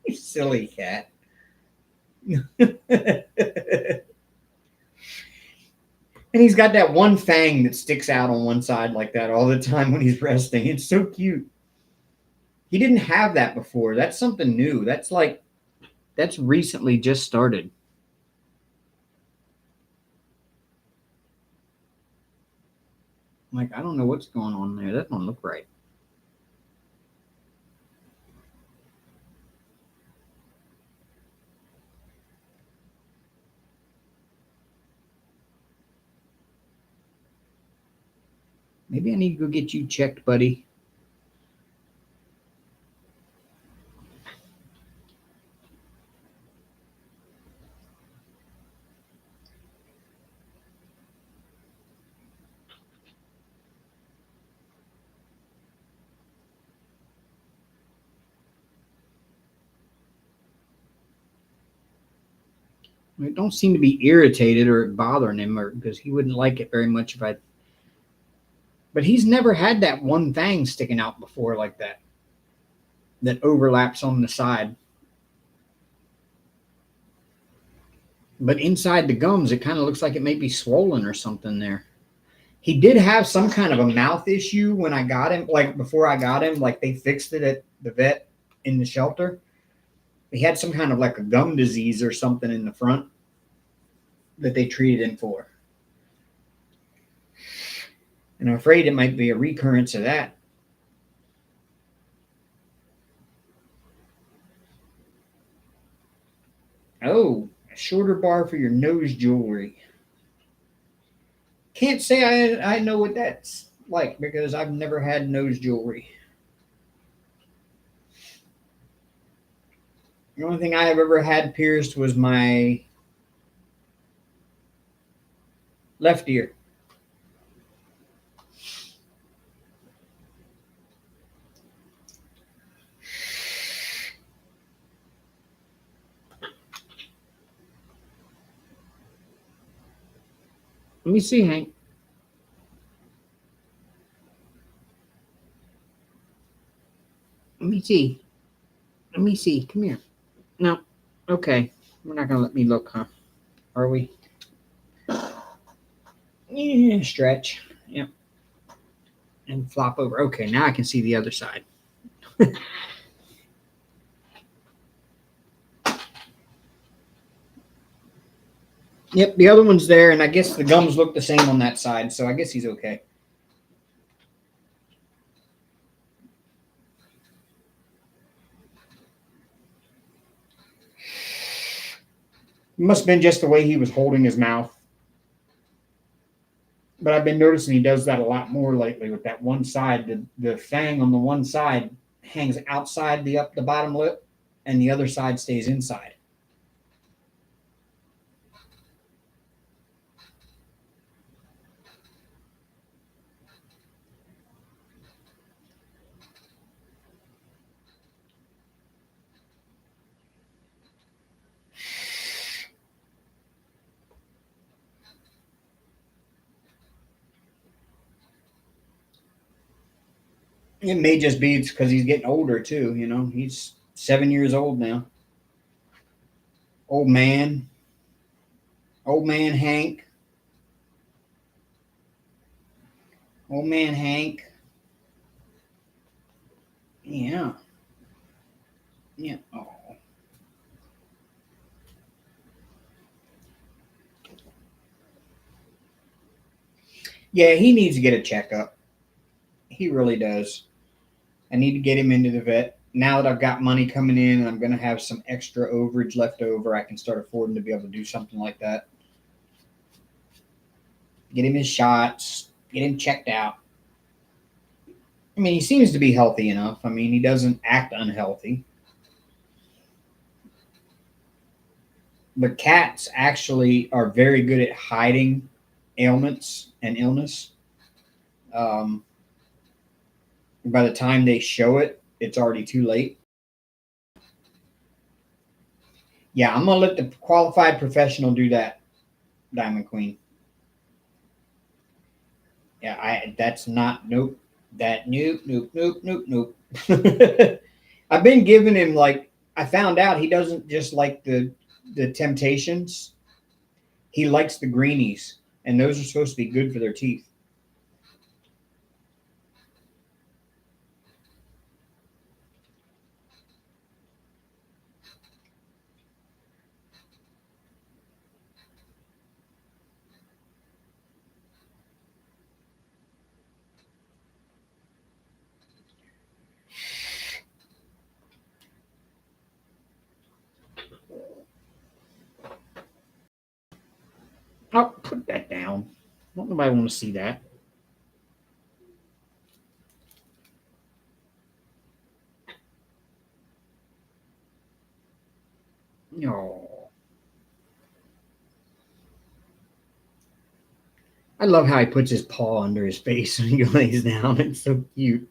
You silly cat. And he's got that one fang that sticks out on one side like that all the time when he's resting. It's so cute. He didn't have that before. That's something new. That's recently just started. Like, I don't know what's going on there. That don't look right. Maybe I need to go get you checked, buddy. It don't seem to be irritated or bothering him, or because he wouldn't like it very much if I. But he's never had that one fang sticking out before like that. That overlaps on the side. But inside the gums, it kind of looks like it may be swollen or something there. He did have some kind of a mouth issue when I got him, like before I got him, like they fixed it at the vet in the shelter. He had some kind of like a gum disease or something in the front that they treated him for. And I'm afraid it might be a recurrence of that. Oh, a shorter bar for your nose jewelry. Can't say I know what that's like because I've never had nose jewelry. The only thing I have ever had pierced was my left ear. Let me see, Hank. Let me see. Let me see. Come here. No. Okay. We're not going to let me look, huh? Are we? Yeah, stretch. Yep. And flop over. Okay, now I can see the other side. Yep, the other one's there, and I guess the gums look the same on that side, so I guess he's okay. It must have been just the way he was holding his mouth. But I've been noticing he does that a lot more lately with that one side. The fang on the one side hangs outside the bottom lip, and the other side stays inside. It may just be because he's getting older too. You know, he's 7 years old now. Old man. Old man Hank. Old man Hank. Yeah. Yeah. Oh. Yeah, he needs to get a checkup. He really does. I need to get him into the vet. Now that I've got money coming in and I'm going to have some extra overage left over, I can start affording to be able to do something like that. Get him his shots, get him checked out. I mean, he seems to be healthy enough. I mean, he doesn't act unhealthy. But cats actually are very good at hiding ailments and illness. By the time they show it, it's already too late. Yeah, I'm gonna let the qualified professional do that, Diamond Queen. Yeah, that's not nope. That nope, nope, nope, nope, nope. I've been giving him like I found out he doesn't just like the Temptations. He likes the greenies, and those are supposed to be good for their teeth. Oh, put that down. Don't nobody want to see that. No. I love how he puts his paw under his face when he lays down. It's so cute.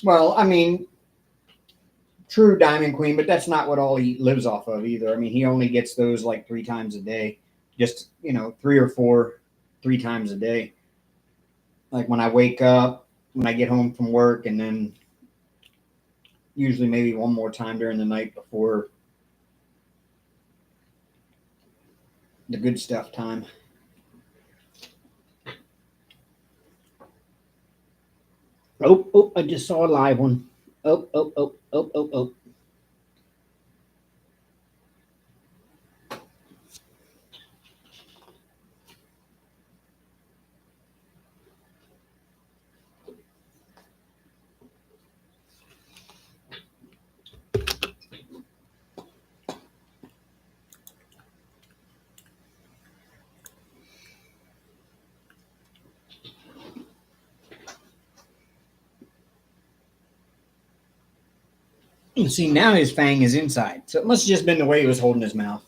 Well, I mean, true Diamond Queen, but that's not what all he lives off of either. I mean, he only gets those like 3 times a day, just 3 or 4, 3 times a day. Like when I wake up, when I get home from work, and then usually maybe one more time during the night before the good stuff time. Oh, oh, I just saw a live one. Oh, oh, oh, oh, oh, oh. You see, now his fang is inside. So it must have just been the way he was holding his mouth.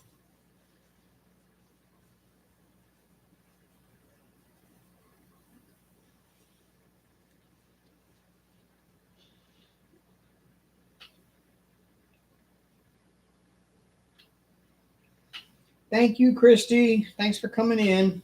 Thank you, Christy. Thanks for coming in.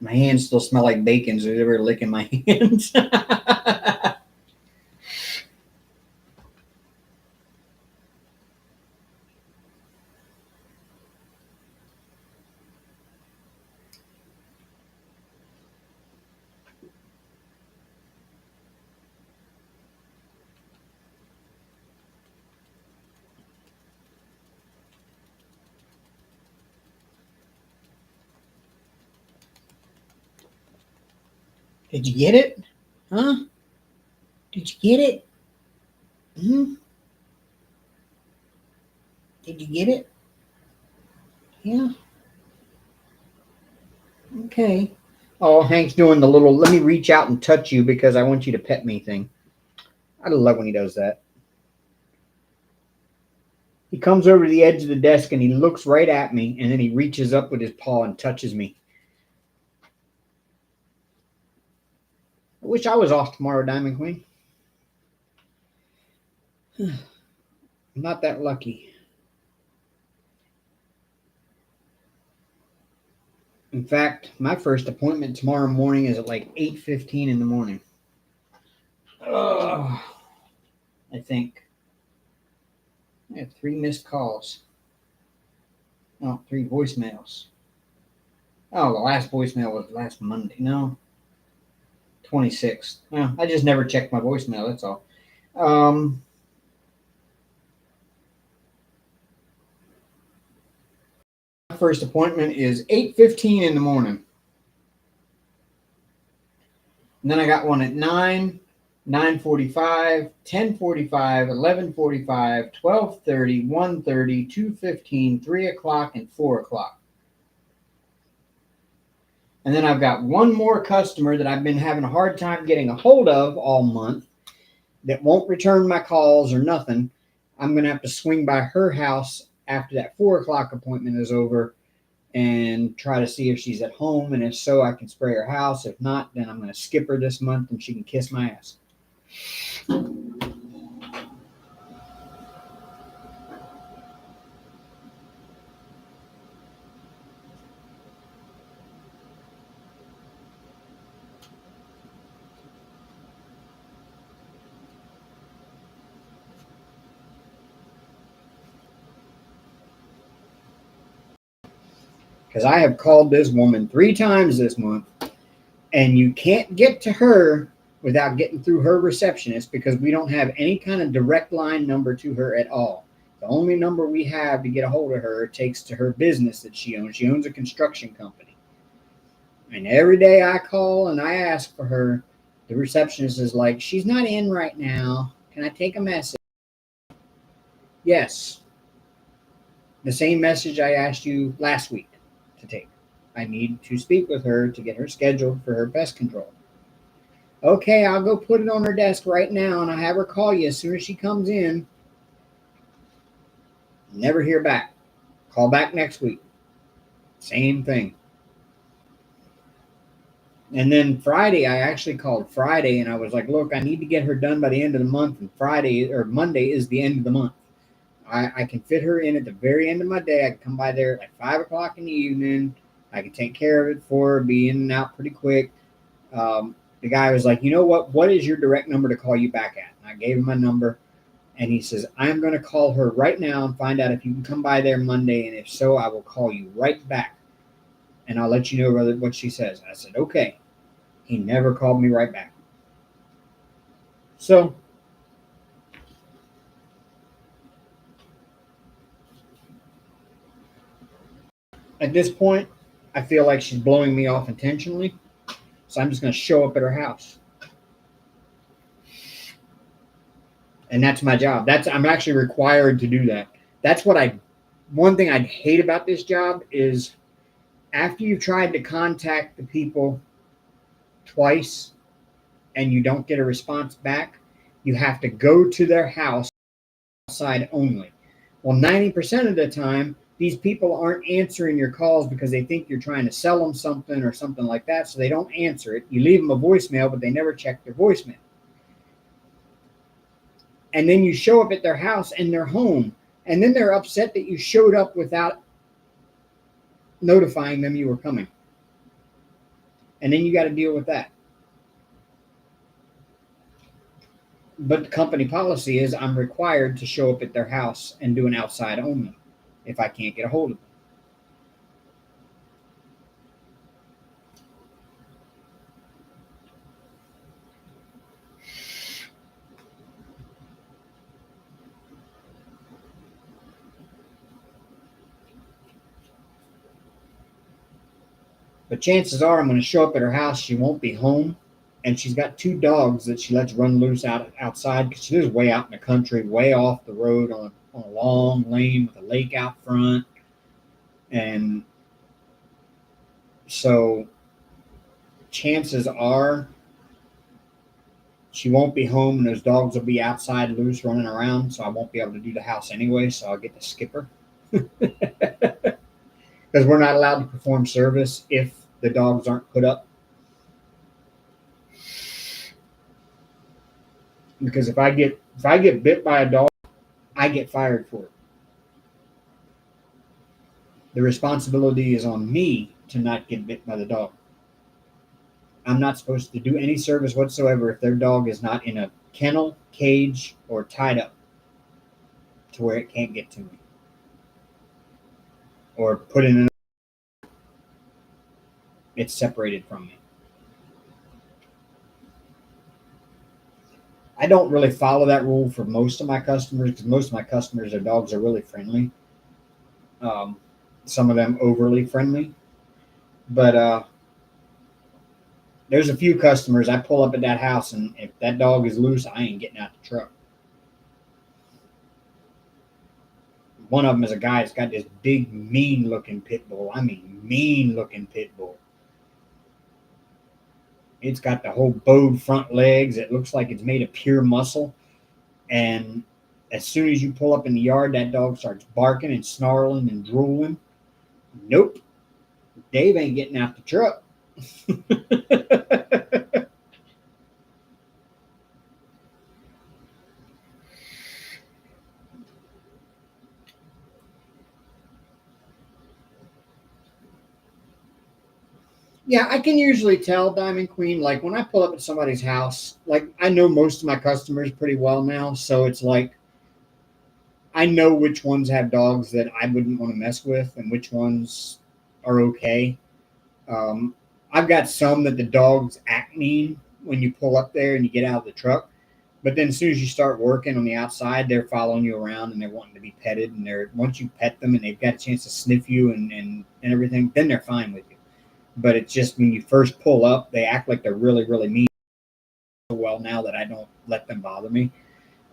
My hands still smell like bacon, so they were licking my hands. Did you get it? Huh? Did you get it? Hmm? Did you get it? Yeah. Okay. Oh, Hank's doing the little let me reach out and touch you because I want you to pet me thing. I love when he does that. He comes over to the edge of the desk and he looks right at me and then he reaches up with his paw and touches me. I wish I was off tomorrow, Diamond Queen. I'm not that lucky. In fact, my first appointment tomorrow morning is at like 8:15 in the morning. I think. I have 3 missed calls. Oh, 3 voicemails. Oh, the last voicemail was last Monday. No, 26th. Well, I just never checked my voicemail. That's all. Um, first appointment is 8:15 in the morning. And then I got one at 9, 9:45, 10:45, 11:45, 12:30, 1:30, 2:15, 3 o'clock, and 4 o'clock. And then I've got one more customer that I've been having a hard time getting a hold of all month that won't return my calls or nothing. I'm going to have to swing by her house after that 4 o'clock appointment is over and try to see if she's at home. And if so, I can spray her house. If not, then I'm going to skip her this month and she can kiss my ass. Because I have called this woman 3 times this month, and you can't get to her without getting through her receptionist because we don't have any kind of direct line number to her at all. The only number we have to get a hold of her takes to her business that she owns. She owns a construction company. And every day I call and I ask for her, the receptionist is like, she's not in right now. Can I take a message? Yes. The same message I asked you last week to take. I need to speak with her to get her scheduled for her pest control. Okay, I'll go put it on her desk right now and I'll have her call you as soon as she comes in. Never hear back. Call back next week. Same thing. And then Friday, I actually called Friday and I was like, look, I need to get her done by the end of the month. And Friday or Monday is the end of the month. I can fit her in at the very end of my day. I can come by there at like 5 o'clock in the evening. I can take care of it for her, be in and out pretty quick. The guy was like, you know what? What is your direct number to call you back at? And I gave him my number. And he says, I'm going to call her right now and find out if you can come by there Monday. And if so, I will call you right back. And I'll let you know what she says. I said, okay. He never called me right back. So at this point, I feel like she's blowing me off intentionally. So I'm just going to show up at her house. And that's my job. I'm actually required to do that. That's one thing I hate about this job is after you've tried to contact the people twice and you don't get a response back, you have to go to their house outside only. Well, 90% of the time, these people aren't answering your calls because they think you're trying to sell them something or something like that, so they don't answer it. You leave them a voicemail, but they never check their voicemail. And then you show up at their house and they're home, and then they're upset that you showed up without notifying them you were coming. And then you got to deal with that. But the company policy is I'm required to show up at their house and do an outside only if I can't get a hold of them. But chances are I'm going to show up at her house. She won't be home. And she's got 2 dogs that she lets run loose outside because she lives way out in the country, way off the road on a long lane with a lake out front. And so chances are she won't be home and those dogs will be outside loose running around. So I won't be able to do the house anyway. So I'll get to skip her. Because we're not allowed to perform service if the dogs aren't put up. Because if I get bit by a dog, I get fired for it. The responsibility is on me to not get bit by the dog. I'm not supposed to do any service whatsoever if their dog is not in a kennel, cage, or tied up to where it can't get to me. Or put in it's separated from me. I don't really follow that rule for most of my customers because most of my customers, their dogs are really friendly. some of them overly friendly. But there's a few customers I pull up at that house, and if that dog is loose, I ain't getting out the truck. One of them is a guy that's got this big, mean-looking pit bull. I mean, mean-looking pit bull. It's got the whole bowed front legs. It looks like it's made of pure muscle. And as soon as you pull up in the yard, that dog starts barking and snarling and drooling. Nope, Dave ain't getting out the truck. Yeah, I can usually tell, Diamond Queen. Like when I pull up at somebody's house, like I know most of my customers pretty well now. So it's like I know which ones have dogs that I wouldn't want to mess with and which ones are okay. Um, I've got some that the dogs act mean when you pull up there and you get out of the truck. But then as soon as you start working on the outside, they're following you around and they're wanting to be petted. And they're once you pet them and they've got a chance to sniff you and everything, then they're fine with you. But it's just when you first pull up, they act like they're really, really mean. So well now that I don't let them bother me.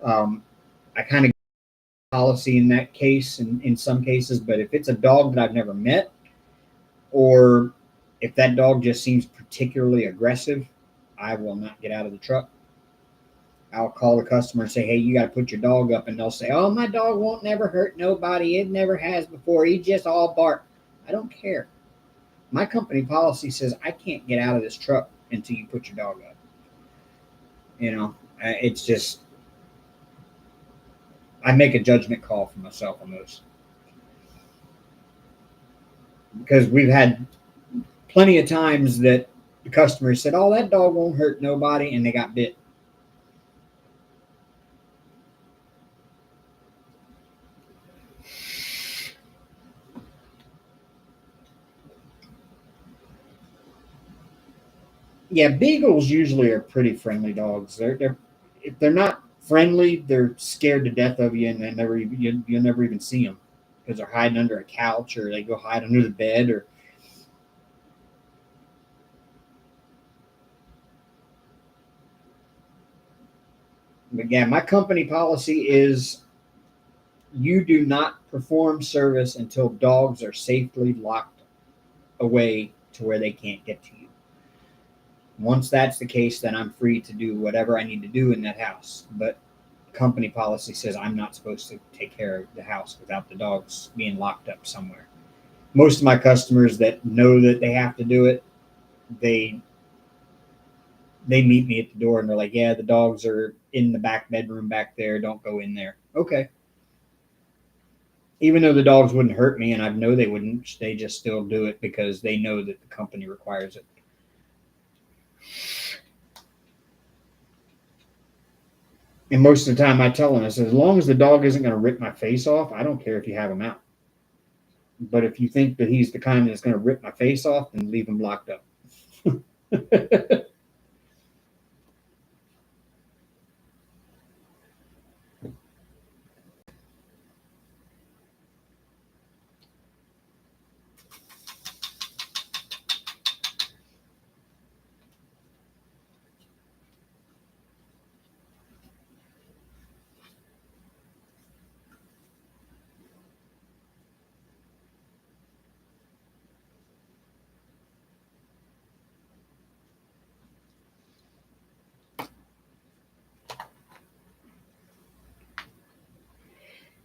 I kind of policy in that case and in some cases, but if it's a dog that I've never met, or if that dog just seems particularly aggressive, I will not get out of the truck. I'll call the customer and say, hey, you got to put your dog up. And they'll say, oh, my dog won't never hurt nobody. It never has before. He just all bark. I don't care. My company policy says I can't get out of this truck until you put your dog up. You know, it's just, I make a judgment call for myself on those. Because we've had plenty of times that the customers said, oh, that dog won't hurt nobody. And they got bit. Yeah, beagles usually are pretty friendly dogs. They're if they're not friendly, they're scared to death of you, and they never even you'll never even see them because they're hiding under a couch or they go hide under the bed or. But yeah, my company policy is you do not perform service until dogs are safely locked away to where they can't get to you. Once that's the case, then I'm free to do whatever I need to do in that house. But company policy says I'm not supposed to take care of the house without the dogs being locked up somewhere. Most of my customers that know that they have to do it, they they meet me at the door and they're like, "Yeah, the dogs are in the back bedroom back there. Don't go in there." Okay. Even though the dogs wouldn't hurt me and I know they wouldn't, they just still do it because they know that the company requires it. And most of the time I tell them, I said, as long as the dog isn't going to rip my face off, I don't care if you have him out. But if you think that he's the kind that's going to rip my face off, then leave him locked up.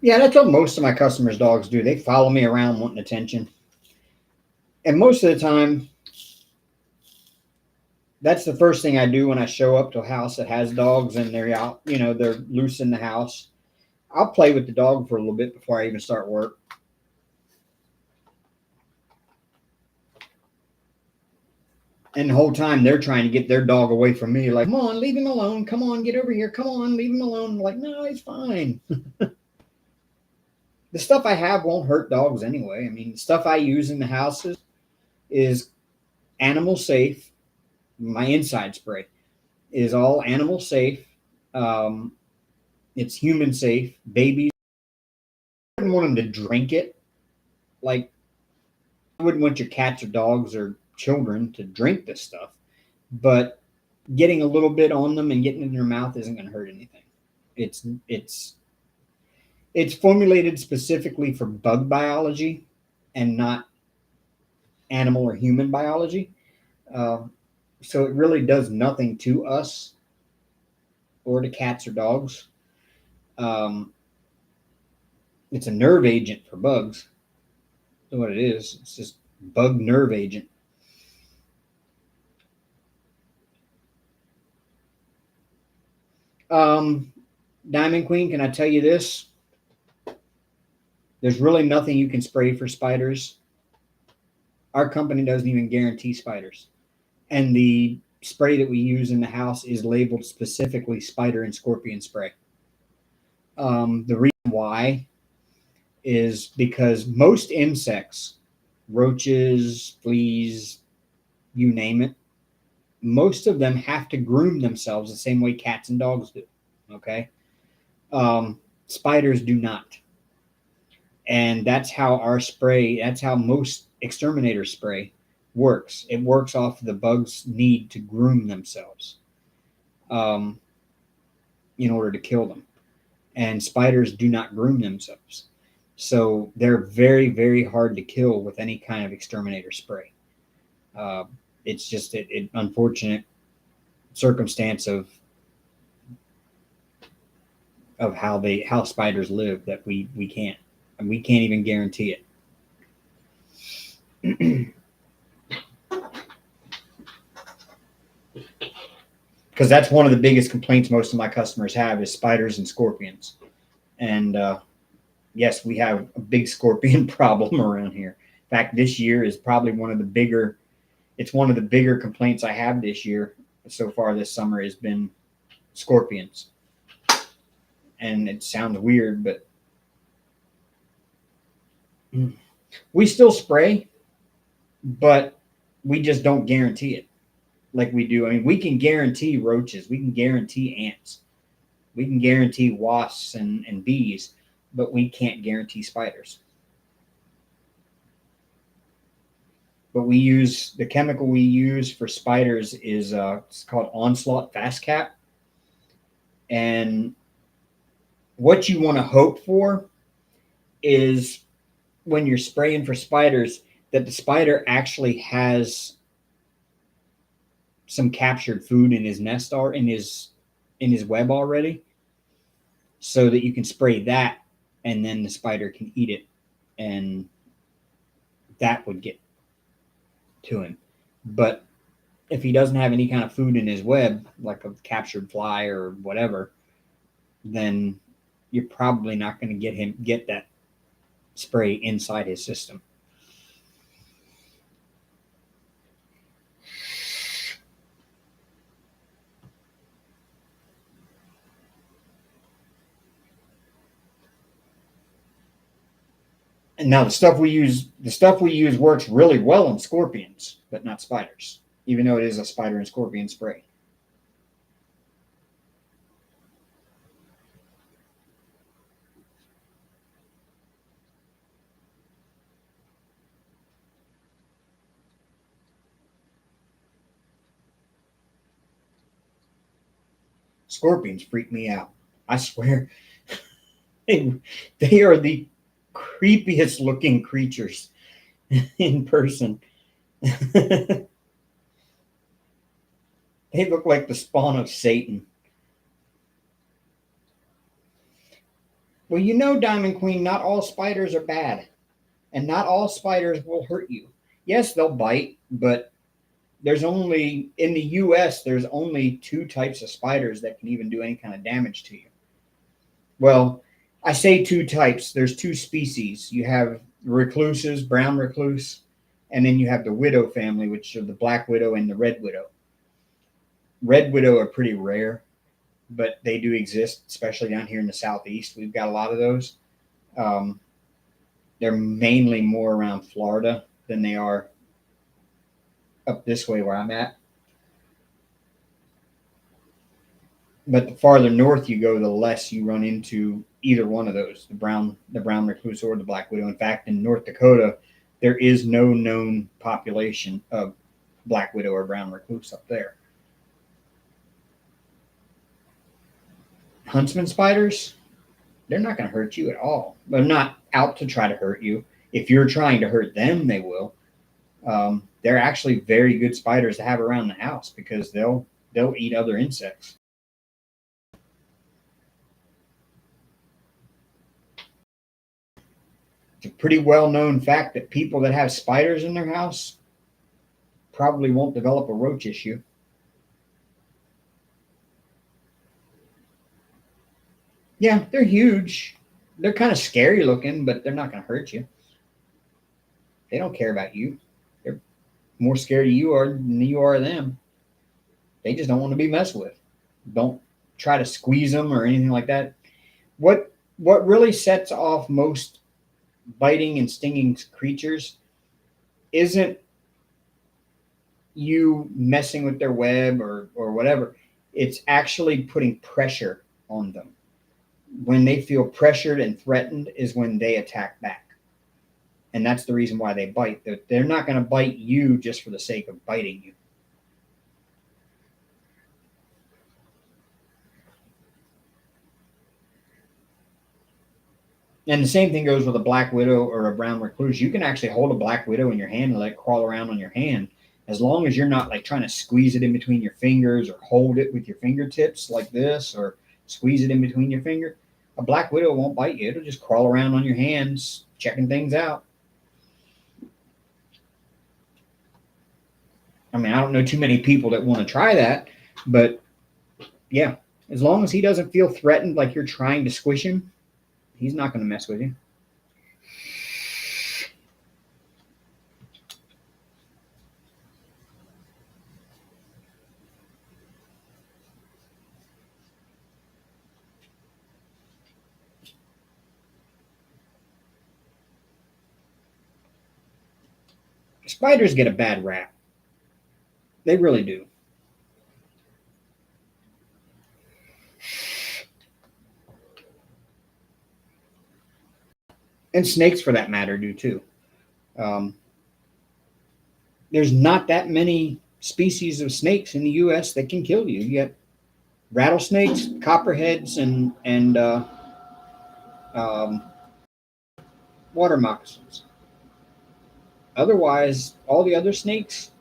Yeah, that's what most of my customers' dogs do. They follow me around wanting attention. And most of the time, that's the first thing I do when I show up to a house that has dogs and they're out, they're loose in the house. I'll play with the dog for a little bit before I even start work. And the whole time they're trying to get their dog away from me, like, come on, leave him alone. Come on, get over here. Come on, leave him alone. I'm like, no, he's fine. The stuff I have won't hurt dogs anyway. I mean, the stuff I use in the houses is animal safe. My inside spray is all animal safe. Um, it's human safe. Babies, I wouldn't want them to drink it. Like, wouldn't want your cats or dogs or children to drink this stuff, but getting a little bit on them and getting it in their mouth isn't going to hurt anything. It's formulated specifically for bug biology and not animal or human biology. So it really does nothing to us or to cats or dogs. It's a nerve agent for bugs. That's what it is. It's just bug nerve agent. Diamond Queen, can I tell you this? There's really nothing you can spray for spiders. Our company doesn't even guarantee spiders. And the spray that we use in the house is labeled specifically spider and scorpion spray. The reason why is because most insects, roaches, fleas, you name it, most of them have to groom themselves the same way cats and dogs do. Okay. Spiders do not. And that's how that's how most exterminator spray works. It works off the bug's need to groom themselves in order to kill them. And spiders do not groom themselves. So they're very, very hard to kill with any kind of exterminator spray. It's just an unfortunate circumstance of how spiders live that we can't. And we can't even guarantee it. Because that's one of the biggest complaints most of my customers have is spiders and scorpions. And yes, we have a big scorpion problem around here. In fact, this year is probably one of the bigger complaints I have this year so far this summer has been scorpions. And it sounds weird, but we still spray, but we just don't guarantee it like we do. I mean, we can guarantee roaches, we can guarantee ants, we can guarantee wasps and bees, but we can't guarantee spiders. But the chemical we use for spiders is it's called Onslaught Fast Cap. And what you want to hope for is when you're spraying for spiders that the spider actually has some captured food in his nest or in his web already, so that you can spray that and then the spider can eat it, and that would get to him. But if he doesn't have any kind of food in his web, like a captured fly or whatever, then you're probably not going to get that spray inside his system. And now the stuff we use works really well on scorpions, but not spiders, even though it is a spider and scorpion spray. Scorpions freak me out. I swear. They are the creepiest looking creatures in person. They look like the spawn of Satan. Well, Diamond Queen, not all spiders are bad. And not all spiders will hurt you. Yes, they'll bite, but in the US, there's only 2 types of spiders that can even do any kind of damage to you. Well, I say 2 types. There's 2 species. You have recluses, brown recluse, and then you have the widow family, which are the black widow and the red widow. Red widow are pretty rare, but they do exist, especially down here in the southeast. We've got a lot of those. They're mainly more around Florida than they are up this way where I'm at. But the farther north you go, the less you run into either one of those, the brown recluse or the black widow. In fact, in North Dakota, there is no known population of black widow or brown recluse up there. Huntsman spiders, they're not going to hurt you at all. They're not out to try to hurt you. If you're trying to hurt them, they will. They're actually very good spiders to have around the house because they'll eat other insects. It's a pretty well-known fact that people that have spiders in their house probably won't develop a roach issue. Yeah, they're huge. They're kind of scary looking, but they're not going to hurt you. They don't care about you. They're more scared of you than you are of them. They just don't want to be messed with. Don't try to squeeze them or anything like that. What really sets off most biting and stinging creatures isn't you messing with their web or whatever. It's actually putting pressure on them. When they feel pressured and threatened is when they attack back. And that's the reason why they bite. They're not going to bite you just for the sake of biting you. And the same thing goes with a black widow or a brown recluse. You can actually hold a black widow in your hand and let it crawl around on your hand. As long as you're not like trying to squeeze it in between your fingers or hold it with your fingertips like this or squeeze it in between your finger. A black widow won't bite you. It'll just crawl around on your hands, checking things out. I mean, I don't know too many people that want to try that, but yeah, as long as he doesn't feel threatened like you're trying to squish him, he's not going to mess with you. Spiders get a bad rap. They really do. And snakes, for that matter, do too. There's not that many species of snakes in the U.S. that can kill you. You get rattlesnakes, copperheads, and water moccasins. Otherwise, all the other snakes,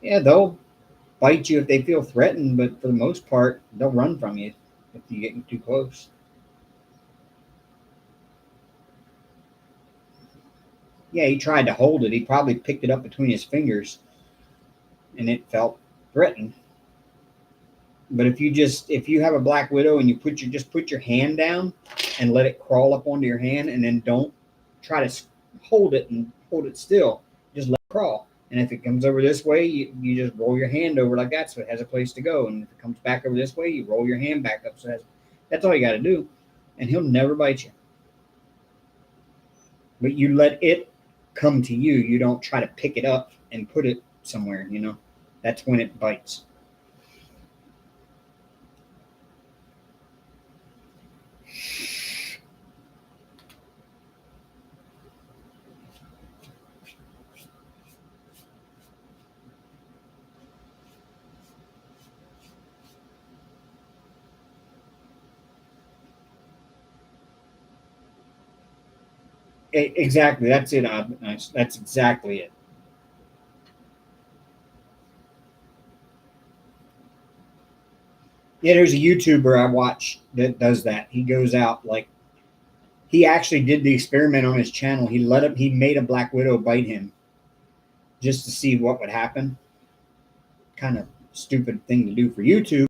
yeah, they'll bite you if they feel threatened, but for the most part, they'll run from you if you get too close. Yeah, he tried to hold it. He probably picked it up between his fingers, and it felt threatened. But if you have a black widow and you just put your hand down and let it crawl up onto your hand, and then don't try to hold it still. Just let it crawl. And if it comes over this way, you just roll your hand over like that so it has a place to go. And if it comes back over this way, you roll your hand back up. So that's all you got to do. And he'll never bite you. But you let it come to you. You don't try to pick it up and put it somewhere, That's when it bites. Exactly. That's it. That's exactly it. Yeah, there's a YouTuber I watch that does that. He goes out he actually did the experiment on his channel. He made a black widow bite him just to see what would happen. Kind of stupid thing to do for YouTube,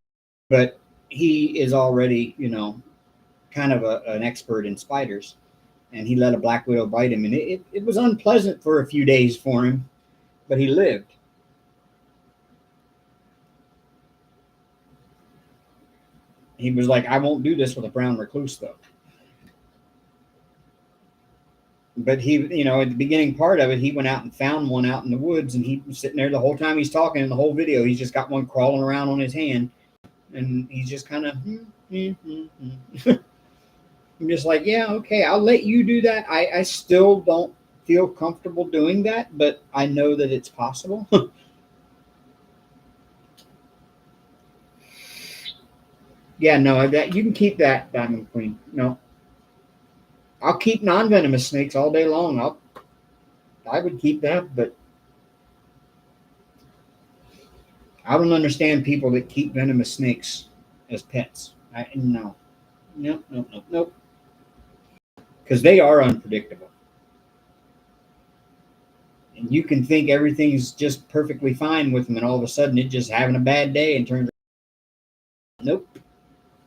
but he is already, kind of an expert in spiders. And he let a black widow bite him, and it was unpleasant for a few days for him, but he lived. He was like, I won't do this with a brown recluse, though. But he, at the beginning part of it, he went out and found one out in the woods, and he was sitting there the whole time he's talking in the whole video. He's just got one crawling around on his hand, and he's just kind of, I'm just like, yeah, okay, I'll let you do that. I still don't feel comfortable doing that, but I know that it's possible. Yeah, no, that you can keep that, Diamond Queen. No, I'll keep non-venomous snakes all day long. I would keep that, but I don't understand people that keep venomous snakes as pets. No, no, no, no, nope. Because they are unpredictable, and you can think everything's just perfectly fine with them, and all of a sudden it just having a bad day and turns. Nope.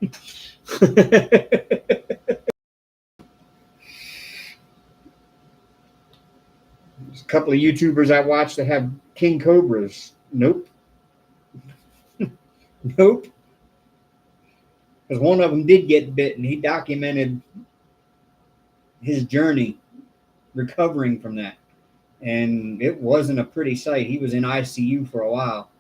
There's a couple of YouTubers I watch that have king cobras. Nope. Nope. Because one of them did get bit, and he documented his journey recovering from that. And it wasn't a pretty sight. He was in ICU for a while.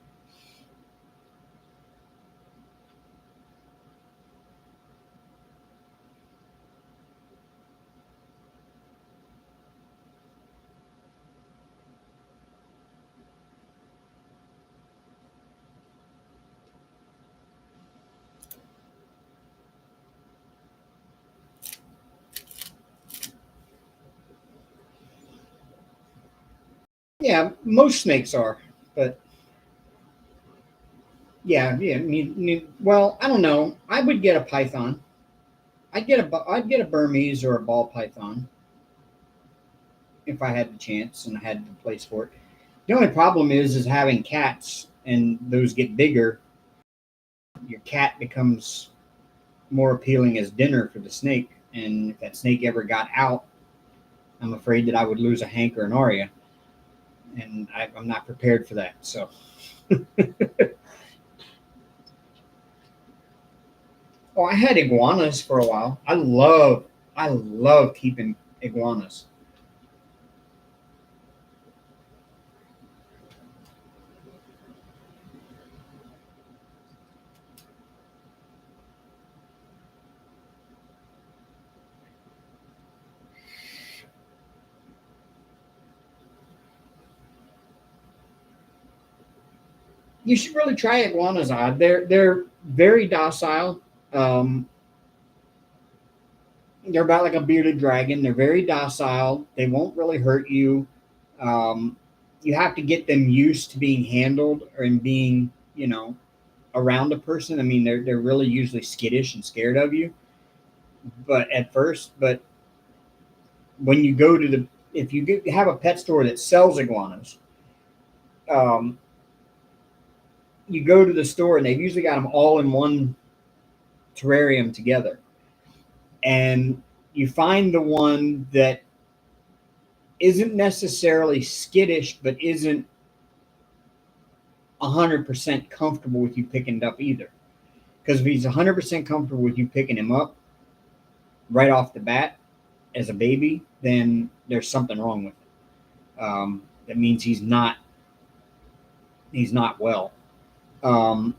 Yeah, most snakes are, but yeah. Well, I don't know. I would get a python. I'd get a Burmese or a ball python if I had the chance and I had the place for it. The only problem is having cats, and those get bigger. Your cat becomes more appealing as dinner for the snake, and if that snake ever got out, I'm afraid that I would lose a Hank or an Aria, and I'm not prepared for that. So, oh, I had iguanas for a while. I love keeping iguanas. You should really try iguanas. Odd. They're very docile. Um, they're about like a bearded dragon. They're very docile. They won't really hurt you. Um, you have to get them used to being handled and being, around a person. I mean, they're really usually skittish and scared of you, but at first, but when you go to the if you have a pet store that sells iguanas, um, you go to the store and they've usually got them all in one terrarium together, and you find the one that isn't necessarily skittish, but isn't 100% comfortable with you picking it up either. Because if he's 100% comfortable with you picking him up right off the bat as a baby, then there's something wrong with it. That means he's not well. Um,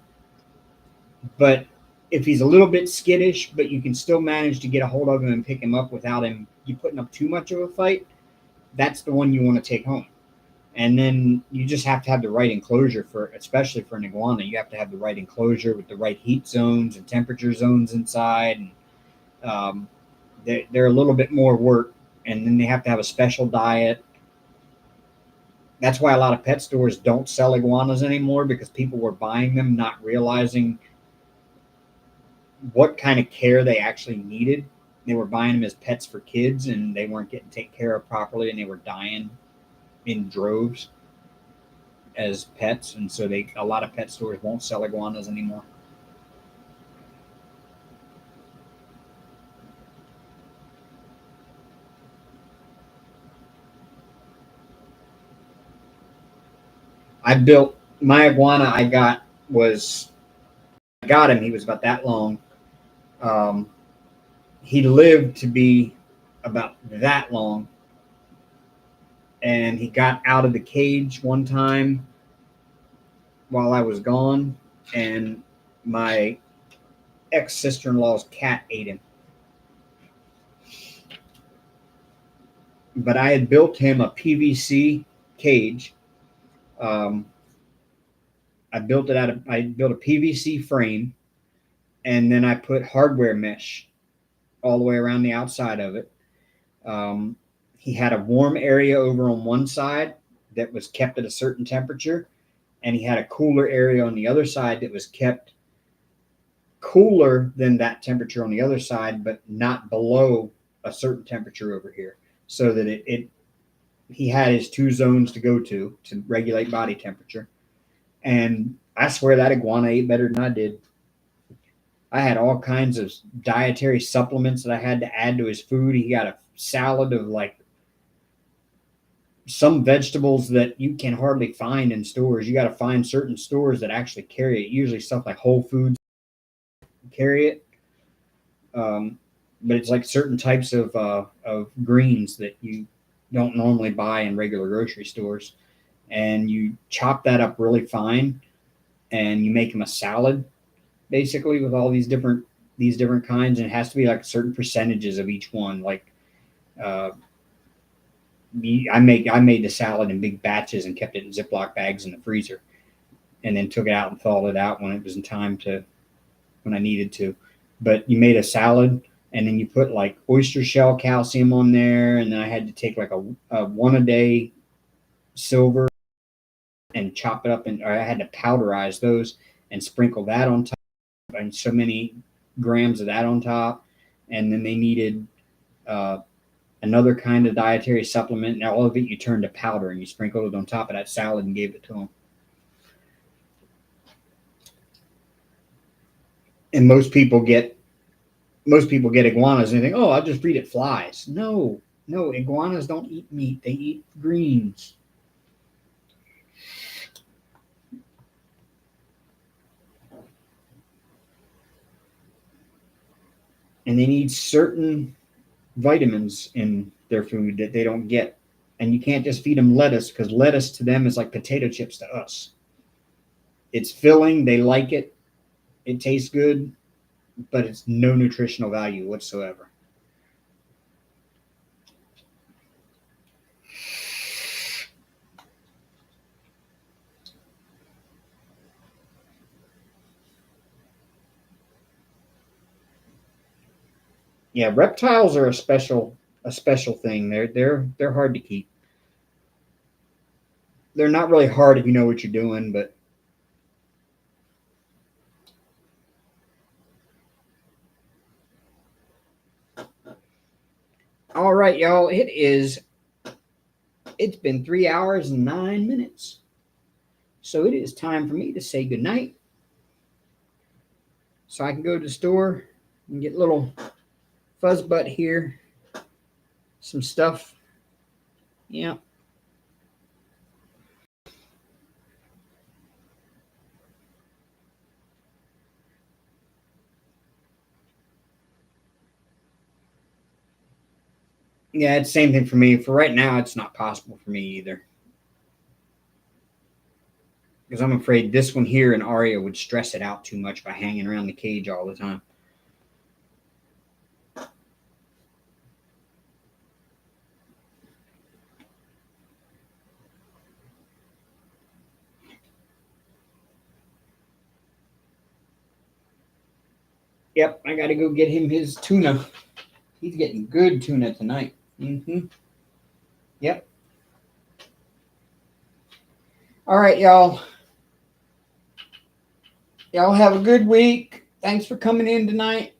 but if he's a little bit skittish, but you can still manage to get a hold of him and pick him up without him you putting up too much of a fight, that's the one you want to take home. And then you just have to have the right enclosure especially for an iguana. You have to have the right enclosure with the right heat zones and temperature zones inside. And they're a little bit more work. And then they have to have a special diet. That's why a lot of pet stores don't sell iguanas anymore, because people were buying them not realizing what kind of care they actually needed. They were buying them as pets for kids, and they weren't getting taken care of properly, and they were dying in droves as pets. And so a lot of pet stores won't sell iguanas anymore. I built my iguana. I got him. He was about that long. Um, he lived to be about that long, and he got out of the cage one time while I was gone, and my ex sister in law's cat ate him. but I had built him a PVC cage. Um, I built a PVC frame, and then I put hardware mesh all the way around the outside of it. Um, he had a warm area over on one side that was kept at a certain temperature, and he had a cooler area on the other side that was kept cooler than that temperature on the other side, but not below a certain temperature over here, so that it he had his two zones to go to regulate body temperature. And I swear that iguana ate better than I did. I had all kinds of dietary supplements that I had to add to his food. He got a salad of like some vegetables that you can hardly find in stores. You got to find certain stores that actually carry it. Usually stuff like Whole Foods carry it. But it's like certain types of greens that you don't normally buy in regular grocery stores. And you chop that up really fine, and you make them a salad, basically, with all these different kinds. And it has to be like certain percentages of each one. Like uh, I made the salad in big batches and kept it in Ziploc bags in the freezer, and then took it out and thawed it out when it was in time to when I needed to. But you made a salad, and then you put like oyster shell calcium on there, and then I had to take like a one a day silver and chop it up, and or I had to powderize those and sprinkle that on top, and so many grams of that on top. And then they needed uh, another kind of dietary supplement, and all of it you turned to powder and you sprinkled it on top of that salad and gave it to them. And most people get iguanas and they think, oh, I'll just feed it flies. No, no, iguanas don't eat meat; they eat greens. And they need certain vitamins in their food that they don't get. And you can't just feed them lettuce, because lettuce to them is like potato chips to us. It's filling, they like it, it tastes good, but it's no nutritional value whatsoever. Yeah, reptiles are a special thing. They're hard to keep. They're not really hard if you know what you're doing, but all right, y'all. It's been 3 hours and 9 minutes. So it is time for me to say goodnight. So I can go to the store and get little fuzzbutt here. Some stuff. Yeah. Yeah, it's the same thing for me. For right now, it's not possible for me either. Because I'm afraid this one here in Aria would stress it out too much by hanging around the cage all the time. Yep, I got to go get him his tuna. He's getting good tuna tonight. Mm-hmm. Yep. All right, y'all. Y'all have a good week. Thanks for coming in tonight.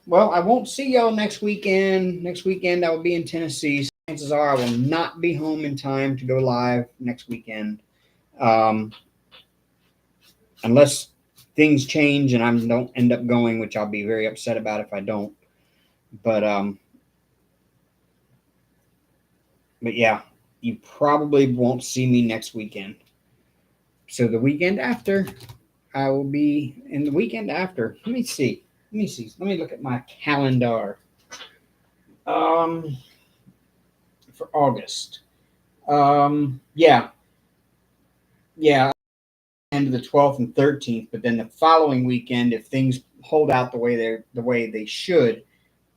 Well, I won't see y'all next weekend. Next weekend, I will be in Tennessee. Chances are I will not be home in time to go live next weekend. Um, unless things change and I don't end up going, which I'll be very upset about if I don't. But yeah, you probably won't see me next weekend. So the weekend after, I will be in the weekend after. Let me see. Let me look at my calendar. Um, for August. Yeah, yeah, end of the 12th and 13th. But then the following weekend, if things hold out the way they should,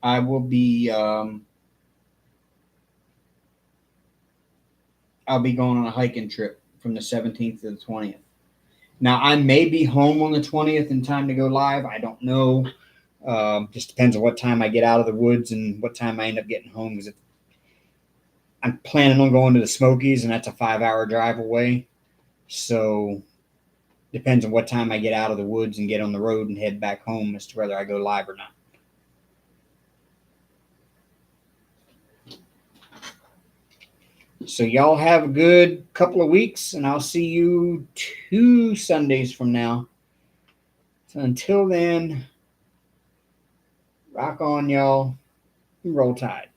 I will be I'll be going on a hiking trip from the 17th to the 20th. Now, I may be home on the 20th in time to go live. I don't know. Just depends on what time I get out of the woods and what time I end up getting home. Because I'm planning on going to the Smokies, and that's a 5-hour drive away. So depends on what time I get out of the woods and get on the road and head back home as to whether I go live or not. So y'all have a good couple of weeks, and I'll see you 2 Sundays from now. So until then, rock on, y'all, and roll tide.